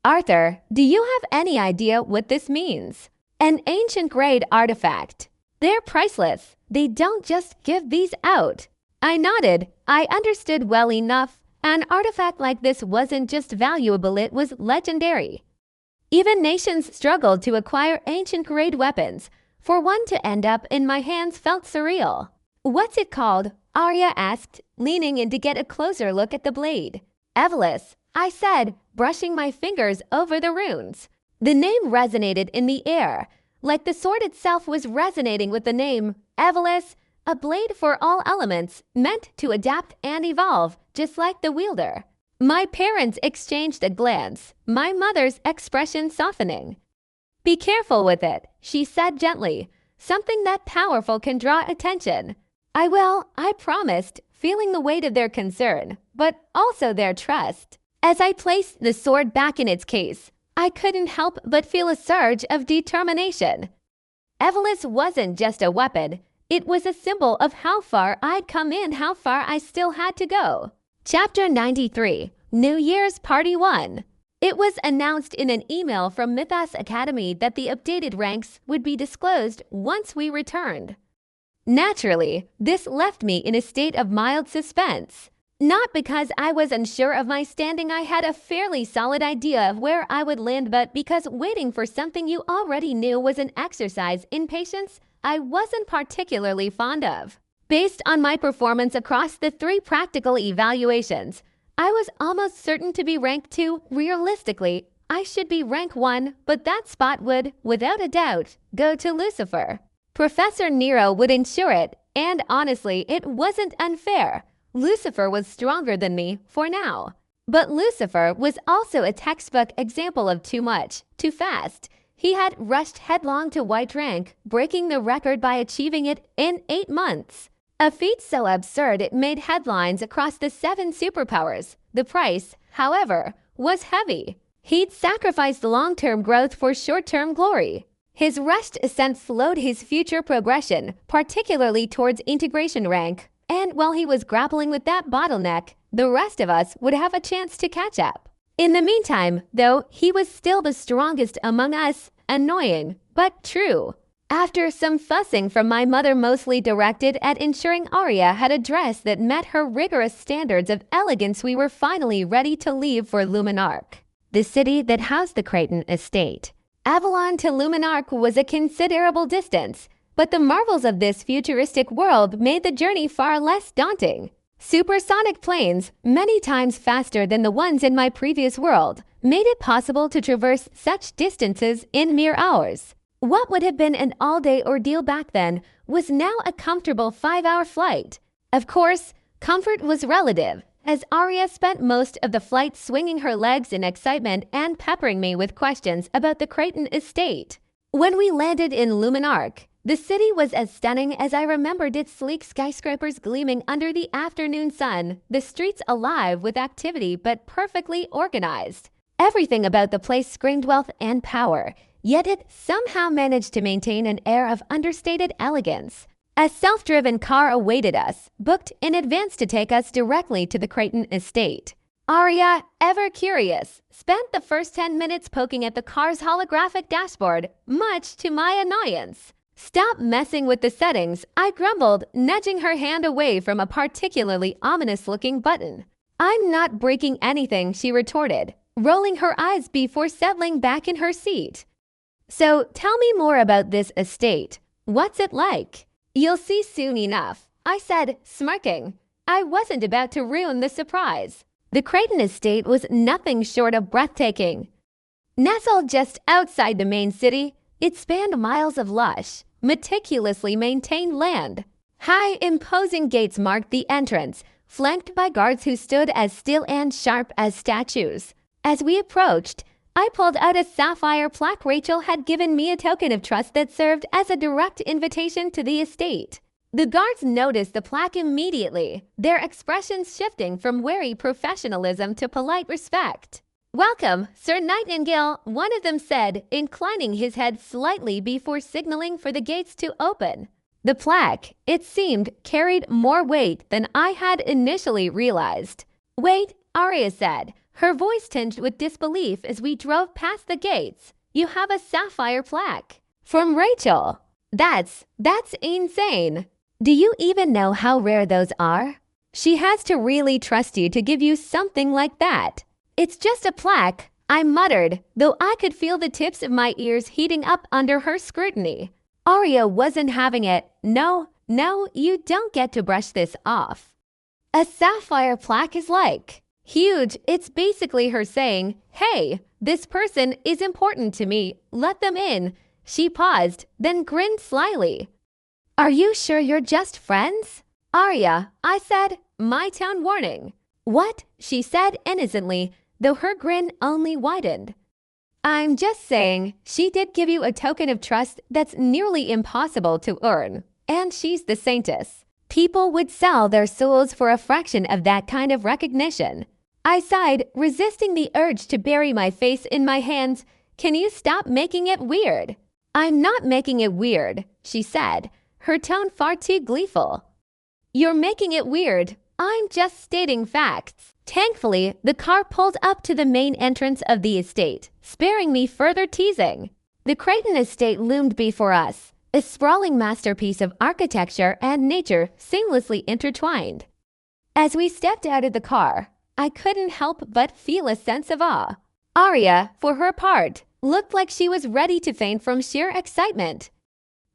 Arthur, do you have any idea what this means? An ancient grade artifact. They're priceless. They don't just give these out. I nodded. I understood well enough. An artifact like this wasn't just valuable, it was legendary. Even nations struggled to acquire ancient grade weapons. For one to end up in my hands felt surreal. What's it called? Arya asked, leaning in to get a closer look at the blade. Evolus, I said, brushing my fingers over the runes. The name resonated in the air, like the sword itself was resonating with the name. Evolus, a blade for all elements, meant to adapt and evolve, just like the wielder. My parents exchanged a glance, my mother's expression softening. Be careful with it, she said gently. Something that powerful can draw attention. I will, I promised, feeling the weight of their concern, but also their trust. As I placed the sword back in its case, I couldn't help but feel a surge of determination. Evolus wasn't just a weapon, it was a symbol of how far I'd come and how far I still had to go. Chapter 93, New Year's Party 1. It was announced in an email from Mythos Academy that the updated ranks would be disclosed once we returned. Naturally, this left me in a state of mild suspense. Not because I was unsure of my standing, I had a fairly solid idea of where I would land, but because waiting for something you already knew was an exercise in patience I wasn't particularly fond of. Based on my performance across the 3 practical evaluations, I was almost certain to be rank 2. Realistically, I should be rank 1, but that spot would, without a doubt, go to Lucifer. Professor Nero would ensure it, and honestly, it wasn't unfair. Lucifer was stronger than me for now. But Lucifer was also a textbook example of too much, too fast. He had rushed headlong to white rank, breaking the record by achieving it in 8 months. A feat so absurd it made headlines across the 7 superpowers. The price, however, was heavy. He'd sacrificed long-term growth for short-term glory. His rushed ascent slowed his future progression, particularly towards integration rank. And while he was grappling with that bottleneck, the rest of us would have a chance to catch up. In the meantime, though, he was still the strongest among us. Annoying, but true. After some fussing from my mother, mostly directed at ensuring Arya had a dress that met her rigorous standards of elegance, we were finally ready to leave for Luminark, the city that housed the Creighton estate. Avalon to Luminark was a considerable distance, but the marvels of this futuristic world made the journey far less daunting. Supersonic planes, many times faster than the ones in my previous world, made it possible to traverse such distances in mere hours. What would have been an all-day ordeal back then was now a comfortable 5-hour flight. Of course, comfort was relative, as Arya spent most of the flight swinging her legs in excitement and peppering me with questions about the Creighton estate. When we landed in Luminark, the city was as stunning as I remembered, its sleek skyscrapers gleaming under the afternoon sun, the streets alive with activity but perfectly organized. Everything about the place screamed wealth and power, yet it somehow managed to maintain an air of understated elegance. A self-driven car awaited us, booked in advance to take us directly to the Creighton estate. Arya, ever curious, spent the first 10 minutes poking at the car's holographic dashboard, much to my annoyance. Stop messing with the settings, I grumbled, nudging her hand away from a particularly ominous-looking button. I'm not breaking anything, she retorted, rolling her eyes before settling back in her seat. So tell me more about this estate. What's it like? You'll see soon enough, I said, smirking. I wasn't about to ruin the surprise. The Creighton estate was nothing short of breathtaking. Nestled just outside the main city, it spanned miles of lush, meticulously maintained land. High, imposing gates marked the entrance, flanked by guards who stood as still and sharp as statues. As we approached, I pulled out a sapphire plaque. Rachel had given me a token of trust that served as a direct invitation to the estate. The guards noticed the plaque immediately, their expressions shifting from wary professionalism to polite respect. "Welcome, Sir Nightingale," one of them said, inclining his head slightly before signaling for the gates to open. The plaque, it seemed, carried more weight than I had initially realized. "Wait," Arya said, her voice tinged with disbelief as we drove past the gates. "You have a sapphire plaque." "From Rachel." That's insane. Do you even know how rare those are? She has to really trust you to give you something like that." "It's just a plaque," I muttered, though I could feel the tips of my ears heating up under her scrutiny. Arya wasn't having it. No, you don't get to brush this off. A sapphire plaque is like huge. It's basically her saying, "Hey, this person is important to me. Let them in." She paused, then grinned slyly. "Are you sure you're just friends?" "Arya," I said, my tone warning. "What?" she said innocently, though her grin only widened. "I'm just saying, she did give you a token of trust that's nearly impossible to earn. And she's the saintess. People would sell their souls for a fraction of that kind of recognition." I sighed, resisting the urge to bury my face in my hands. "Can you stop making it weird?" "I'm not making it weird," she said, her tone far too gleeful. "You're making it weird. I'm just stating facts." Thankfully, the car pulled up to the main entrance of the estate, sparing me further teasing. The Creighton estate loomed before us, a sprawling masterpiece of architecture and nature seamlessly intertwined. As we stepped out of the car, I couldn't help but feel a sense of awe. Arya, for her part, looked like she was ready to faint from sheer excitement.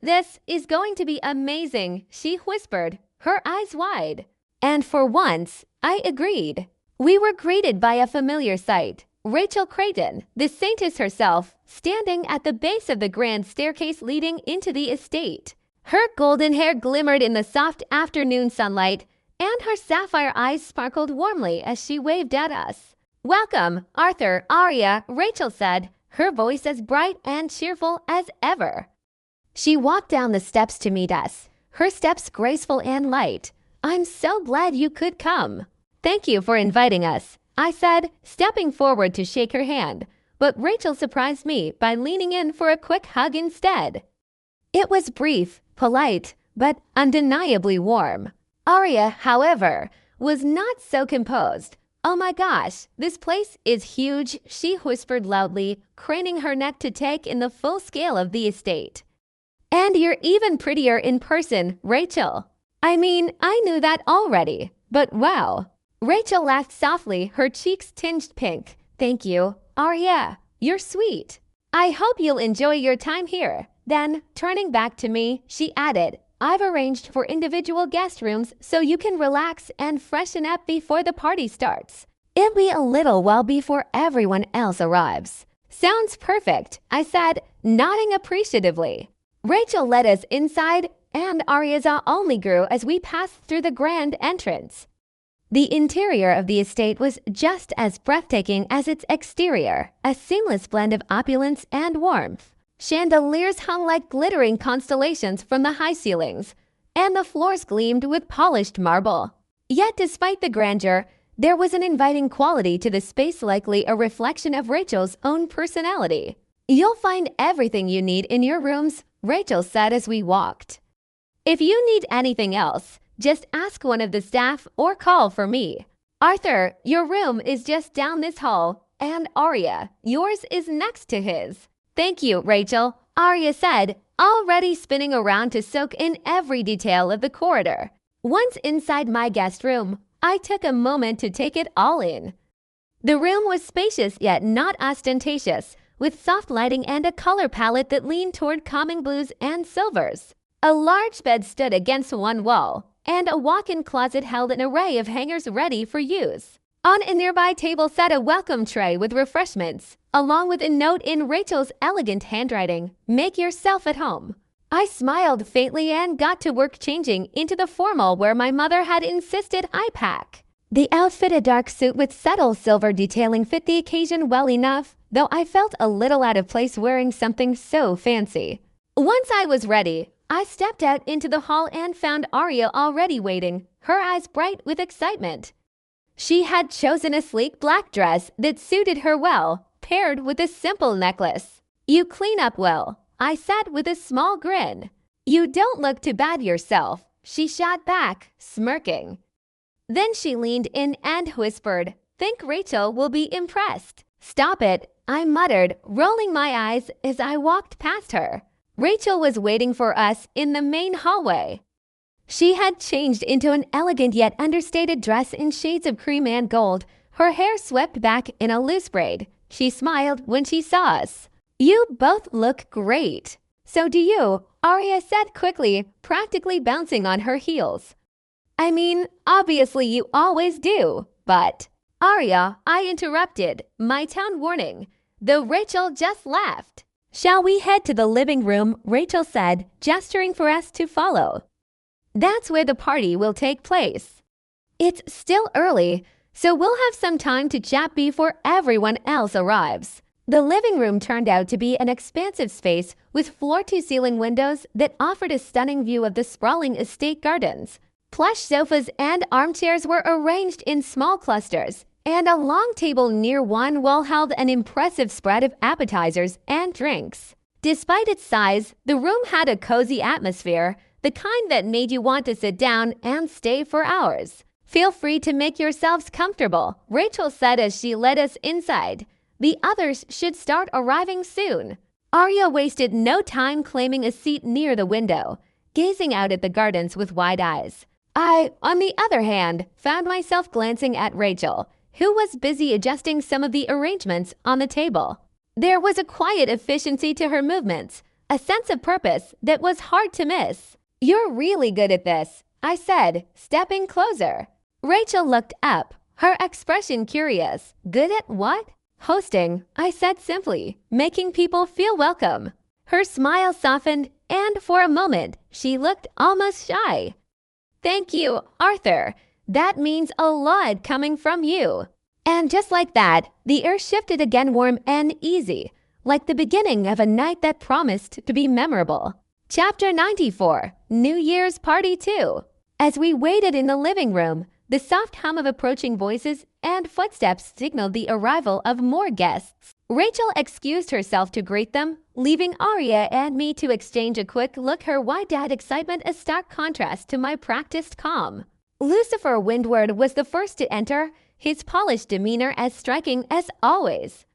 "This is going to be amazing," she whispered, her eyes wide. And for once, I agreed. We were greeted by a familiar sight. Rachel Creighton, the saintess herself, standing at the base of the grand staircase leading into the estate. Her golden hair glimmered in the soft afternoon sunlight, and her sapphire eyes sparkled warmly as she waved at us. "Welcome, Arthur, Arya," Rachel said, her voice as bright and cheerful as ever. She walked down the steps to meet us, her steps graceful and light. "I'm so glad you could come." "Thank you for inviting us," I said, stepping forward to shake her hand, but Rachel surprised me by leaning in for a quick hug instead. It was brief, polite, but undeniably warm. Arya, however, was not so composed. "Oh my gosh, this place is huge," she whispered loudly, craning her neck to take in the full scale of the estate. "And you're even prettier in person, Rachel." I mean, I knew that already, but wow. Rachel laughed softly, her cheeks tinged pink. "Thank you, Arya. You're sweet. I hope you'll enjoy your time here." Then, turning back to me, she added, "I've arranged for individual guest rooms so you can relax and freshen up before the party starts. It'll be a little while before everyone else arrives." "Sounds perfect," I said, nodding appreciatively. Rachel led us inside, and Arya's awe only grew as we passed through the grand entrance. The interior of the estate was just as breathtaking as its exterior, a seamless blend of opulence and warmth. Chandeliers hung like glittering constellations from the high ceilings, and the floors gleamed with polished marble. Yet despite the grandeur, there was an inviting quality to the space, likely a reflection of Rachel's own personality. "You'll find everything you need in your rooms," Rachel said as we walked. "If you need anything else, just ask one of the staff or call for me. Arthur, your room is just down this hall, and Arya, yours is next to his." "Thank you, Rachel," Arya said, already spinning around to soak in every detail of the corridor. Once inside my guest room, I took a moment to take it all in. The room was spacious yet not ostentatious, with soft lighting and a color palette that leaned toward calming blues and silvers. A large bed stood against one wall, and a walk-in closet held an array of hangers ready for use. On a nearby table sat a welcome tray with refreshments, along with a note in Rachel's elegant handwriting, "Make yourself at home." I smiled faintly and got to work changing into the formal where my mother had insisted I pack. The outfit, a dark suit with subtle silver detailing, fit the occasion well enough, though I felt a little out of place wearing something so fancy. Once I was ready, I stepped out into the hall and found Arya already waiting, her eyes bright with excitement. She had chosen a sleek black dress that suited her well, paired with a simple necklace. "You clean up well," I said with a small grin. "You don't look too bad yourself," she shot back, smirking. Then she leaned in and whispered, "Think Rachel will be impressed." "Stop it," I muttered, rolling my eyes as I walked past her. Rachel was waiting for us in the main hallway. She had changed into an elegant yet understated dress in shades of cream and gold, her hair swept back in a loose braid. She smiled when she saw us. "You both look great." "So do you," Arya said quickly, practically bouncing on her heels. "I mean, obviously you always do, but—" "Arya," I interrupted, my tone warning, though Rachel just laughed. "Shall we head to the living room?" Rachel said, gesturing for us to follow. "That's where the party will take place." It's still early, so we'll have some time to chat before everyone else arrives. The living room turned out to be an expansive space with floor-to-ceiling windows that offered a stunning view of the sprawling estate gardens. Plush sofas and armchairs were arranged in small clusters, and a long table near one wall held an impressive spread of appetizers and drinks. Despite its size, the room had a cozy atmosphere, the kind that made you want to sit down and stay for hours. "Feel free to make yourselves comfortable," Rachel said as she led us inside. "The others should start arriving soon." Arya wasted no time claiming a seat near the window, gazing out at the gardens with wide eyes. I, on the other hand, found myself glancing at Rachel, who was busy adjusting some of the arrangements on the table. There was a quiet efficiency to her movements, a sense of purpose that was hard to miss. "You're really good at this," I said, stepping closer. Rachel looked up, her expression curious. "Good at what?" "Hosting," I said simply, "making people feel welcome." Her smile softened, and for a moment, she looked almost shy. "Thank you, Arthur. That means a lot coming from you." And just like that, the air shifted again, warm and easy, like the beginning of a night that promised to be memorable. Chapter 94, New Year's Party 2. As we waited in the living room, the soft hum of approaching voices and footsteps signaled the arrival of more guests. Rachel excused herself to greet them, leaving Arya and me to exchange a quick look, her wide-eyed excitement a stark contrast to my practiced calm. Lucifer Windward was the first to enter, his polished demeanor as striking as always.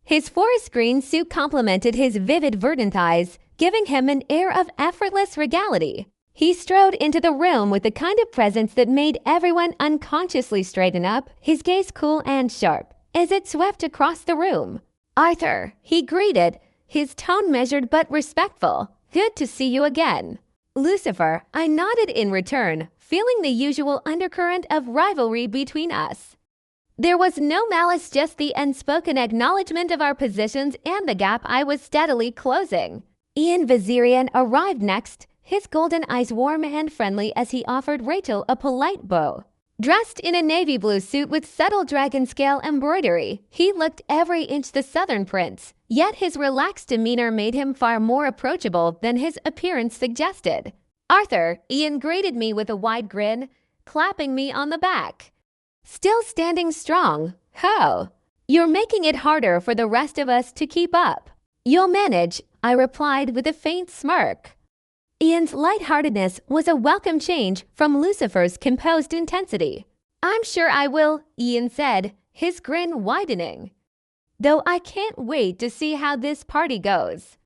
His forest green suit complemented his vivid verdant eyes, giving him an air of effortless regality. He strode into the room with the kind of presence that made everyone unconsciously straighten up, his gaze cool and sharp, as it swept across the room. "Arthur," he greeted, his tone measured but respectful. "Good to see you again." "Lucifer," I nodded in return, feeling the usual undercurrent of rivalry between us. There was no malice, just the unspoken acknowledgement of our positions and the gap I was steadily closing. Ian Vizirian arrived next, his golden eyes warm and friendly as he offered Rachel a polite bow. Dressed in a navy blue suit with subtle dragon scale embroidery, he looked every inch the Southern prince, yet his relaxed demeanor made him far more approachable than his appearance suggested. "Arthur," Ian greeted me with a wide grin, clapping me on the back. "Still standing strong. How? You're making it harder for the rest of us to keep up." "You'll manage," I replied with a faint smirk. Ian's lightheartedness was a welcome change from Lucifer's composed intensity. "I'm sure I will," Ian said, his grin widening. "Though I can't wait to see how this party goes.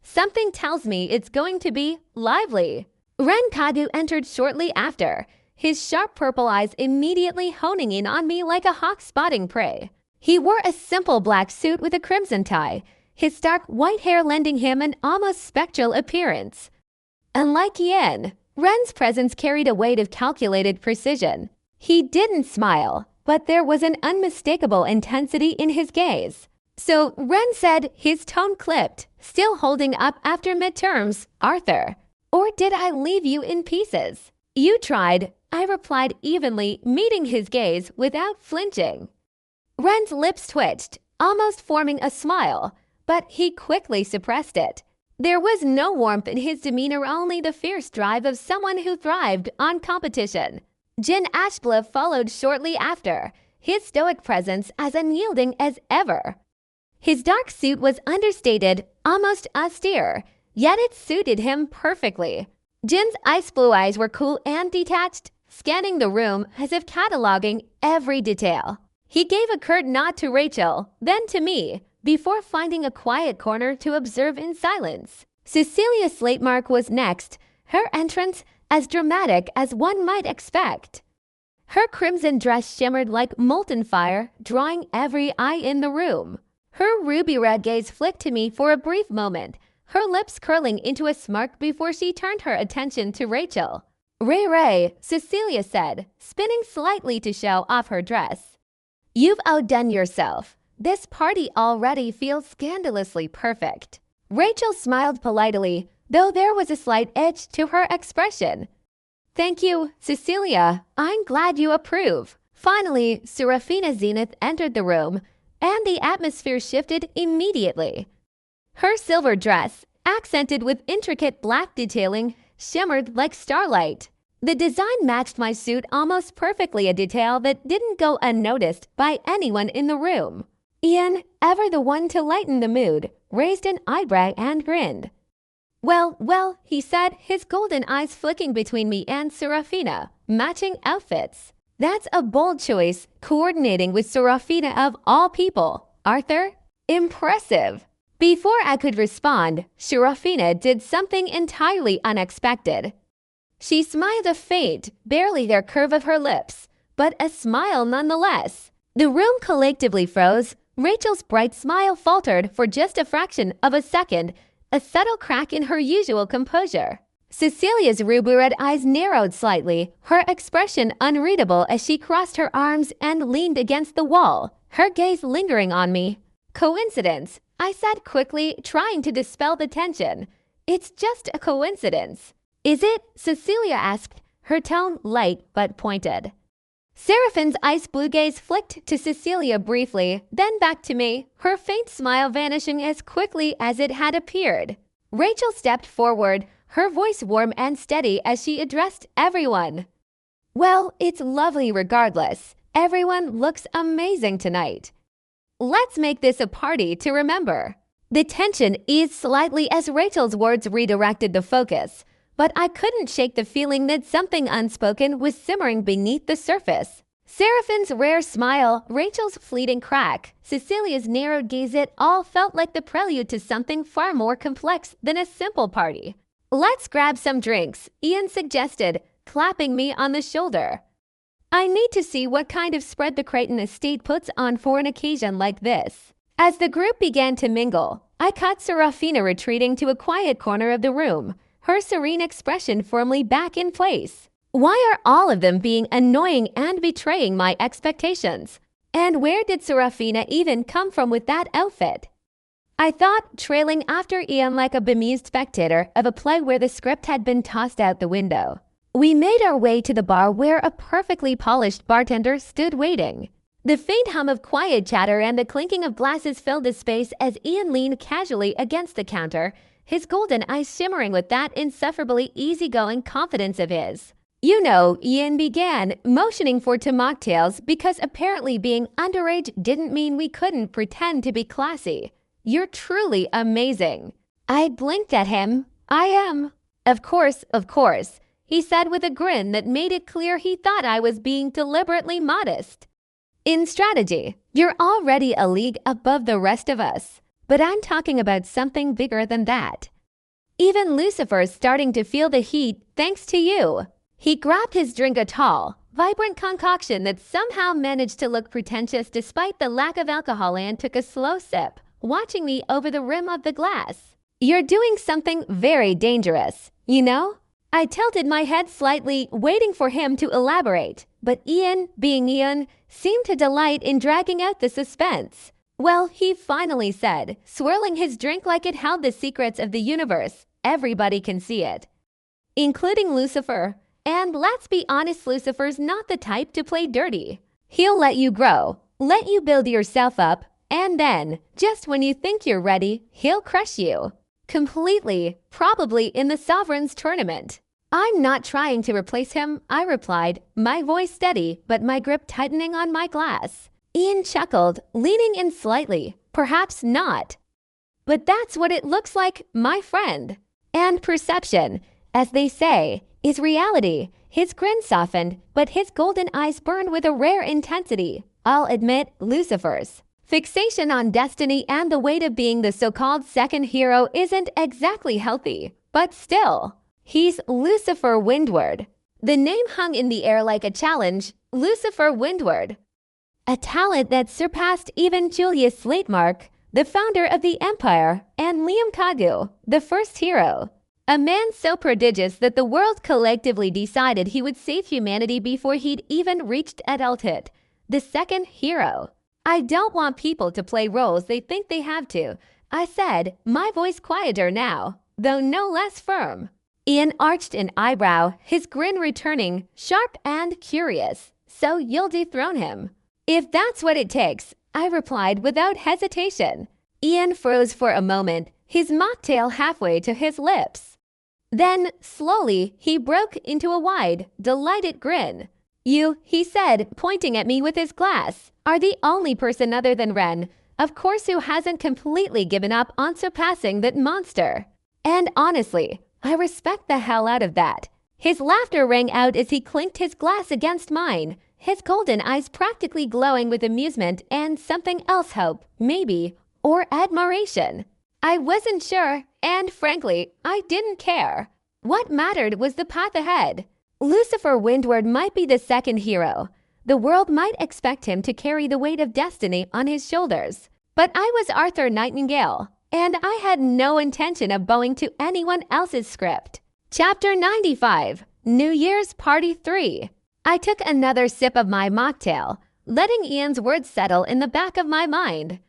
Something tells me it's going to be lively." Ren Kadu entered shortly after, his sharp purple eyes immediately honing in on me like a hawk spotting prey. He wore a simple black suit with a crimson tie, his stark white hair lending him an almost spectral appearance. Unlike Ian, Ren's presence carried a weight of calculated precision. He didn't smile, but there was an unmistakable intensity in his gaze. So Ren said, his tone clipped, still holding up after midterms, Arthur. Or did I leave you in pieces? You tried, I replied evenly, meeting his gaze without flinching. Ren's lips twitched, almost forming a smile, but he quickly suppressed it. There was no warmth in his demeanor, only the fierce drive of someone who thrived on competition. Jin Ashbluff followed shortly after, his stoic presence as unyielding as ever. His dark suit was understated, almost austere, yet it suited him perfectly. Jin's ice blue eyes were cool and detached, scanning the room as if cataloging every detail. He gave a curt nod to Rachel, then to me, before finding a quiet corner to observe in silence. Cecilia Slatemark was next, her entrance as dramatic as one might expect. Her crimson dress shimmered like molten fire, drawing every eye in the room. Her ruby-red gaze flicked to me for a brief moment, her lips curling into a smirk before she turned her attention to Rachel. "Ray," Cecilia said, spinning slightly to show off her dress. "You've outdone yourself. This party already feels scandalously perfect." Rachel smiled politely, though there was a slight edge to her expression. "Thank you, Cecilia. I'm glad you approve." Finally, Serafina Zenith entered the room, and the atmosphere shifted immediately. Her silver dress, accented with intricate black detailing, shimmered like starlight. The design matched my suit almost perfectly, a detail that didn't go unnoticed by anyone in the room. Ian, ever the one to lighten the mood, raised an eyebrow and grinned. Well, he said, his golden eyes flicking between me and Serafina, matching outfits. "That's a bold choice, coordinating with Serafina of all people. Arthur, impressive." Before I could respond, Serafina did something entirely unexpected. She smiled, a faint, barely there curve of her lips, but a smile nonetheless. The room collectively froze. Rachel's bright smile faltered for just a fraction of a second, a subtle crack in her usual composure. Cecilia's ruby-red eyes narrowed slightly, her expression unreadable as she crossed her arms and leaned against the wall, her gaze lingering on me. "Coincidence," I said quickly, trying to dispel the tension. "It's just a coincidence." "Is it?" Cecilia asked, her tone light but pointed. Seraphine's ice blue gaze flicked to Cecilia briefly, then back to me, her faint smile vanishing as quickly as it had appeared. Rachel stepped forward, her voice warm and steady as she addressed everyone. "Well, it's lovely regardless. Everyone looks amazing tonight. Let's make this a party to remember." The tension eased slightly as Rachel's words redirected the focus, but I couldn't shake the feeling that something unspoken was simmering beneath the surface. Seraphine's rare smile, Rachel's fleeting crack, Cecilia's narrowed gaze, it all felt like the prelude to something far more complex than a simple party. "Let's grab some drinks," Ian suggested, clapping me on the shoulder. "I need to see what kind of spread the Creighton estate puts on for an occasion like this." As the group began to mingle, I caught Serafina retreating to a quiet corner of the room, her serene expression firmly back in place. Why are all of them being annoying and betraying my expectations? And where did Serafina even come from with that outfit? I thought, trailing after Ian like a bemused spectator of a play where the script had been tossed out the window. We made our way to the bar where a perfectly polished bartender stood waiting. The faint hum of quiet chatter and the clinking of glasses filled the space as Ian leaned casually against the counter, his golden eyes shimmering with that insufferably easygoing confidence of his. "You know," Ian began, motioning for two mocktails because apparently being underage didn't mean we couldn't pretend to be classy. "You're truly amazing." I blinked at him. "I am." Of course," he said with a grin that made it clear he thought I was being deliberately modest. "In strategy, you're already a league above the rest of us. But I'm talking about something bigger than that. Even Lucifer's starting to feel the heat thanks to you." He grabbed his drink, a tall, vibrant concoction that somehow managed to look pretentious despite the lack of alcohol, and took a slow sip, watching me over the rim of the glass. "You're doing something very dangerous, you know?" I tilted my head slightly, waiting for him to elaborate, but Ian, being Ian, seemed to delight in dragging out the suspense. Well, he finally said, swirling his drink like it held the secrets of the universe. Everybody can see it, including Lucifer. And let's be honest, Lucifer's not the type to play dirty. He'll let you grow, let you build yourself up, and then, just when you think you're ready, he'll crush you. Completely, probably in the Sovereign's tournament. I'm not trying to replace him, I replied, my voice steady but my grip tightening on my glass. Ian chuckled, leaning in slightly. Perhaps not. But that's what it looks like, my friend. And perception, as they say, is reality. His grin softened, but his golden eyes burned with a rare intensity. I'll admit, Lucifer's fixation on destiny and the weight of being the so-called second hero isn't exactly healthy. But still, he's Lucifer Windward. The name hung in the air like a challenge, Lucifer Windward. A talent that surpassed even Julius Slatemark, the founder of the Empire, and Liam Kadu, the first hero. A man so prodigious that the world collectively decided he would save humanity before he'd even reached adulthood. The second hero. I don't want people to play roles they think they have to, I said, my voice quieter now, though no less firm. Ian arched an eyebrow, his grin returning, sharp and curious. So you'll dethrone him? If that's what it takes, I replied without hesitation. Ian froze for a moment, his mocktail halfway to his lips. Then, slowly, he broke into a wide, delighted grin. You, he said, pointing at me with his glass, are the only person other than Ren, of course, who hasn't completely given up on surpassing that monster. And honestly, I respect the hell out of that. His laughter rang out as he clinked his glass against mine, his golden eyes practically glowing with amusement and something else, hope, maybe, or admiration. I wasn't sure, and frankly, I didn't care. What mattered was the path ahead. Lucifer Windward might be the second hero. The world might expect him to carry the weight of destiny on his shoulders. But I was Arthur Nightingale, and I had no intention of bowing to anyone else's script. Chapter 95, New Year's Party 3. I took another sip of my mocktail, letting Ian's words settle in the back of my mind.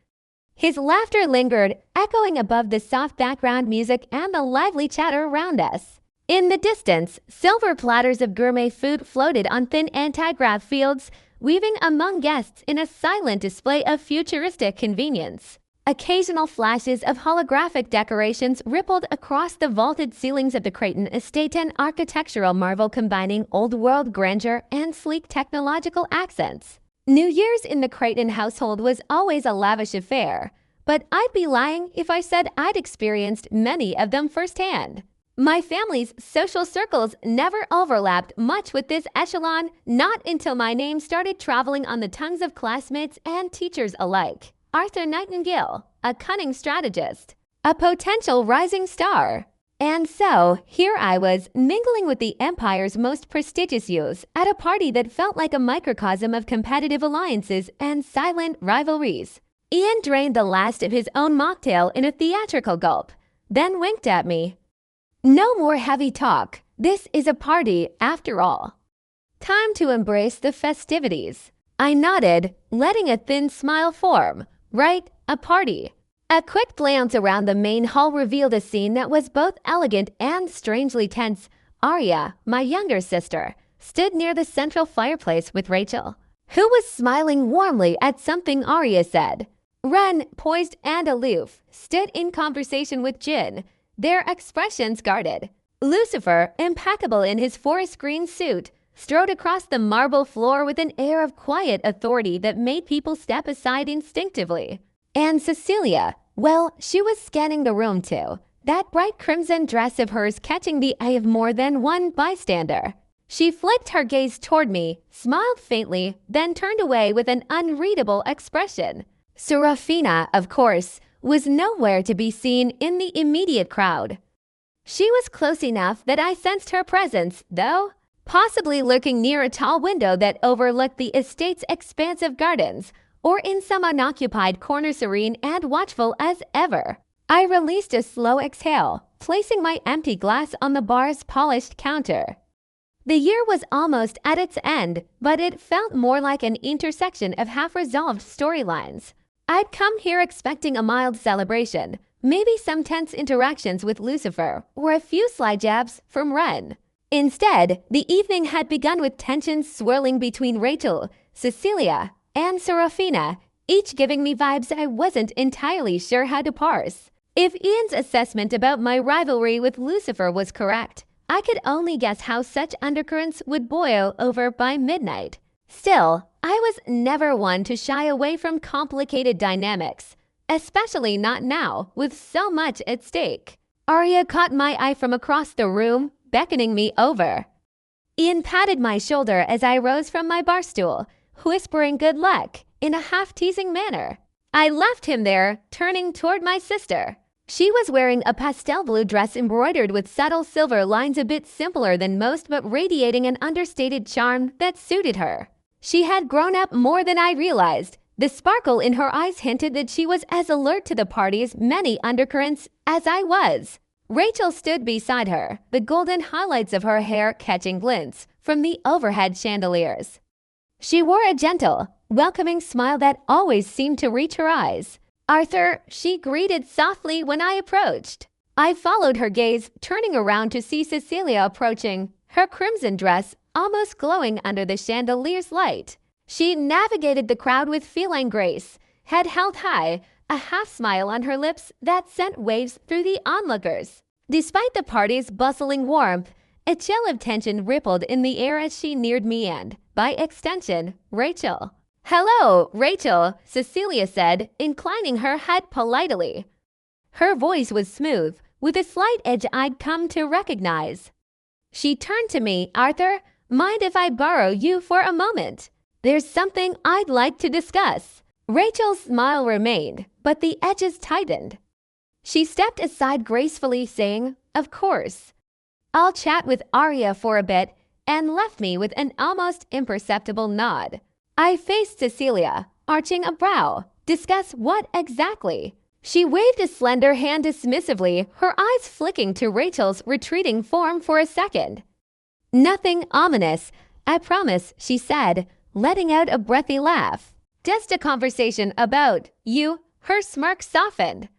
His laughter lingered, echoing above the soft background music and the lively chatter around us. In the distance, silver platters of gourmet food floated on thin anti-grav fields, weaving among guests in a silent display of futuristic convenience. Occasional flashes of holographic decorations rippled across the vaulted ceilings of the Creighton estate, an architectural marvel combining old-world grandeur and sleek technological accents. New Year's in the Creighton household was always a lavish affair, but I'd be lying if I said I'd experienced many of them firsthand. My family's social circles never overlapped much with this echelon, not until my name started traveling on the tongues of classmates and teachers alike. Arthur Nightingale, a cunning strategist, a potential rising star. And so, here I was, mingling with the Empire's most prestigious youths at a party that felt like a microcosm of competitive alliances and silent rivalries. Ian drained the last of his own mocktail in a theatrical gulp, then winked at me. No more heavy talk. This is a party, after all. Time to embrace the festivities. I nodded, letting a thin smile form. Right, a party. A quick glance around the main hall revealed a scene that was both elegant and strangely tense. Arya, my younger sister, stood near the central fireplace with Rachel, who was smiling warmly at something Arya said. Ren, poised and aloof, stood in conversation with Jin, their expressions guarded. Lucifer, impeccable in his forest green suit, strode across the marble floor with an air of quiet authority that made people step aside instinctively. And Cecilia, well, she was scanning the room too, that bright crimson dress of hers catching the eye of more than one bystander. She flicked her gaze toward me, smiled faintly, then turned away with an unreadable expression. Serafina, of course, was nowhere to be seen in the immediate crowd. She was close enough that I sensed her presence, though, possibly lurking near a tall window that overlooked the estate's expansive gardens, or in some unoccupied corner serene and watchful as ever. I released a slow exhale, placing my empty glass on the bar's polished counter. The year was almost at its end, but it felt more like an intersection of half-resolved storylines. I'd come here expecting a mild celebration, maybe some tense interactions with Lucifer, or a few sly jabs from Ren. Instead, the evening had begun with tensions swirling between Rachel, Cecilia, and Serafina, each giving me vibes I wasn't entirely sure how to parse. If Ian's assessment about my rivalry with Lucifer was correct, I could only guess how such undercurrents would boil over by midnight. Still, I was never one to shy away from complicated dynamics, especially not now, with so much at stake. Arya caught my eye from across the room, beckoning me over. Ian patted my shoulder as I rose from my bar stool, whispering good luck in a half-teasing manner. I left him there, turning toward my sister. She was wearing a pastel blue dress embroidered with subtle silver lines, a bit simpler than most but radiating an understated charm that suited her. She had grown up more than I realized. The sparkle in her eyes hinted that she was as alert to the party's many undercurrents as I was. Rachel stood beside her, the golden highlights of her hair catching glints from the overhead chandeliers. She wore a gentle, welcoming smile that always seemed to reach her eyes. "Arthur," she greeted softly when I approached. I followed her gaze, turning around to see Cecilia approaching, her crimson dress almost glowing under the chandelier's light. She navigated the crowd with feline grace, head held high, a half-smile on her lips that sent waves through the onlookers. Despite the party's bustling warmth, a chill of tension rippled in the air as she neared me and, by extension, Rachel. "Hello, Rachel," Cecilia said, inclining her head politely. Her voice was smooth, with a slight edge I'd come to recognize. She turned to me. "Arthur, mind if I borrow you for a moment? There's something I'd like to discuss." Rachel's smile remained, but the edges tightened. She stepped aside gracefully, saying, "Of course. I'll chat with Arya for a bit," and left me with an almost imperceptible nod. I faced Cecilia, arching a brow. "Discuss what exactly?" She waved a slender hand dismissively, her eyes flicking to Rachel's retreating form for a second. "Nothing ominous, I promise," she said, letting out a breathy laugh. "Just a conversation about you." Her smirk softened.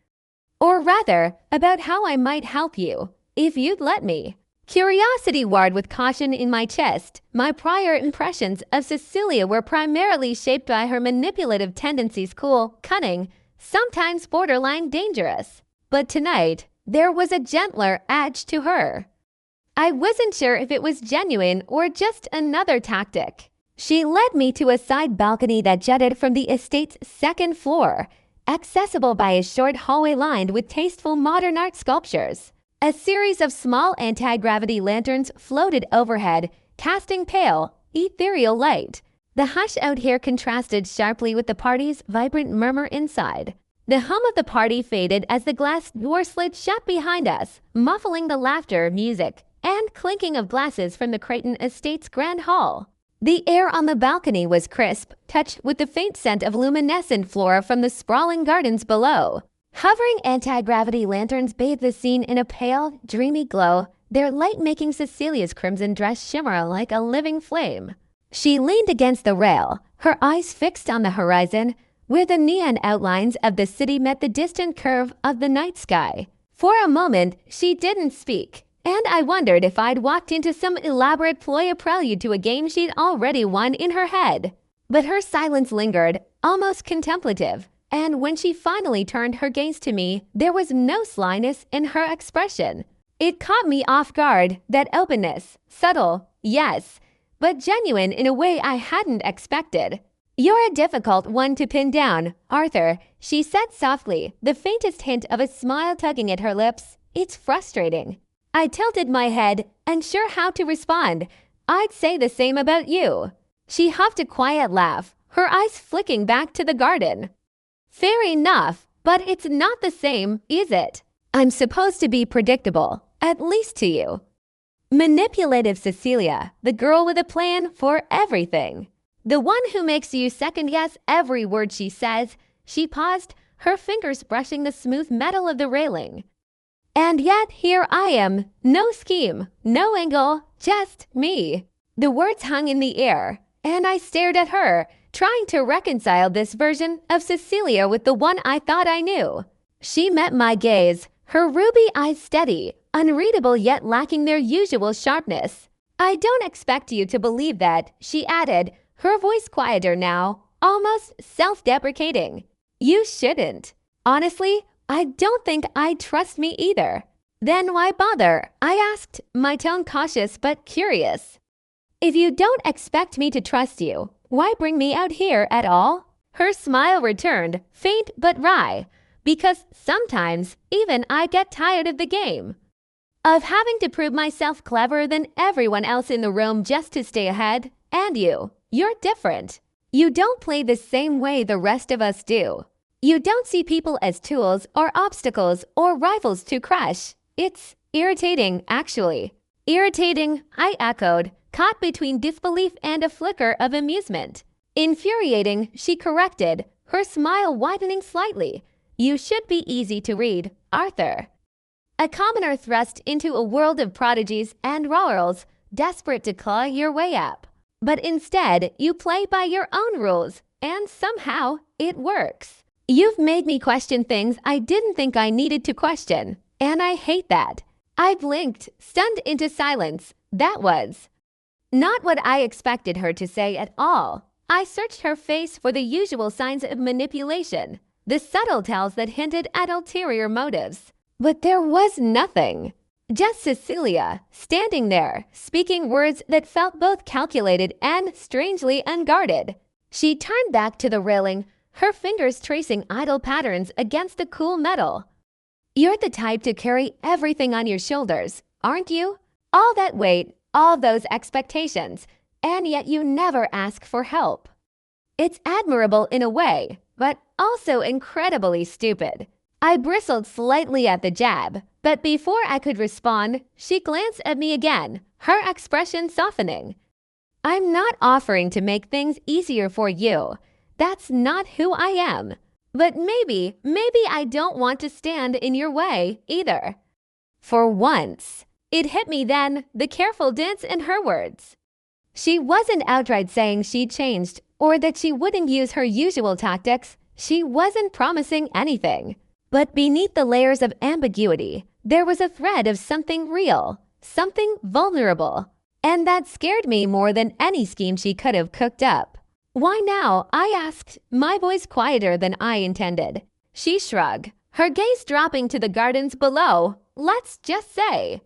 "Or rather, about how I might help you, if you'd let me." Curiosity warred with caution in my chest. My prior impressions of Cecilia were primarily shaped by her manipulative tendencies, cool, cunning, sometimes borderline dangerous. But tonight, there was a gentler edge to her. I wasn't sure if it was genuine or just another tactic. She led me to a side balcony that jutted from the estate's second floor, accessible by a short hallway lined with tasteful modern art sculptures. A series of small anti-gravity lanterns floated overhead, casting pale, ethereal light. The hush out here contrasted sharply with the party's vibrant murmur inside. The hum of the party faded as the glass door slid shut behind us, muffling the laughter, music, and clinking of glasses from the Creighton Estate's grand hall. The air on the balcony was crisp, touched with the faint scent of luminescent flora from the sprawling gardens below. Hovering anti-gravity lanterns bathed the scene in a pale, dreamy glow, their light making Cecilia's crimson dress shimmer like a living flame. She leaned against the rail, her eyes fixed on the horizon, where the neon outlines of the city met the distant curve of the night sky. For a moment, she didn't speak, and I wondered if I'd walked into some elaborate ploy, a prelude to a game she'd already won in her head. But her silence lingered, almost contemplative, and when she finally turned her gaze to me, there was no slyness in her expression. It caught me off guard, that openness, subtle, yes, but genuine in a way I hadn't expected. "You're a difficult one to pin down, Arthur," she said softly, the faintest hint of a smile tugging at her lips. "It's frustrating." I tilted my head, unsure how to respond. "I'd say the same about you." She huffed a quiet laugh, her eyes flicking back to the garden. "Fair enough, but it's not the same, is it? I'm supposed to be predictable, at least to you." Manipulative Cecilia, the girl with a plan for everything. The one who makes you second-guess every word she says. She paused, her fingers brushing the smooth metal of the railing. "And yet here I am, no scheme, no angle, just me." The words hung in the air, and I stared at her, trying to reconcile this version of Cecilia with the one I thought I knew. She met my gaze, her ruby eyes steady, unreadable yet lacking their usual sharpness. "I don't expect you to believe that," she added, her voice quieter now, almost self-deprecating. "You shouldn't. Honestly, I don't think I'd trust me either." "Then why bother?" I asked, my tone cautious but curious. "If you don't expect me to trust you, why bring me out here at all?" Her smile returned, faint but wry. "Because sometimes even I get tired of the game. Of having to prove myself cleverer than everyone else in the room just to stay ahead. And you're different. You don't play the same way the rest of us do. You don't see people as tools or obstacles or rivals to crush. It's irritating, actually." "Irritating," I echoed, caught between disbelief and a flicker of amusement. "Infuriating," she corrected, her smile widening slightly. "You should be easy to read, Arthur. A commoner thrust into a world of prodigies and laurels, desperate to claw your way up. But instead, you play by your own rules, and somehow it works. You've made me question things I didn't think I needed to question, and I hate that." I blinked, stunned into silence. That was not what I expected her to say at all. I searched her face for the usual signs of manipulation, the subtle tells that hinted at ulterior motives. But there was nothing. Just Cecilia, standing there, speaking words that felt both calculated and strangely unguarded. She turned back to the railing, her fingers tracing idle patterns against the cool metal. "You're the type to carry everything on your shoulders, aren't you? All that weight, all those expectations, and yet you never ask for help. It's admirable in a way, but also incredibly stupid." I bristled slightly at the jab, but before I could respond, she glanced at me again, her expression softening. "I'm not offering to make things easier for you. That's not who I am. But maybe I don't want to stand in your way either." For once, it hit me then, the careful dance in her words. She wasn't outright saying she'd changed or that she wouldn't use her usual tactics. She wasn't promising anything. But beneath the layers of ambiguity, there was a thread of something real, something vulnerable. And that scared me more than any scheme she could have cooked up. "Why now?" I asked, my voice quieter than I intended. She shrugged, her gaze dropping to the gardens below. "Let's just say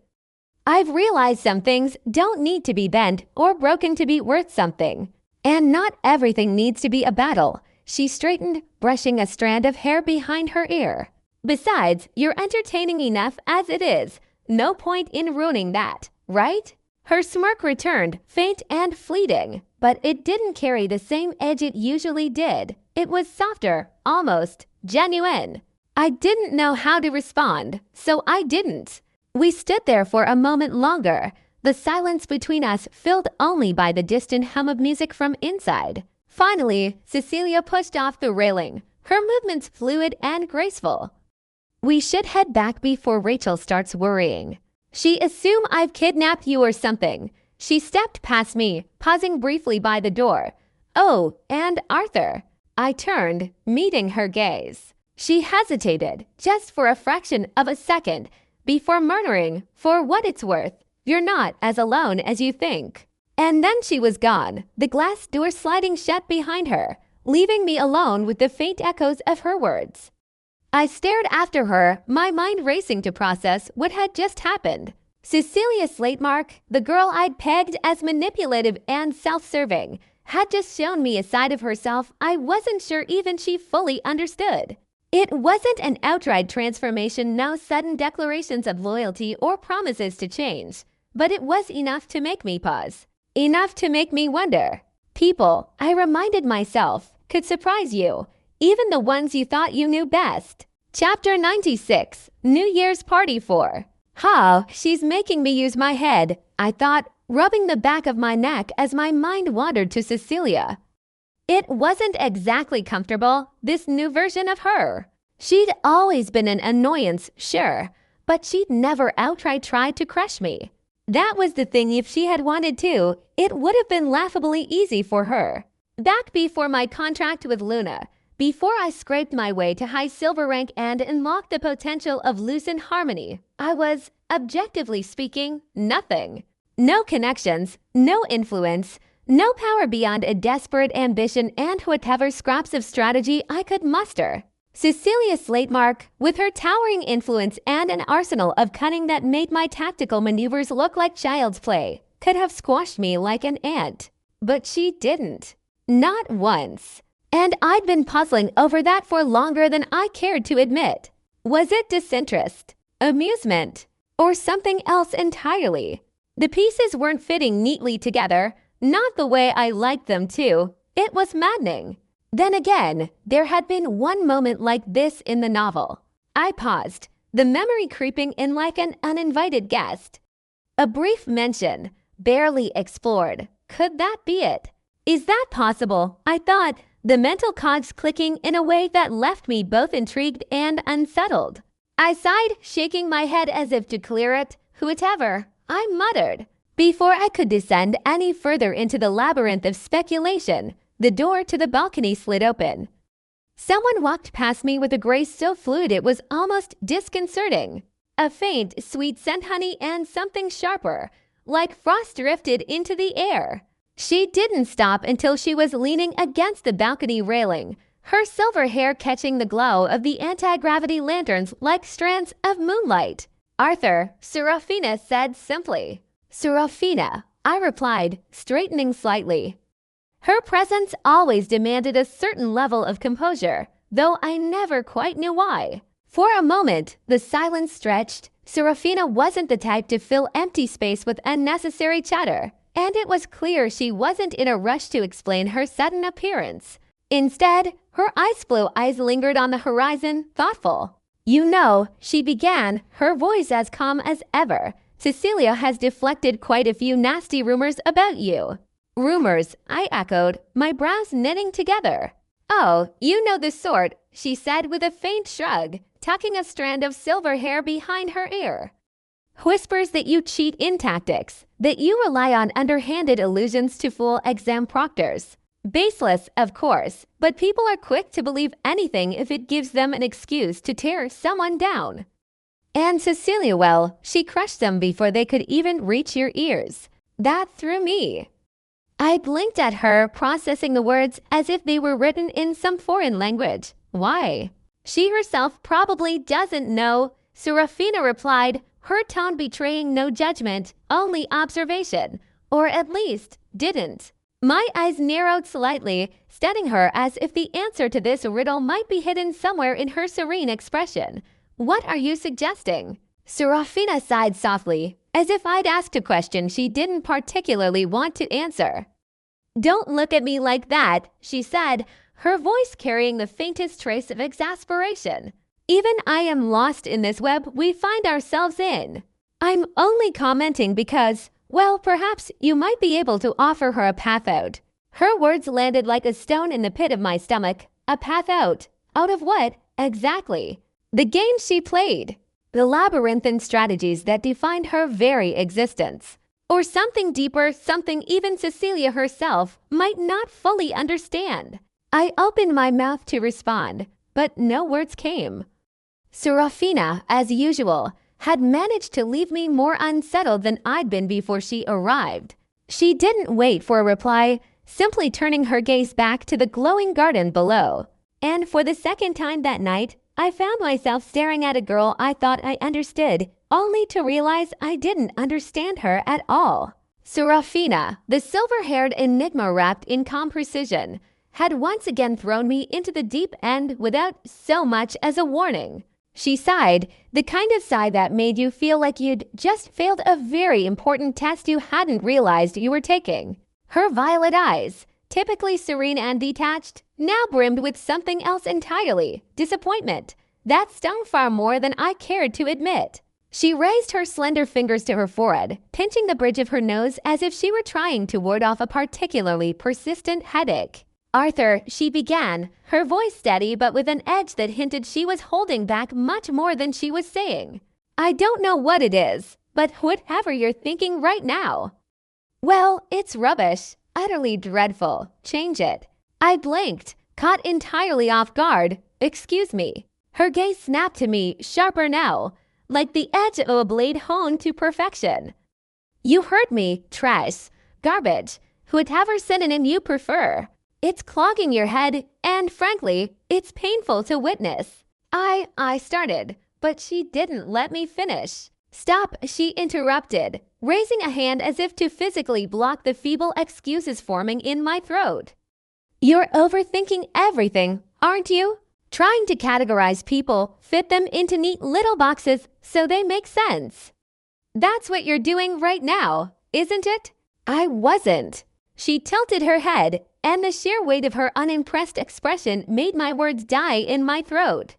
I've realized some things don't need to be bent or broken to be worth something. And not everything needs to be a battle." She straightened, brushing a strand of hair behind her ear. "Besides, you're entertaining enough as it is. No point in ruining that, right?" Her smirk returned, faint and fleeting, but it didn't carry the same edge it usually did. It was softer, almost genuine. I didn't know how to respond, so I didn't. We stood there for a moment longer, the silence between us filled only by the distant hum of music from inside. Finally, Cecilia pushed off the railing, her movements fluid and graceful. "We should head back before Rachel starts worrying. She assume I've kidnapped you or something." She stepped past me, pausing briefly by the door. "Oh, and Arthur." I turned, meeting her gaze. She hesitated, just for a fraction of a second, before murmuring, "For what it's worth, you're not as alone as you think." And then she was gone, the glass door sliding shut behind her, leaving me alone with the faint echoes of her words. I stared after her, my mind racing to process what had just happened. Cecilia Slatemark, the girl I'd pegged as manipulative and self-serving, had just shown me a side of herself I wasn't sure even she fully understood. It wasn't an outright transformation, no sudden declarations of loyalty or promises to change, but it was enough to make me pause. Enough to make me wonder. People, I reminded myself, could surprise you, even the ones you thought you knew best. Chapter 96, New Year's Party 4. "How, she's making me use my head," I thought, rubbing the back of my neck as my mind wandered to Cecilia. It wasn't exactly comfortable, this new version of her. She'd always been an annoyance, sure, but she'd never outright tried to crush me. That was the thing. If she had wanted to, it would have been laughably easy for her. Back before my contract with Luna, before I scraped my way to high silver rank and unlocked the potential of Lucent Harmony, I was, objectively speaking, nothing. No connections, no influence, no power beyond a desperate ambition and whatever scraps of strategy I could muster. Cecilia Slatemark, with her towering influence and an arsenal of cunning that made my tactical maneuvers look like child's play, could have squashed me like an ant. But she didn't. Not once. And I'd been puzzling over that for longer than I cared to admit. Was it disinterest, amusement, or something else entirely? The pieces weren't fitting neatly together, not the way I liked them to. It was maddening. Then again, there had been one moment like this in the novel. I paused, the memory creeping in like an uninvited guest. A brief mention, barely explored. Could that be it? Is that possible? I thought, the mental cogs clicking in a way that left me both intrigued and unsettled. I sighed, shaking my head as if to clear it. Whatever, I muttered. Before I could descend any further into the labyrinth of speculation, the door to the balcony slid open. Someone walked past me with a grace so fluid it was almost disconcerting. A faint, sweet scent honey and something sharper, like frost drifted into the air. She didn't stop until she was leaning against the balcony railing, her silver hair catching the glow of the anti-gravity lanterns like strands of moonlight. Arthur, Serafina said simply. Serafina, I replied, straightening slightly. Her presence always demanded a certain level of composure, though I never quite knew why. For a moment, the silence stretched. Serafina wasn't the type to fill empty space with unnecessary chatter, and it was clear she wasn't in a rush to explain her sudden appearance. Instead, her ice-blue eyes lingered on the horizon, thoughtful. You know, she began, her voice as calm as ever. Cecilia has deflected quite a few nasty rumors about you. Rumors, I echoed, my brows knitting together. Oh, you know the sort, she said with a faint shrug, tucking a strand of silver hair behind her ear. Whispers that you cheat in tactics, that you rely on underhanded illusions to fool exam proctors. Baseless, of course, but people are quick to believe anything if it gives them an excuse to tear someone down. And Cecilia, well, she crushed them before they could even reach your ears. That threw me. I blinked at her, processing the words as if they were written in some foreign language. Why? She herself probably doesn't know, Serafina replied, her tone betraying no judgment, only observation, or at least didn't. My eyes narrowed slightly, studying her as if the answer to this riddle might be hidden somewhere in her serene expression. What are you suggesting? Serafina sighed softly, as if I'd asked a question she didn't particularly want to answer. Don't look at me like that, she said, her voice carrying the faintest trace of exasperation. Even I am lost in this web we find ourselves in. I'm only commenting because, well, perhaps you might be able to offer her a path out. Her words landed like a stone in the pit of my stomach. A path out. Out of what, exactly? The game she played. The labyrinthine strategies that defined her very existence. Or something deeper, something even Cecilia herself might not fully understand. I opened my mouth to respond, but no words came. Serafina, as usual, had managed to leave me more unsettled than I'd been before she arrived. She didn't wait for a reply, simply turning her gaze back to the glowing garden below. And for the second time that night, I found myself staring at a girl I thought I understood, only to realize I didn't understand her at all. Serafina, the silver-haired enigma wrapped in calm precision, had once again thrown me into the deep end without so much as a warning. She sighed, the kind of sigh that made you feel like you'd just failed a very important test you hadn't realized you were taking. Her violet eyes, typically serene and detached, now brimmed with something else entirely, disappointment. That stung far more than I cared to admit. She raised her slender fingers to her forehead, pinching the bridge of her nose as if she were trying to ward off a particularly persistent headache. Arthur, she began, her voice steady but with an edge that hinted she was holding back much more than she was saying. I don't know what it is, but whatever you're thinking right now. Well, it's rubbish. Utterly dreadful. Change it. I blinked, caught entirely off guard. Excuse me. Her gaze snapped to me, sharper now, like the edge of a blade honed to perfection. You heard me, trash, garbage, whatever synonym you prefer. It's clogging your head, and frankly, it's painful to witness. I started, but she didn't let me finish. Stop, she interrupted, raising a hand as if to physically block the feeble excuses forming in my throat. You're overthinking everything, aren't you? Trying to categorize people, fit them into neat little boxes so they make sense. That's what you're doing right now, isn't it? I wasn't. She tilted her head, and the sheer weight of her unimpressed expression made my words die in my throat.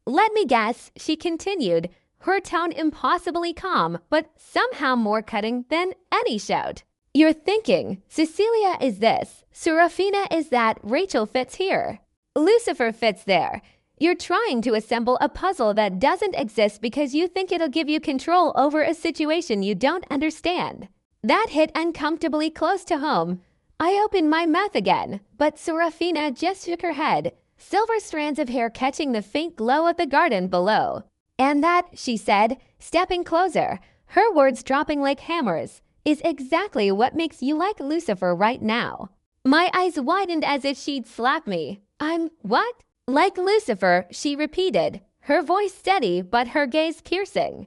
Let me guess, she continued, her tone impossibly calm, but somehow more cutting than any shout. You're thinking, Cecilia is this, Serafina is that, Rachel fits here. Lucifer fits there. You're trying to assemble a puzzle that doesn't exist because you think it'll give you control over a situation you don't understand. That hit uncomfortably close to home. I opened my mouth again, but Serafina just shook her head, silver strands of hair catching the faint glow of the garden below. And that, she said, stepping closer, her words dropping like hammers, is exactly what makes you like Lucifer right now. My eyes widened as if she'd slap me. I'm what? Like Lucifer, she repeated, her voice steady but her gaze piercing.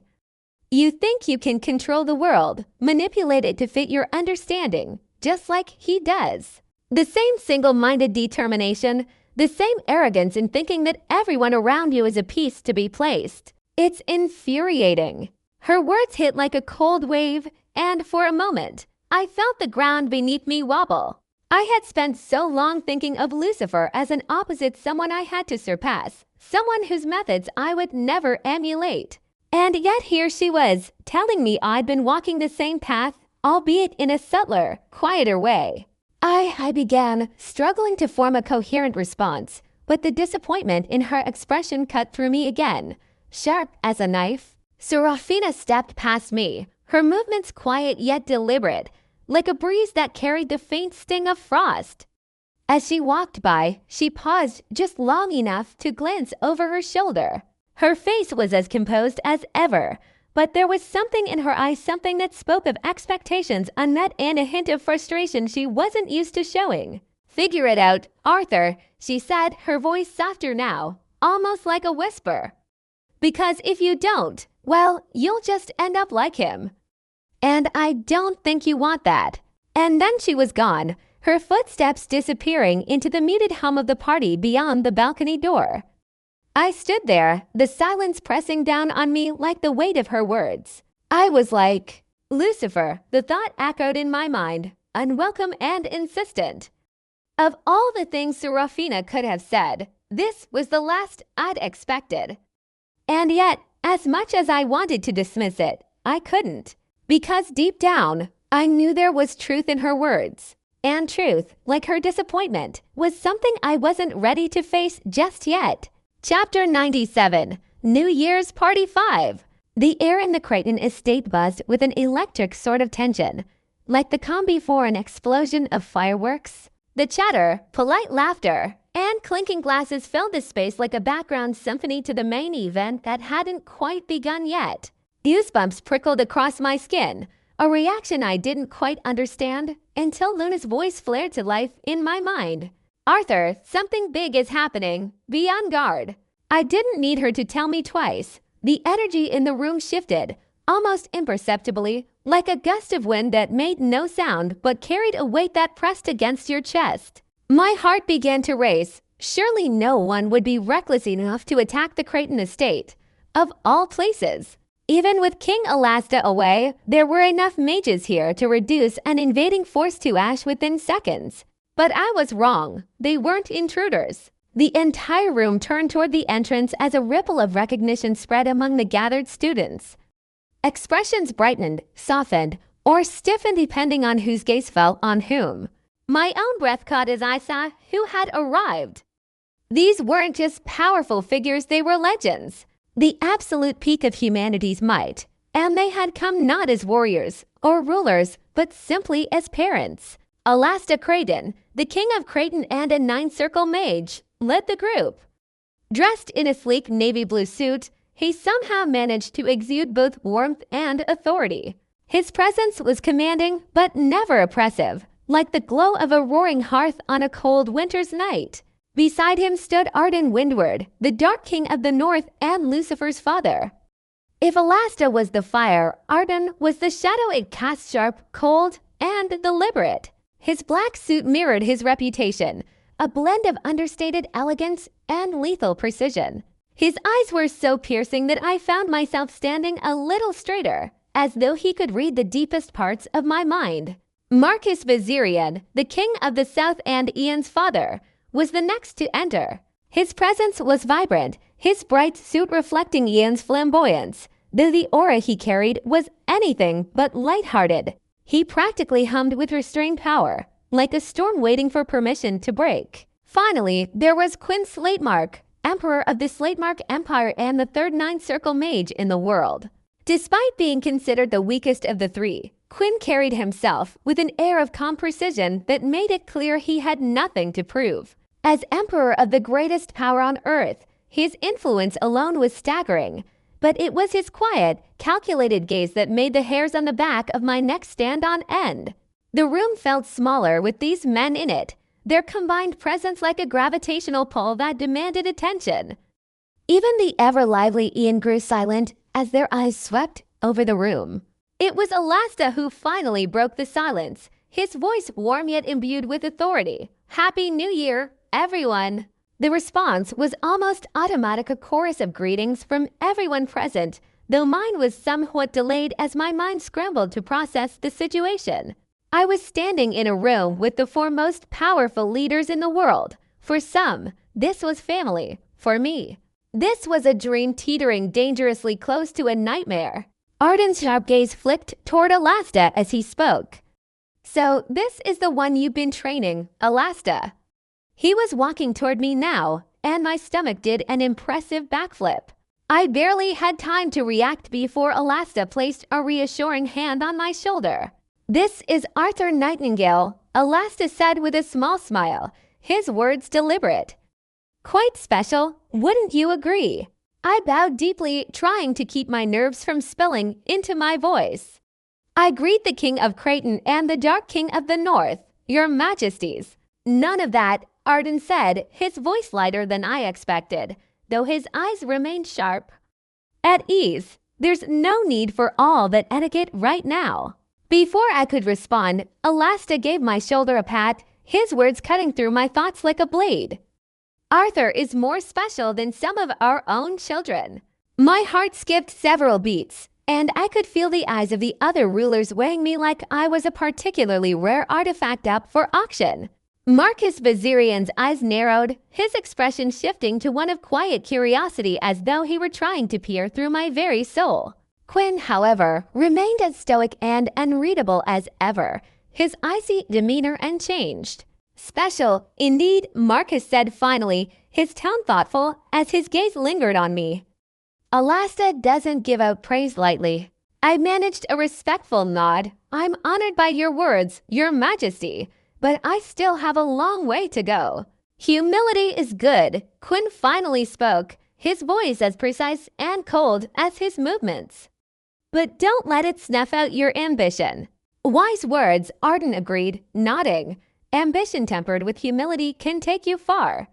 You think you can control the world, manipulate it to fit your understanding, just like he does. The same single-minded determination, the same arrogance in thinking that everyone around you is a piece to be placed. It's infuriating. Her words hit like a cold wave, and for a moment, I felt the ground beneath me wobble. I had spent so long thinking of Lucifer as an opposite, someone I had to surpass, someone whose methods I would never emulate. And yet here she was, telling me I'd been walking the same path, albeit in a subtler, quieter way. I began, struggling to form a coherent response, but the disappointment in her expression cut through me again, sharp as a knife. Serafina stepped past me, her movements quiet yet deliberate, like a breeze that carried the faint sting of frost. As she walked by, she paused just long enough to glance over her shoulder. Her face was as composed as ever, but there was something in her eyes, something that spoke of expectations unmet and a hint of frustration she wasn't used to showing. Figure it out, Arthur, she said, her voice softer now, almost like a whisper. Because if you don't, well, you'll just end up like him. And I don't think you want that. And then she was gone, her footsteps disappearing into the muted hum of the party beyond the balcony door. I stood there, the silence pressing down on me like the weight of her words. I was like, Lucifer, the thought echoed in my mind, unwelcome and insistent. Of all the things Serafina could have said, this was the last I'd expected. And yet, as much as I wanted to dismiss it, I couldn't. Because deep down, I knew there was truth in her words. And truth, like her disappointment, was something I wasn't ready to face just yet. Chapter 97, New Year's Party 5. The air in the Creighton estate buzzed with an electric sort of tension, like the calm before an explosion of fireworks. The chatter, polite laughter, and clinking glasses filled the space like a background symphony to the main event that hadn't quite begun yet. Goosebumps prickled across my skin, a reaction I didn't quite understand until Luna's voice flared to life in my mind. Arthur, something big is happening. Be on guard. I didn't need her to tell me twice. The energy in the room shifted, almost imperceptibly, like a gust of wind that made no sound but carried a weight that pressed against your chest. My heart began to race. Surely no one would be reckless enough to attack the Creighton estate. Of all places. Even with King Alasta away, there were enough mages here to reduce an invading force to ash within seconds. But I was wrong. They weren't intruders. The entire room turned toward the entrance as a ripple of recognition spread among the gathered students. Expressions brightened, softened, or stiffened depending on whose gaze fell on whom. My own breath caught as I saw who had arrived. These weren't just powerful figures, they were legends. The absolute peak of humanity's might, and they had come not as warriors or rulers, but simply as parents. Alasta Creighton, the king of Creighton and a nine-circle mage, led the group. Dressed in a sleek navy blue suit, he somehow managed to exude both warmth and authority. His presence was commanding but never oppressive, like the glow of a roaring hearth on a cold winter's night. Beside him stood Arden Windward, the Dark King of the North and Lucifer's father. If Alasta was the fire, Arden was the shadow it cast, sharp, cold, and deliberate. His black suit mirrored his reputation, a blend of understated elegance and lethal precision. His eyes were so piercing that I found myself standing a little straighter, as though he could read the deepest parts of my mind. Marcus Viserion, the king of the South and Ian's father, was the next to enter. His presence was vibrant, his bright suit reflecting Ian's flamboyance, though the aura he carried was anything but lighthearted. He practically hummed with restrained power, like a storm waiting for permission to break. Finally, there was Quinn Slatemark, Emperor of the Slatemark Empire and the third nine-circle mage in the world. Despite being considered the weakest of the three, Quinn carried himself with an air of calm precision that made it clear he had nothing to prove. As Emperor of the greatest power on Earth, his influence alone was staggering, but it was his quiet, calculated gaze that made the hairs on the back of my neck stand on end. The room felt smaller with these men in it, their combined presence like a gravitational pull that demanded attention. Even the ever-lively Ian grew silent as their eyes swept over the room. It was Alasta who finally broke the silence, his voice warm yet imbued with authority. "Happy New Year, everyone!" The response was almost automatic, a chorus of greetings from everyone present, though mine was somewhat delayed as my mind scrambled to process the situation. I was standing in a room with the foremost powerful leaders in the world. For some, this was family. For me, this was a dream teetering dangerously close to a nightmare. Arden's sharp gaze flicked toward Alasta as he spoke. "So this is the one you've been training, Alasta." He was walking toward me now, and my stomach did an impressive backflip. I barely had time to react before Alasta placed a reassuring hand on my shoulder. "This is Arthur Nightingale," Alasta said with a small smile, his words deliberate. "Quite special, wouldn't you agree?" I bowed deeply, trying to keep my nerves from spilling into my voice. "I greet the King of Creighton and the Dark King of the North, your majesties." "None of that," Arden said, his voice lighter than I expected, though his eyes remained sharp. "At ease. There's no need for all that etiquette right now." Before I could respond, Alasta gave my shoulder a pat, his words cutting through my thoughts like a blade. "Arthur is more special than some of our own children." My heart skipped several beats, and I could feel the eyes of the other rulers weighing me like I was a particularly rare artifact up for auction. Marcus Viserion's eyes narrowed, his expression shifting to one of quiet curiosity as though he were trying to peer through my very soul. Quinn, however, remained as stoic and unreadable as ever, his icy demeanor unchanged. "Special, indeed," Marcus said finally, his tone thoughtful as his gaze lingered on me. "Alasta doesn't give out praise lightly." I managed a respectful nod. "I'm honored by your words, your majesty, but I still have a long way to go." "Humility is good," Quinn finally spoke, his voice as precise and cold as his movements. "But don't let it snuff out your ambition." "Wise words," Arden agreed, nodding. "Ambition tempered with humility can take you far."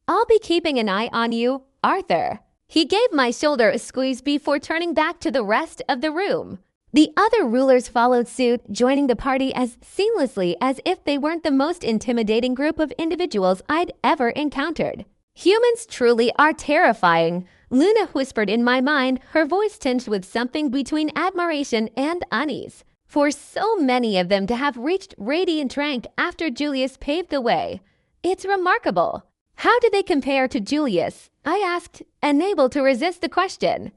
"I'll be keeping an eye on you, Arthur." He gave my shoulder a squeeze before turning back to the rest of the room. The other rulers followed suit, joining the party as seamlessly as if they weren't the most intimidating group of individuals I'd ever encountered. "Humans truly are terrifying," Luna whispered in my mind, her voice tinged with something between admiration and unease. For so many of them to have reached radiant rank after Julius paved the way, it's remarkable. "How do they compare to Julius?" I asked, unable to resist the question.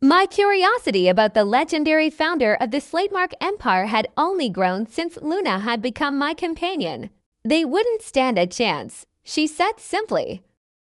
My curiosity about the legendary founder of the Slatemark Empire had only grown since Luna had become my companion. "They wouldn't stand a chance," she said simply.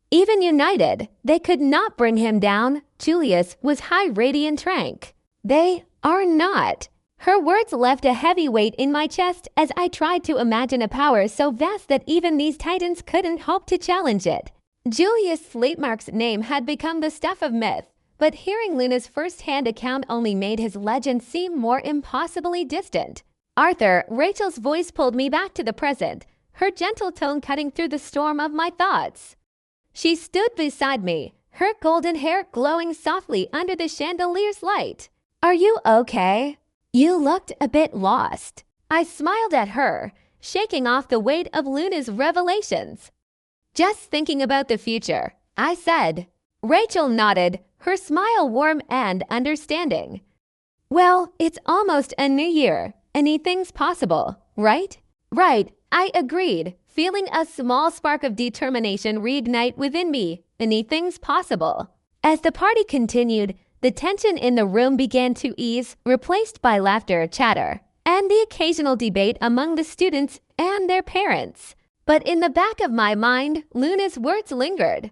"Even united, they could not bring him down. Julius was high radiant rank." "They are not." Her words left a heavy weight in my chest as I tried to imagine a power so vast that even these titans couldn't hope to challenge it. Julius Sleepmark's name had become the stuff of myth, but hearing Luna's first-hand account only made his legend seem more impossibly distant. Arthur, Rachel's voice pulled me back to the present, her gentle tone cutting through the storm of my thoughts. She stood beside me, her golden hair glowing softly under the chandelier's light. "Are you okay? You looked a bit lost." I smiled at her, shaking off the weight of Luna's revelations. "Just thinking about the future," I said. Rachel nodded, her smile warm and understanding. "Well, it's almost a new year. Anything's possible, right?" "Right," I agreed, feeling a small spark of determination reignite within me. Anything's possible. As the party continued, the tension in the room began to ease, replaced by laughter, chatter, and the occasional debate among the students and their parents. But in the back of my mind, Luna's words lingered.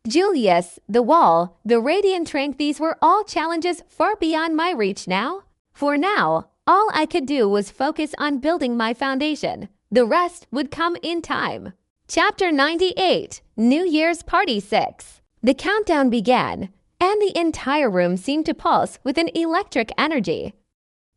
Julius, the wall, the radiant trank, these were all challenges far beyond my reach now. For now, all I could do was focus on building my foundation. The rest would come in time. Chapter 98, New Year's Party 6. The countdown began, and the entire room seemed to pulse with an electric energy.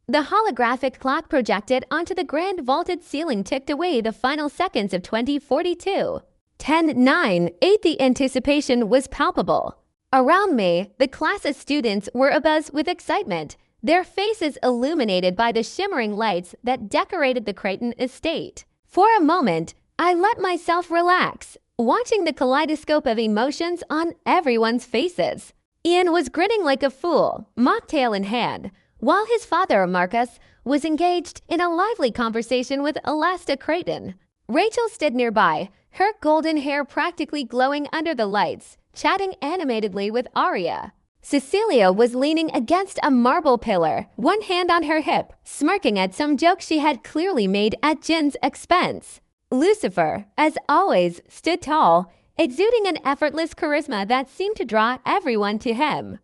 The holographic clock projected onto the grand vaulted ceiling ticked away the final seconds of 2042. 10:09, the anticipation was palpable. Around me, the class of students were abuzz with excitement, their faces illuminated by the shimmering lights that decorated the Creighton estate. For a moment, I let myself relax, watching the kaleidoscope of emotions on everyone's faces. Ian was grinning like a fool, mocktail in hand, while his father, Marcus, was engaged in a lively conversation with Elasta Creighton. Rachel stood nearby, her golden hair practically glowing under the lights, chatting animatedly with Aria. Cecilia was leaning against a marble pillar, one hand on her hip, smirking at some joke she had clearly made at Jin's expense. Lucifer, as always, stood tall, exuding an effortless charisma that seemed to draw everyone to him.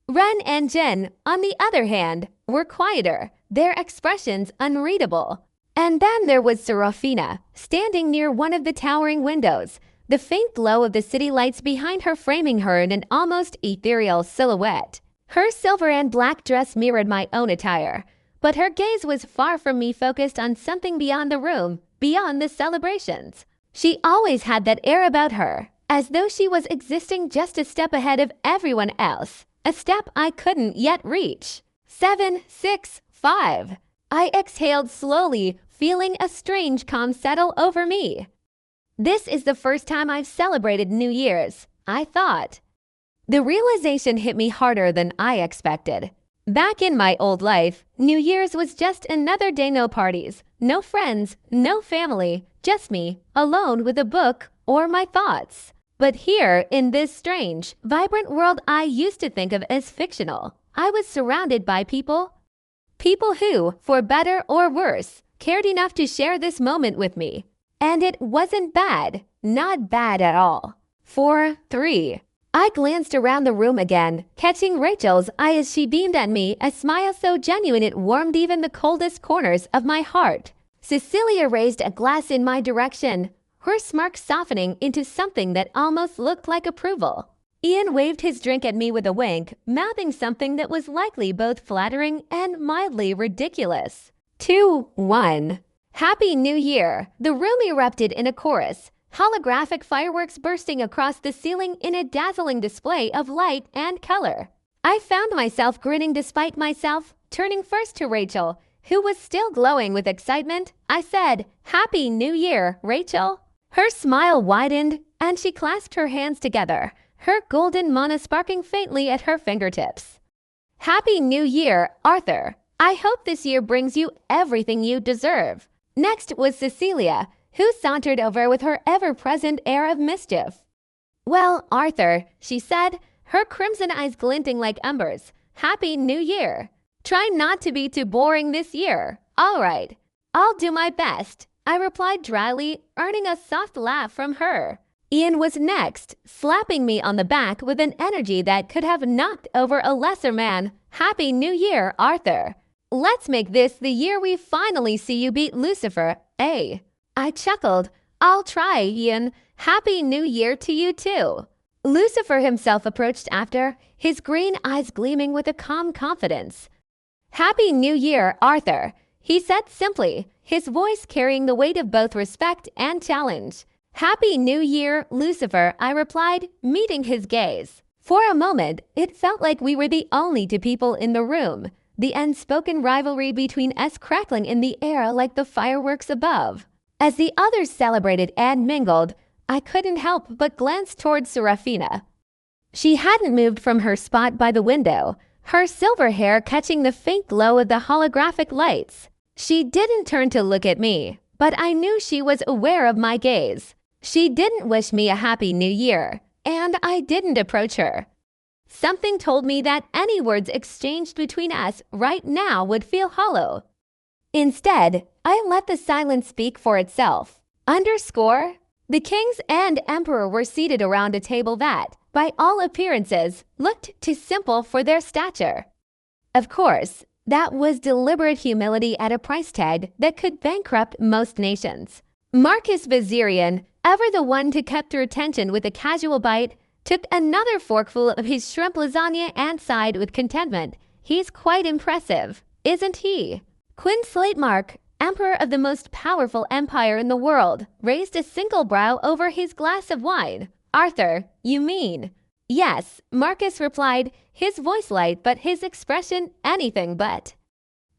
Ren and Jin, on the other hand, were quieter, their expressions unreadable. And then there was Serafina, standing near one of the towering windows, the faint glow of the city lights behind her framing her in an almost ethereal silhouette. Her silver and black dress mirrored my own attire, but her gaze was far from me, focused on something beyond the room, beyond the celebrations. She always had that air about her, as though she was existing just a step ahead of everyone else, a step I couldn't yet reach. 7, 6, 5. I exhaled slowly, feeling a strange calm settle over me. This is the first time I've celebrated New Year's, I thought. The realization hit me harder than I expected. Back in my old life, New Year's was just another day, no parties, no friends, no family, just me, alone with a book or my thoughts. But here, in this strange, vibrant world I used to think of as fictional, I was surrounded by people who, for better or worse, cared enough to share this moment with me. And it wasn't bad, not bad at all. 4, 3. I glanced around the room again, catching Rachel's eye as she beamed at me, a smile so genuine it warmed even the coldest corners of my heart. Cecilia raised a glass in my direction, her smirk softening into something that almost looked like approval. Ian waved his drink at me with a wink, mouthing something that was likely both flattering and mildly ridiculous. 2, 1. Happy New Year! The room erupted in a chorus, holographic fireworks bursting across the ceiling in a dazzling display of light and color. I found myself grinning despite myself, turning first to Rachel, who was still glowing with excitement. I said, "Happy New Year, Rachel." Her smile widened, and she clasped her hands together, her golden mana sparkling faintly at her fingertips. "Happy New Year, Arthur. I hope this year brings you everything you deserve." Next was Cecilia, who sauntered over with her ever-present air of mischief. "Well, Arthur," she said, her crimson eyes glinting like embers, "Happy New Year. Try not to be too boring this year." "All right, I'll do my best," I replied dryly, earning a soft laugh from her. Ian was next, slapping me on the back with an energy that could have knocked over a lesser man. "Happy New Year, Arthur." Let's make this the year we finally see you beat Lucifer, eh? I chuckled. I'll try, Ian. Happy New Year to you too. Lucifer himself approached after, his green eyes gleaming with a calm confidence. Happy New Year, Arthur, he said simply, his voice carrying the weight of both respect and challenge. Happy New Year, Lucifer, I replied, meeting his gaze. For a moment, it felt like we were the only two people in the room, the unspoken rivalry between us crackling in the air like the fireworks above. As the others celebrated and mingled, I couldn't help but glance towards Serafina. She hadn't moved from her spot by the window, her silver hair catching the faint glow of the holographic lights. She didn't turn to look at me, but I knew she was aware of my gaze. She didn't wish me a happy new year, and I didn't approach her. Something told me that any words exchanged between us right now would feel hollow. Instead, I let the silence speak for itself. Underscore, the kings and emperor were seated around a table that, by all appearances, looked too simple for their stature. Of course, that was deliberate humility at a price tag that could bankrupt most nations. Marcus Viserion, ever the one to capture attention with a casual bite, took another forkful of his shrimp lasagna and sighed with contentment. He's quite impressive, isn't he? Quinn Slatemark, emperor of the most powerful empire in the world, raised a single brow over his glass of wine. Arthur, you mean? Yes, Marcus replied, his voice light but his expression anything but.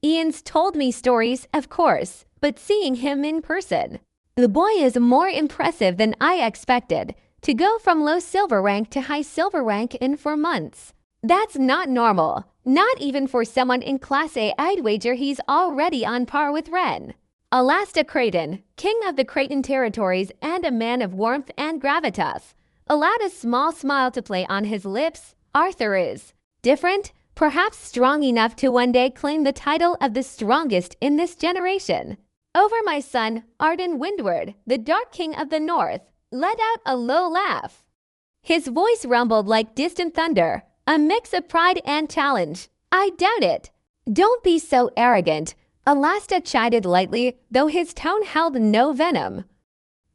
Ian's told me stories, of course, but seeing him in person. The boy is more impressive than I expected. To go from low silver rank to high silver rank in 4 months. That's not normal. Not even for someone in Class A. I'd wager he's already on par with Ren. Alasta Creighton, king of the Creighton territories and a man of warmth and gravitas, allowed a small smile to play on his lips. Arthur is different, perhaps strong enough to one day claim the title of the strongest in this generation. Over my son, Arden Windward, the Dark King of the North, let out a low laugh. His voice rumbled like distant thunder, a mix of pride and challenge. I doubt it. Don't be so arrogant, Alasta chided lightly, though his tone held no venom.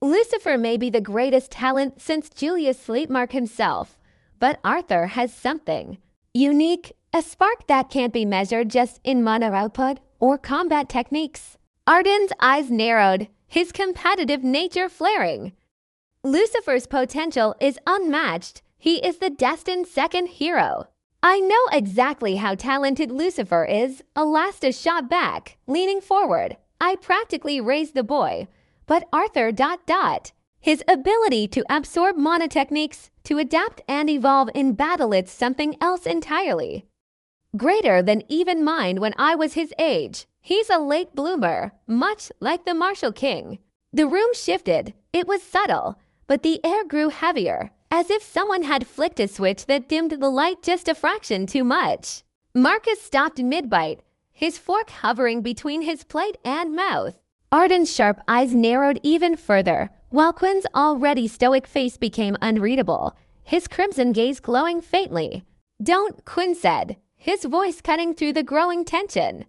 Lucifer may be the greatest talent since Julius Slatemark himself, but Arthur has something unique, a spark that can't be measured just in mana output or combat techniques. Arden's eyes narrowed, his competitive nature flaring. Lucifer's potential is unmatched. He is the destined second hero. I know exactly how talented Lucifer is, Alasta shot back, leaning forward. I practically raised the boy. But Arthur ... His ability to absorb mana techniques, to adapt and evolve in battle, it's something else entirely. Greater than even mine when I was his age. He's a late bloomer, much like the Martial King. The room shifted. It was subtle. But the air grew heavier, as if someone had flicked a switch that dimmed the light just a fraction too much. Marcus stopped mid-bite, his fork hovering between his plate and mouth. Arden's sharp eyes narrowed even further, while Quinn's already stoic face became unreadable, his crimson gaze glowing faintly. Don't, Quinn said, his voice cutting through the growing tension.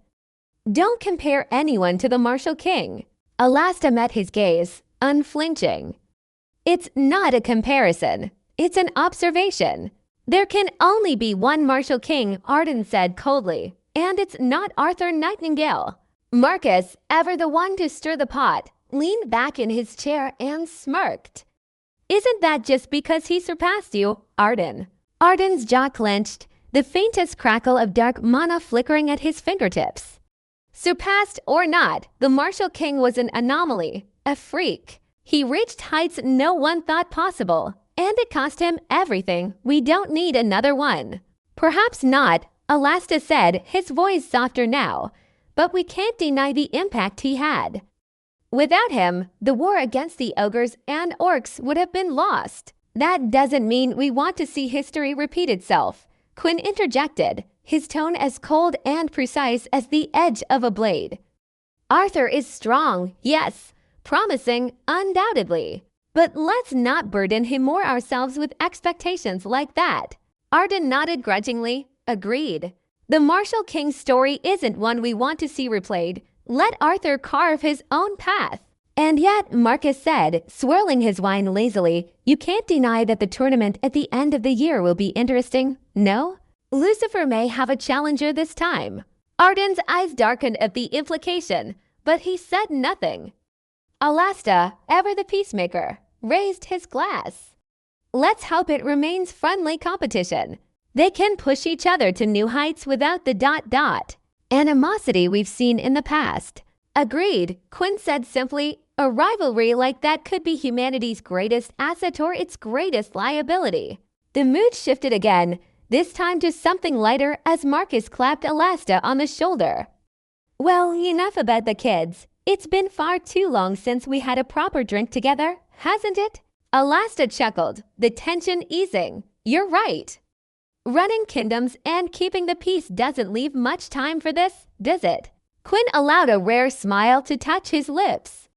Don't compare anyone to the Martial King. Alasta met his gaze, unflinching. It's not a comparison. It's an observation. There can only be one Martial King, Arden said coldly, and it's not Arthur Nightingale. Marcus, ever the one to stir the pot, leaned back in his chair and smirked. Isn't that just because he surpassed you, Arden? Arden's jaw clenched, the faintest crackle of dark mana flickering at his fingertips. Surpassed or not, the Martial King was an anomaly, a freak. He reached heights no one thought possible, and it cost him everything. We don't need another one. Perhaps not, Alasta said, his voice softer now, but we can't deny the impact he had. Without him, the war against the ogres and orcs would have been lost. That doesn't mean we want to see history repeat itself, Quinn interjected, his tone as cold and precise as the edge of a blade. Arthur is strong, yes. Promising, undoubtedly. But let's not burden him or ourselves with expectations like that. Arden nodded grudgingly, agreed. The Marshall King story isn't one we want to see replayed. Let Arthur carve his own path. And yet, Marcus said, swirling his wine lazily, you can't deny that the tournament at the end of the year will be interesting, no? Lucifer may have a challenger this time. Arden's eyes darkened at the implication, but he said nothing. Alasta, ever the peacemaker, raised his glass. Let's hope it remains friendly competition. They can push each other to new heights without the ... animosity we've seen in the past. Agreed, Quinn said simply. A rivalry like that could be humanity's greatest asset or its greatest liability. The mood shifted again, this time to something lighter as Marcus clapped Alasta on the shoulder. Well, enough about the kids. It's been far too long since we had a proper drink together, hasn't it? Alasta chuckled, the tension easing. You're right. Running kingdoms and keeping the peace doesn't leave much time for this, does it? Quinn allowed a rare smile to touch his lips.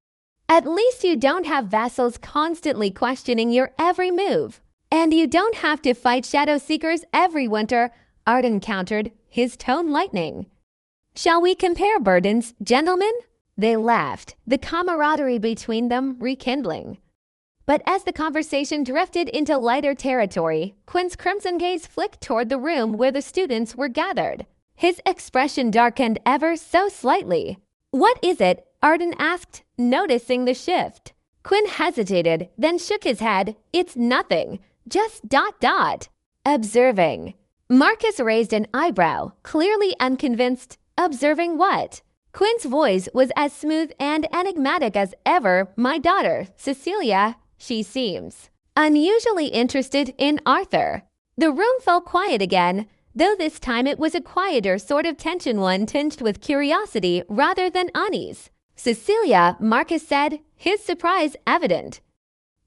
At least you don't have vassals constantly questioning your every move. And you don't have to fight shadow seekers every winter, Arden countered, his tone lightening. Shall we compare burdens, gentlemen? They laughed, the camaraderie between them rekindling. But as the conversation drifted into lighter territory, Quinn's crimson gaze flicked toward the room where the students were gathered. His expression darkened ever so slightly. What is it? Arden asked, noticing the shift. Quinn hesitated, then shook his head. It's nothing. Just ... Observing. Marcus raised an eyebrow, clearly unconvinced. Observing what? Quinn's voice was as smooth and enigmatic as ever. My daughter, Cecilia, she seems unusually interested in Arthur. The room fell quiet again, though this time it was a quieter sort of tension, one tinged with curiosity rather than unease. Cecilia, Marcus said, his surprise evident.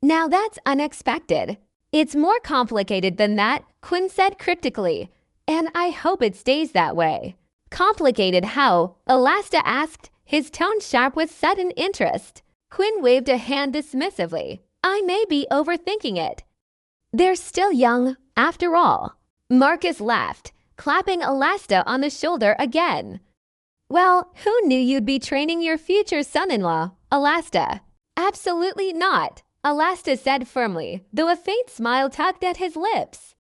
Now that's unexpected. It's more complicated than that, Quinn said cryptically, and I hope it stays that way. Complicated how? Alasta asked, his tone sharp with sudden interest. Quinn waved a hand dismissively. I may be overthinking it. They're still young, after all. Marcus laughed, clapping Alasta on the shoulder again. Well, who knew you'd be training your future son-in-law, Alasta? Absolutely not, Alasta said firmly, though a faint smile tugged at his lips.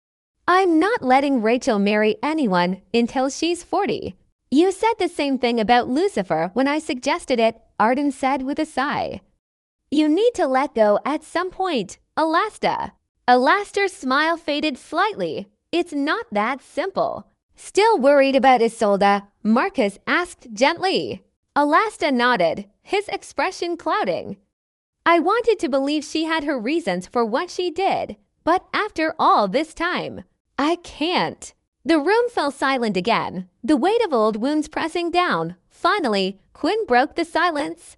I'm not letting Rachel marry anyone until she's 40. You said the same thing about Lucifer when I suggested it, Arden said with a sigh. You need to let go at some point, Alasta. Alasta's smile faded slightly. It's not that simple. Still worried about Isolde, Marcus asked gently. Alasta nodded, his expression clouding. I wanted to believe she had her reasons for what she did, but after all this time, I can't. The room fell silent again, the weight of old wounds pressing down. Finally, Quinn broke the silence.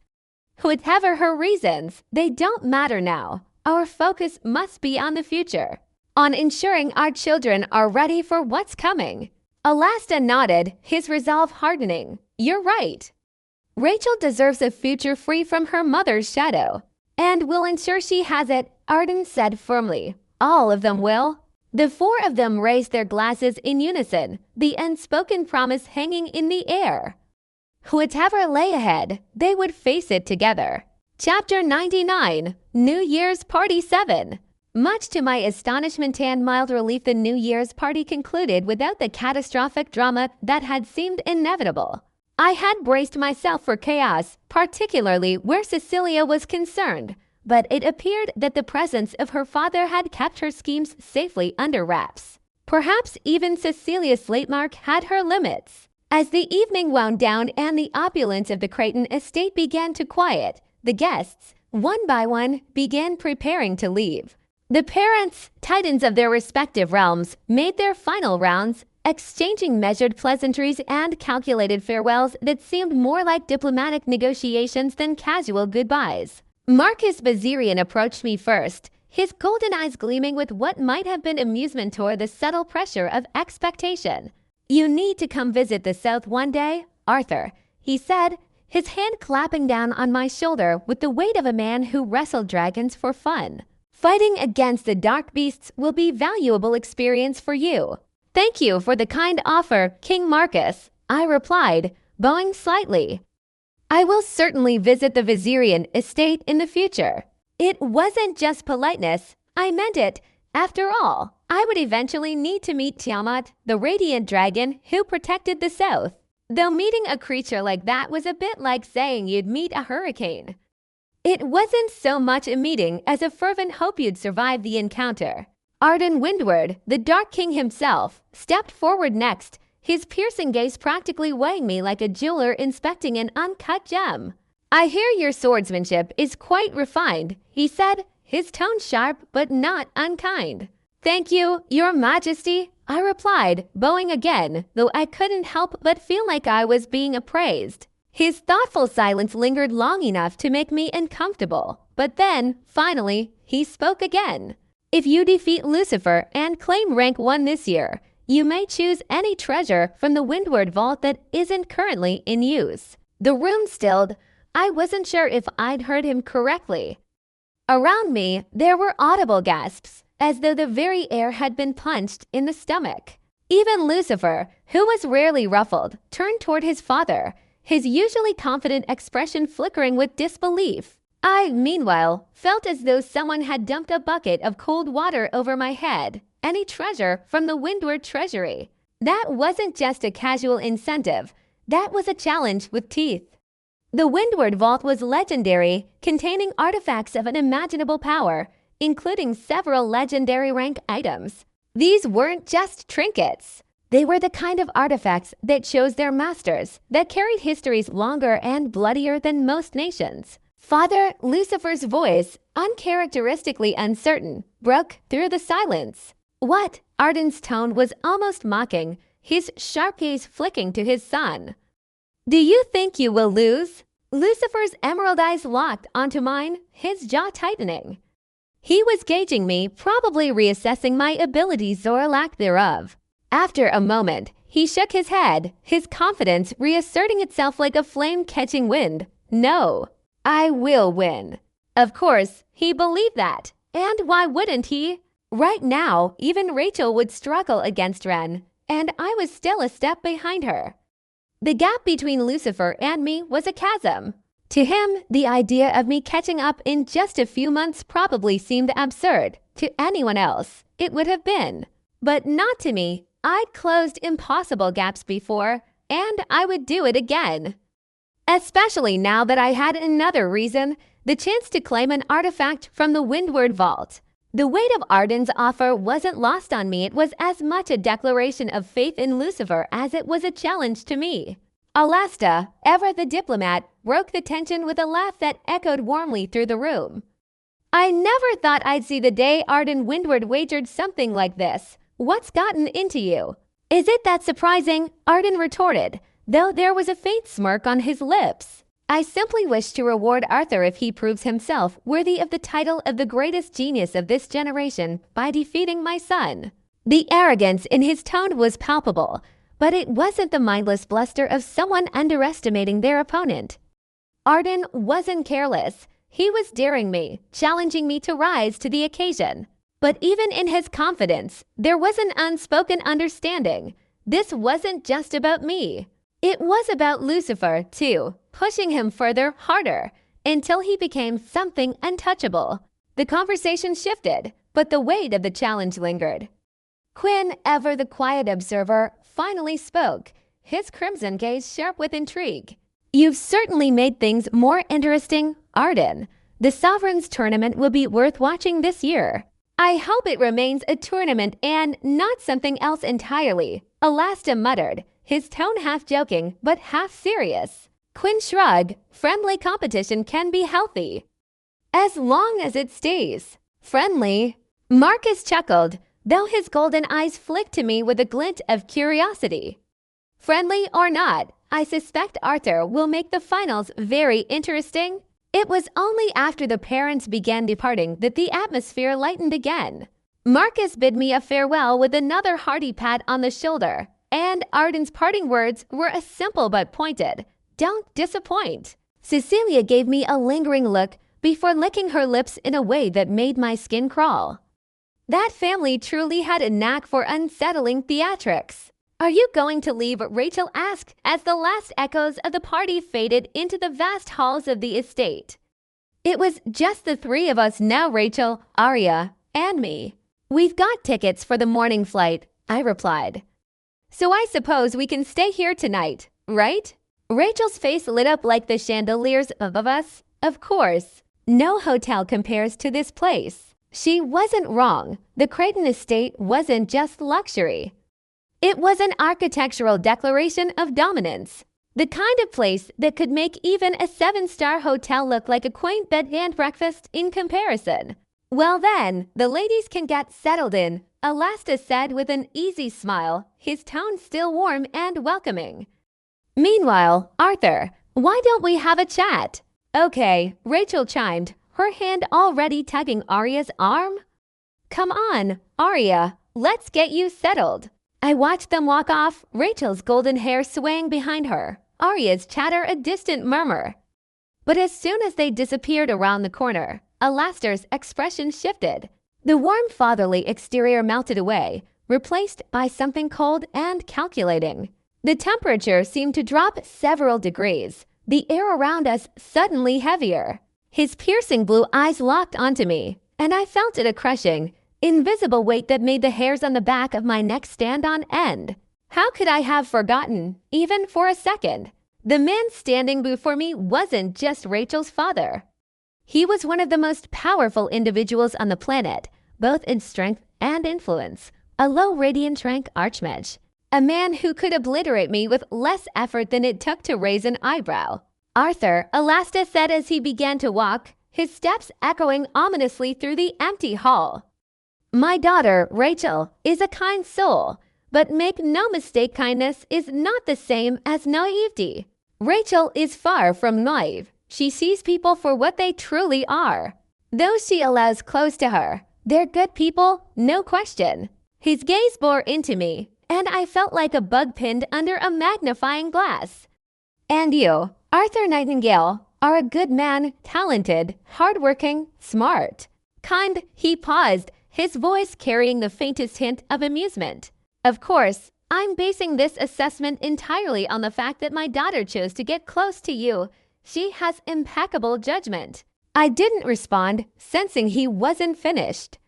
Whatever her reasons, they don't matter now. Our focus must be on the future, on ensuring our children are ready for what's coming. Alasta nodded, his resolve hardening. You're right. Rachel deserves a future free from her mother's shadow, and we'll ensure she has it, Arden said firmly. All of them will. The four of them raised their glasses in unison, the unspoken promise hanging in the air. Whatever lay ahead, they would face it together. Chapter 99, New Year's Party 7. Much to my astonishment and mild relief, the New Year's party concluded without the catastrophic drama that had seemed inevitable. I had braced myself for chaos, particularly where Cecilia was concerned, but it appeared that the presence of her father had kept her schemes safely under wraps. Perhaps even Cecilia Slatemark had her limits. As the evening wound down and the opulence of the Creighton estate began to quiet, the guests, one by one, began preparing to leave. The parents, titans of their respective realms, made their final rounds, exchanging measured pleasantries and calculated farewells that seemed more like diplomatic negotiations than casual goodbyes. Marcus Bazirian approached me first, his golden eyes gleaming with what might have been amusement toward the subtle pressure of expectation. You need to come visit the South one day, Arthur, he said, his hand clapping down on my shoulder with the weight of a man who wrestled dragons for fun. Fighting against the dark beasts will be valuable experience for you. "Thank you for the kind offer, King Marcus," I replied, bowing slightly. "I will certainly visit the Vizirian estate in the future." It wasn't just politeness, I meant it. After all, I would eventually need to meet Tiamat, the radiant dragon who protected the south. Though meeting a creature like that was a bit like saying you'd meet a hurricane. It wasn't so much a meeting as a fervent hope you'd survive the encounter. Arden Windward, the Dark King himself, stepped forward next, his piercing gaze practically weighing me like a jeweler inspecting an uncut gem. "I hear your swordsmanship is quite refined," he said, his tone sharp but not unkind. "Thank you, Your Majesty," I replied, bowing again, though I couldn't help but feel like I was being appraised. His thoughtful silence lingered long enough to make me uncomfortable, but then, finally, he spoke again. "If you defeat Lucifer and claim rank 1 this year, you may choose any treasure from the Windward Vault that isn't currently in use." The room stilled. I wasn't sure if I'd heard him correctly. Around me, there were audible gasps, as though the very air had been punched in the stomach. Even Lucifer, who was rarely ruffled, turned toward his father, his usually confident expression flickering with disbelief. I, meanwhile, felt as though someone had dumped a bucket of cold water over my head. Any treasure from the Windward Treasury. That wasn't just a casual incentive. That was a challenge with teeth. The Windward Vault was legendary, containing artifacts of unimaginable power, including several legendary rank items. These weren't just trinkets. They were the kind of artifacts that chose their masters, that carried histories longer and bloodier than most nations. Father Lucifer's voice, uncharacteristically uncertain, broke through the silence. "What?" Arden's tone was almost mocking, his sharp gaze flicking to his son. "Do you think you will lose?" Lucifer's emerald eyes locked onto mine, his jaw tightening. He was gauging me, probably reassessing my abilities or lack thereof. After a moment, he shook his head, his confidence reasserting itself like a flame catching wind. "No, I will win." Of course, he believed that. And why wouldn't he? Right now, even Rachel would struggle against Ren, and I was still a step behind her. The gap between Lucifer and me was a chasm. To him, the idea of me catching up in just a few months probably seemed absurd. To anyone else, it would have been. But not to me. I'd closed impossible gaps before, and I would do it again. Especially now that I had another reason, the chance to claim an artifact from the Windward Vault. The weight of Arden's offer wasn't lost on me. It was as much a declaration of faith in Lucifer as it was a challenge to me. Alasta, ever the diplomat, broke the tension with a laugh that echoed warmly through the room. "I never thought I'd see the day Arden Windward wagered something like this. What's gotten into you?" "Is it that surprising?" Arden retorted, though there was a faint smirk on his lips. "I simply wish to reward Arthur if he proves himself worthy of the title of the greatest genius of this generation by defeating my son." The arrogance in his tone was palpable, but it wasn't the mindless bluster of someone underestimating their opponent. Arden wasn't careless. He was daring me, challenging me to rise to the occasion. But even in his confidence, there was an unspoken understanding. This wasn't just about me. It was about Lucifer, too, pushing him further, harder, until he became something untouchable. The conversation shifted, but the weight of the challenge lingered. Quinn, ever the quiet observer, finally spoke, his crimson gaze sharp with intrigue. "You've certainly made things more interesting, Arden. The Sovereign's tournament will be worth watching this year." "I hope it remains a tournament and not something else entirely," Alasta muttered, his tone half joking but half serious. Quinn shrugged. "Friendly competition can be healthy, as long as it stays friendly." Marcus chuckled, though his golden eyes flicked to me with a glint of curiosity. "Friendly or not, I suspect Arthur will make the finals very interesting." It was only after the parents began departing that the atmosphere lightened again. Marcus bid me a farewell with another hearty pat on the shoulder, and Arden's parting words were a simple but pointed, "Don't disappoint." Cecilia gave me a lingering look before licking her lips in a way that made my skin crawl. That family truly had a knack for unsettling theatrics. Are you going to leave? Rachel asked as the last echoes of the party faded into the vast halls of the estate. It was just the three of us now, Rachel, Arya, and me. We've got tickets for the morning flight, I replied. So I suppose we can stay here tonight, right? Rachel's face lit up like the chandeliers above us. Of course. No hotel compares to this place. She wasn't wrong. The Creighton estate wasn't just luxury. It was an architectural declaration of dominance. The kind of place that could make even a 7-star hotel look like a quaint bed and breakfast in comparison. Well then, the ladies can get settled in, Alastas said with an easy smile, his tone still warm and welcoming. Meanwhile, Arthur, why don't we have a chat? Okay, Rachel chimed, her hand already tugging Arya's arm. Come on, Arya, let's get you settled. I watched them walk off, Rachel's golden hair swaying behind her, Arya's chatter a distant murmur. But as soon as they disappeared around the corner, Alastar's expression shifted. The warm fatherly exterior melted away, replaced by something cold and calculating. The temperature seemed to drop several degrees, the air around us suddenly heavier. His piercing blue eyes locked onto me, and I felt it a crushing, invisible weight that made the hairs on the back of my neck stand on end. How could I have forgotten, even for a second? The man standing before me wasn't just Rachel's father. He was one of the most powerful individuals on the planet, both in strength and influence, a low radiant rank archmage. A man who could obliterate me with less effort than it took to raise an eyebrow. Arthur, Alastas said as he began to walk, his steps echoing ominously through the empty hall. My daughter, Rachel, is a kind soul, but make no mistake, kindness is not the same as naivety. Rachel is far from naive. She sees people for what they truly are. Those she allows close to her, they're good people, no question. His gaze bore into me, and I felt like a bug pinned under a magnifying glass. And you, Arthur Nightingale, are a good man, talented, hardworking, smart. Kind, he paused, his voice carrying the faintest hint of amusement. Of course, I'm basing this assessment entirely on the fact that my daughter chose to get close to you. She has impeccable judgment. I didn't respond, sensing he wasn't finished.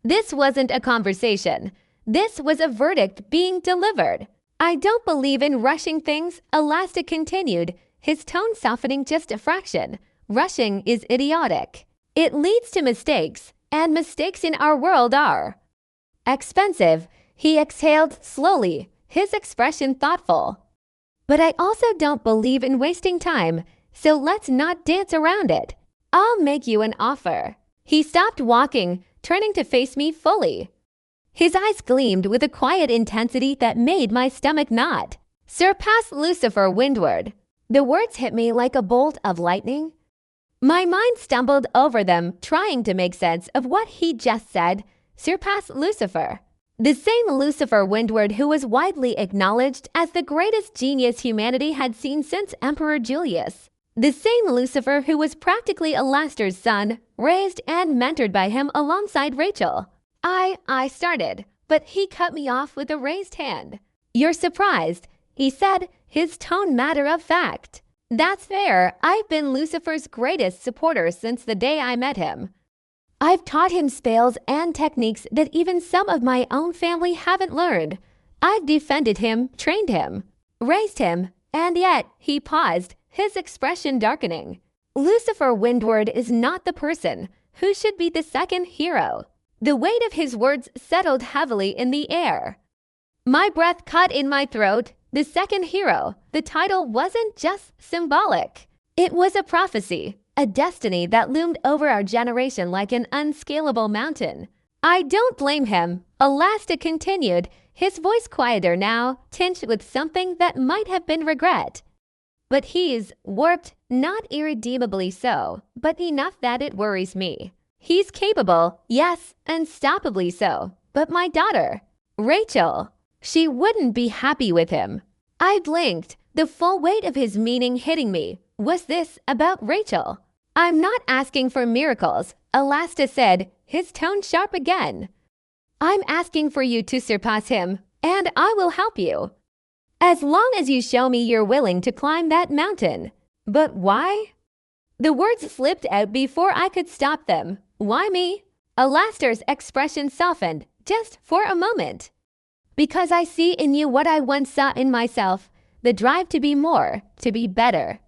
This wasn't a conversation. This was a verdict being delivered. I don't believe in rushing things, Alastas continued, his tone softening just a fraction. Rushing is idiotic. It leads to mistakes, and mistakes in our world are expensive. He exhaled slowly, his expression thoughtful. But I also don't believe in wasting time, so let's not dance around it. I'll make you an offer. He stopped walking, turning to face me fully. His eyes gleamed with a quiet intensity that made my stomach knot. Surpass Lucifer windward. The words hit me like a bolt of lightning. My mind stumbled over them, trying to make sense of what he just said. Surpass Lucifer. The same Lucifer windward who was widely acknowledged as the greatest genius humanity had seen since Emperor Julius. The same Lucifer who was practically Alastar's son, raised and mentored by him alongside Rachel. I started, but he cut me off with a raised hand. You're surprised, he said, his tone matter of fact. That's fair. I've been Lucifer's greatest supporter since the day I met him. I've taught him spells and techniques that even some of my own family haven't learned. I've defended him, trained him, raised him, and yet he paused, his expression darkening. Lucifer Windward is not the person who should be the second hero. The weight of his words settled heavily in the air. My breath caught in my throat. The second hero, the title wasn't just symbolic. It was a prophecy, a destiny that loomed over our generation like an unscalable mountain. I don't blame him, Alastas continued, his voice quieter now, tinged with something that might have been regret. But he's warped, not irredeemably so, but enough that it worries me. He's capable, yes, unstoppably so, but my daughter, Rachel, she wouldn't be happy with him. I blinked, the full weight of his meaning hitting me. Was this about Rachel? I'm not asking for miracles, Alastas said, his tone sharp again. I'm asking for you to surpass him, and I will help you. As long as you show me you're willing to climb that mountain. But why? The words slipped out before I could stop them. Why me? Alastor's expression softened, just for a moment. Because I see in you what I once saw in myself, the drive to be more, to be better.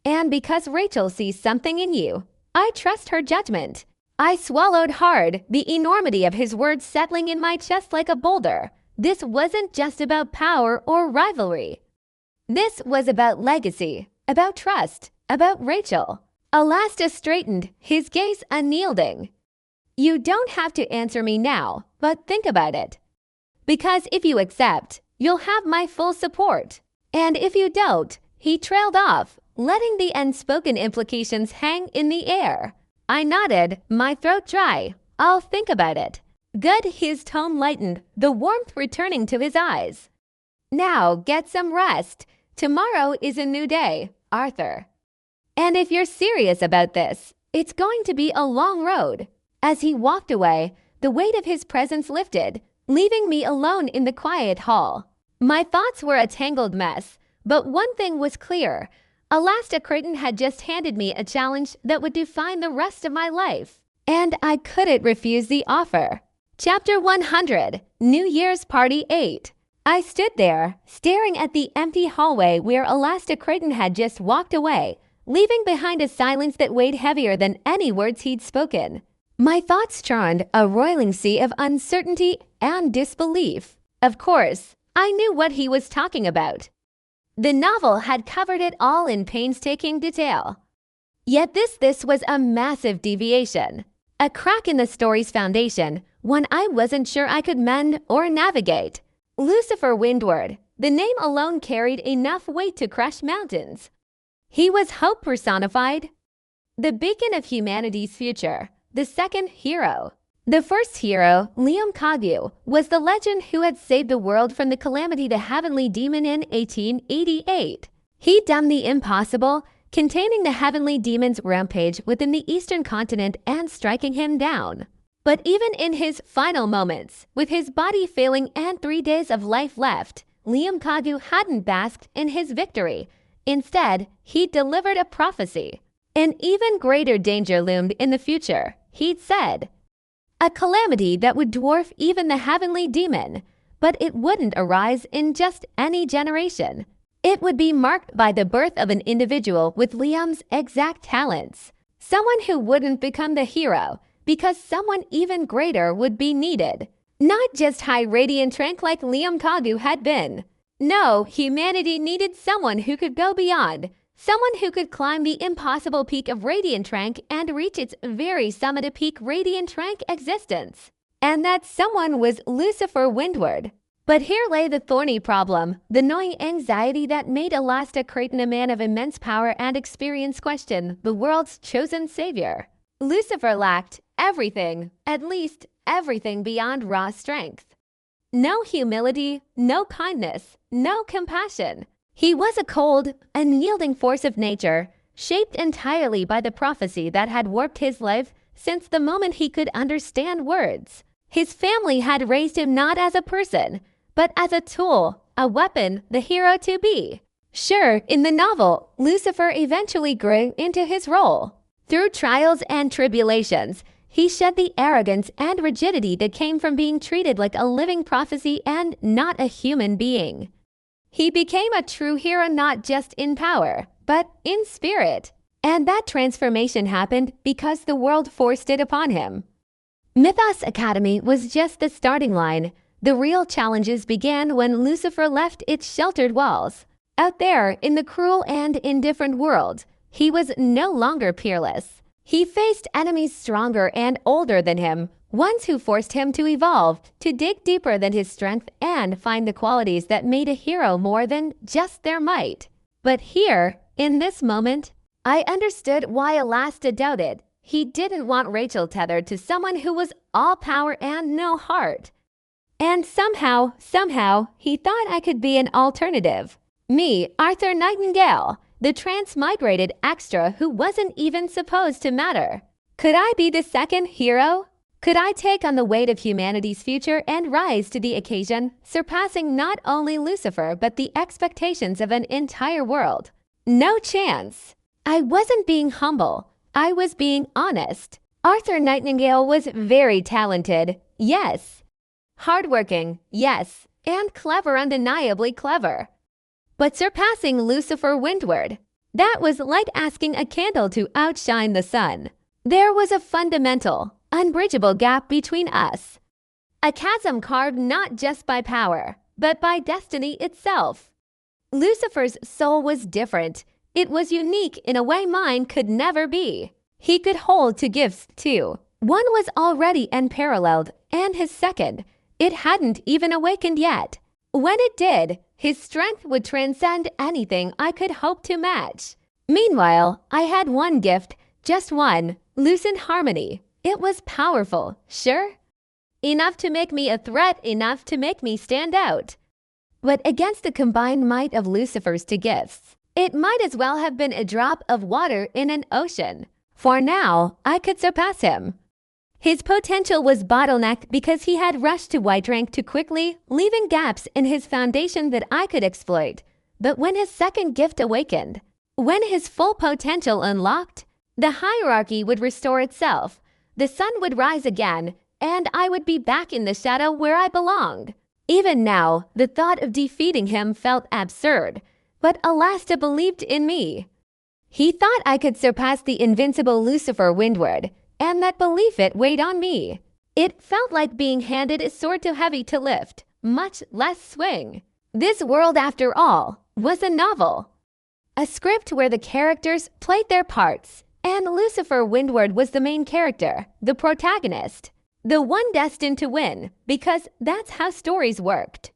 And because Rachel sees something in you, I trust her judgment. I swallowed hard, the enormity of his words settling in my chest like a boulder. This wasn't just about power or rivalry. This was about legacy, about trust, about Rachel. Alastor straightened, his gaze unyielding. You don't have to answer me now, but think about it. Because if you accept, you'll have my full support. And if you don't, he trailed off, letting the unspoken implications hang in the air. I nodded, my throat dry. I'll think about it. Good, his tone lightened, the warmth returning to his eyes. Now get some rest. Tomorrow is a new day, Arthur. And if you're serious about this, it's going to be a long road. As he walked away, the weight of his presence lifted, leaving me alone in the quiet hall. My thoughts were a tangled mess, but one thing was clear. Alastor Creighton had just handed me a challenge that would define the rest of my life, and I couldn't refuse the offer. Chapter 100, New Year's Party 8. I stood there, staring at the empty hallway where Alastor Creighton had just walked away, leaving behind a silence that weighed heavier than any words he'd spoken. My thoughts churned a roiling sea of uncertainty and disbelief. Of course, I knew what he was talking about. The novel had covered it all in painstaking detail. Yet this was a massive deviation, a crack in the story's foundation, one I wasn't sure I could mend or navigate. Lucifer Windward, the name alone carried enough weight to crush mountains. He was hope personified, the beacon of humanity's future, the second hero. The first hero, Liam Kagyu, was the legend who had saved the world from the calamity the Heavenly Demon in 1888. He'd done the impossible, containing the Heavenly Demon's rampage within the eastern continent and striking him down. But even in his final moments, with his body failing and 3 days of life left, Liam Kagyu hadn't basked in his victory. Instead, he delivered a prophecy. An even greater danger loomed in the future, he'd said. A calamity that would dwarf even the Heavenly Demon, but it wouldn't arise in just any generation. It would be marked by the birth of an individual with Liam's exact talents. Someone who wouldn't become the hero, because someone even greater would be needed. Not just high radiant rank like Liam Kagyu had been. No, humanity needed someone who could go beyond. Someone who could climb the impossible peak of radiant rank and reach its very summit of peak radiant rank existence. And that someone was Lucifer Windward. But here lay the thorny problem, the gnawing anxiety that made Alastor Creighton, a man of immense power and experience, question the world's chosen savior. Lucifer lacked everything, at least everything beyond raw strength. No humility, no kindness, no compassion. He was a cold, unyielding force of nature, shaped entirely by the prophecy that had warped his life since the moment he could understand words. His family had raised him not as a person, but as a tool, a weapon, the hero to be. Sure, in the novel, Lucifer eventually grew into his role. Through trials and tribulations, he shed the arrogance and rigidity that came from being treated like a living prophecy and not a human being. He became a true hero not just in power, but in spirit. And that transformation happened because the world forced it upon him. Mythos Academy was just the starting line. The real challenges began when Lucifer left its sheltered walls. Out there, in the cruel and indifferent world, he was no longer peerless. He faced enemies stronger and older than him, ones who forced him to evolve, to dig deeper than his strength and find the qualities that made a hero more than just their might. But here, in this moment, I understood why Alastor doubted. He didn't want Rachel tethered to someone who was all power and no heart. And somehow, he thought I could be an alternative. Me, Arthur Nightingale, the transmigrated extra who wasn't even supposed to matter. Could I be the second hero? Could I take on the weight of humanity's future and rise to the occasion, surpassing not only Lucifer but the expectations of an entire world? No chance. I wasn't being humble. I was being honest. Arthur Nightingale was very talented, yes. Hardworking, yes. And clever, undeniably clever. But surpassing Lucifer Windward, that was like asking a candle to outshine the sun. There was a fundamental, unbridgeable gap between us. A chasm carved not just by power, but by destiny itself. Lucifer's soul was different. It was unique in a way mine could never be. He could hold two gifts too. One was already unparalleled, and his second, it hadn't even awakened yet. When it did, his strength would transcend anything I could hope to match. Meanwhile, I had one gift, just one, lucid harmony. It was powerful, sure. Enough to make me a threat, enough to make me stand out. But against the combined might of Lucifer's two gifts, it might as well have been a drop of water in an ocean. For now, I could surpass him. His potential was bottlenecked because he had rushed to White Rank too quickly, leaving gaps in his foundation that I could exploit. But when his second gift awakened, when his full potential unlocked, the hierarchy would restore itself. The sun would rise again, and I would be back in the shadow where I belonged. Even now, the thought of defeating him felt absurd, but Alasta believed in me. He thought I could surpass the invincible Lucifer Windward, and that belief it weighed on me. It felt like being handed a sword too heavy to lift, much less swing. This world, after all, was a novel. A script where the characters played their parts, and Lucifer Windward was the main character, the protagonist, the one destined to win, because that's how stories worked.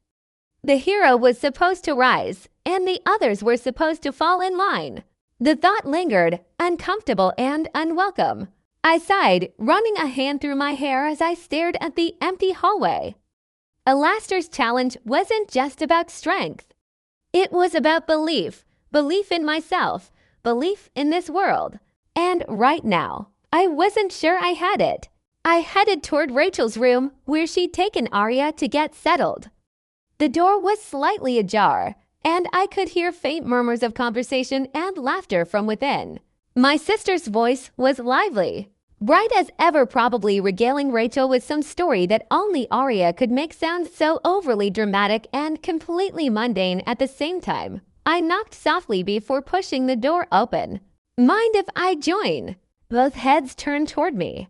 The hero was supposed to rise, and the others were supposed to fall in line. The thought lingered, uncomfortable and unwelcome. I sighed, running a hand through my hair as I stared at the empty hallway. Alastair's challenge wasn't just about strength. It was about belief, belief in myself, belief in this world. And right now, I wasn't sure I had it. I headed toward Rachel's room, where she'd taken Arya to get settled. The door was slightly ajar, and I could hear faint murmurs of conversation and laughter from within. My sister's voice was lively, bright as ever, probably regaling Rachel with some story that only Arya could make sound so overly dramatic and completely mundane at the same time. I knocked softly before pushing the door open. Mind if I join? Both heads turned toward me.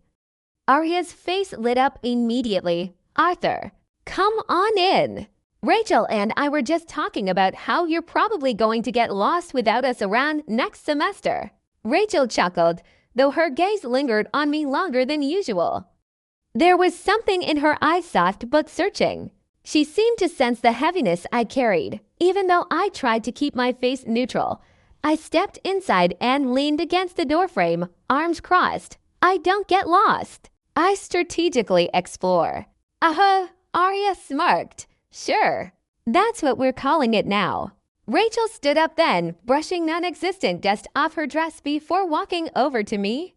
Arya's face lit up immediately. Arthur, come on in. Rachel and I were just talking about how you're probably going to get lost without us around next semester. Rachel chuckled, though her gaze lingered on me longer than usual. There was something in her eyes, soft but searching. She seemed to sense the heaviness I carried, even though I tried to keep my face neutral. I stepped inside and leaned against the doorframe, arms crossed. I don't get lost. I strategically explore. Arya smirked. Sure, that's what we're calling it now. Rachel stood up then, brushing non-existent dust off her dress before walking over to me.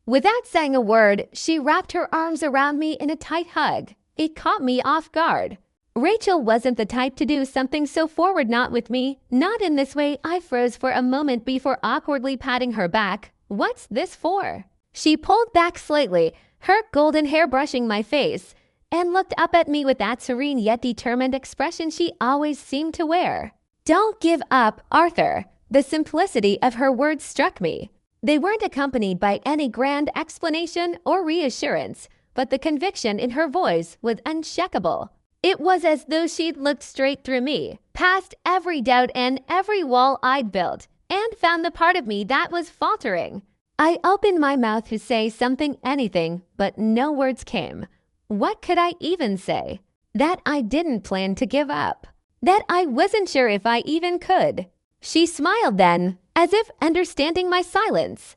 Without saying a word, she wrapped her arms around me in a tight hug. It caught me off guard. Rachel wasn't the type to do something so forward, not with me, not in this way. I froze for a moment before awkwardly patting her back. What's this for? She pulled back slightly, her golden hair brushing my face, and looked up at me with that serene yet determined expression she always seemed to wear. Don't give up, Arthur. The simplicity of her words struck me. They weren't accompanied by any grand explanation or reassurance, but the conviction in her voice was unshakable. It was as though she'd looked straight through me, past every doubt and every wall I'd built, and found the part of me that was faltering. I opened my mouth to say something, anything, but no words came. What could I even say? That I didn't plan to give up. That I wasn't sure if I even could. She smiled then, as if understanding my silence.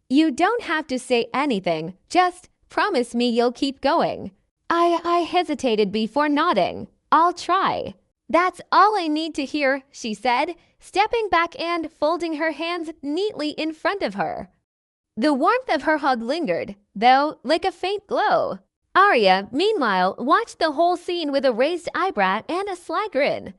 You don't have to say anything, just promise me you'll keep going. I hesitated before nodding. I'll try. That's all I need to hear, she said, stepping back and folding her hands neatly in front of her. The warmth of her hug lingered, though, like a faint glow. Arya, meanwhile, watched the whole scene with a raised eyebrow and a sly grin.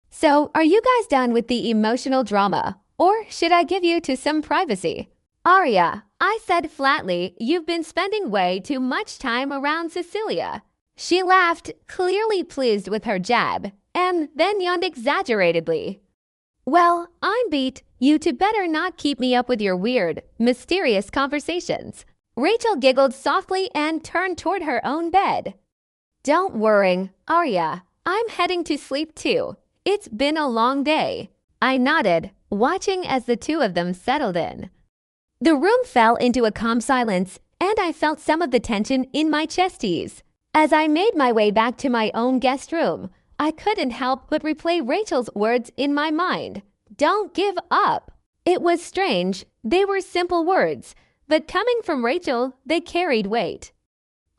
So, are you guys done with the emotional drama? Or should I give you to some privacy? Arya, I said flatly, you've been spending way too much time around Cecilia. She laughed, clearly pleased with her jab, and then yawned exaggeratedly. Well, I'm beat. You two better not keep me up with your weird, mysterious conversations. Rachel giggled softly and turned toward her own bed. Don't worry, Arya. I'm heading to sleep too. It's been a long day. I nodded, watching as the two of them settled in. The room fell into a calm silence, and I felt some of the tension in my chesties. As I made my way back to my own guest room, I couldn't help but replay Rachel's words in my mind. Don't give up. It was strange. They were simple words, but coming from Rachel, they carried weight.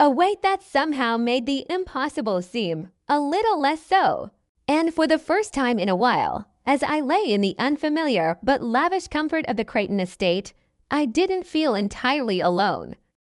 A weight that somehow made the impossible seem a little less so. And for the first time in a while, as I lay in the unfamiliar but lavish comfort of the Creighton estate, I didn't feel entirely alone.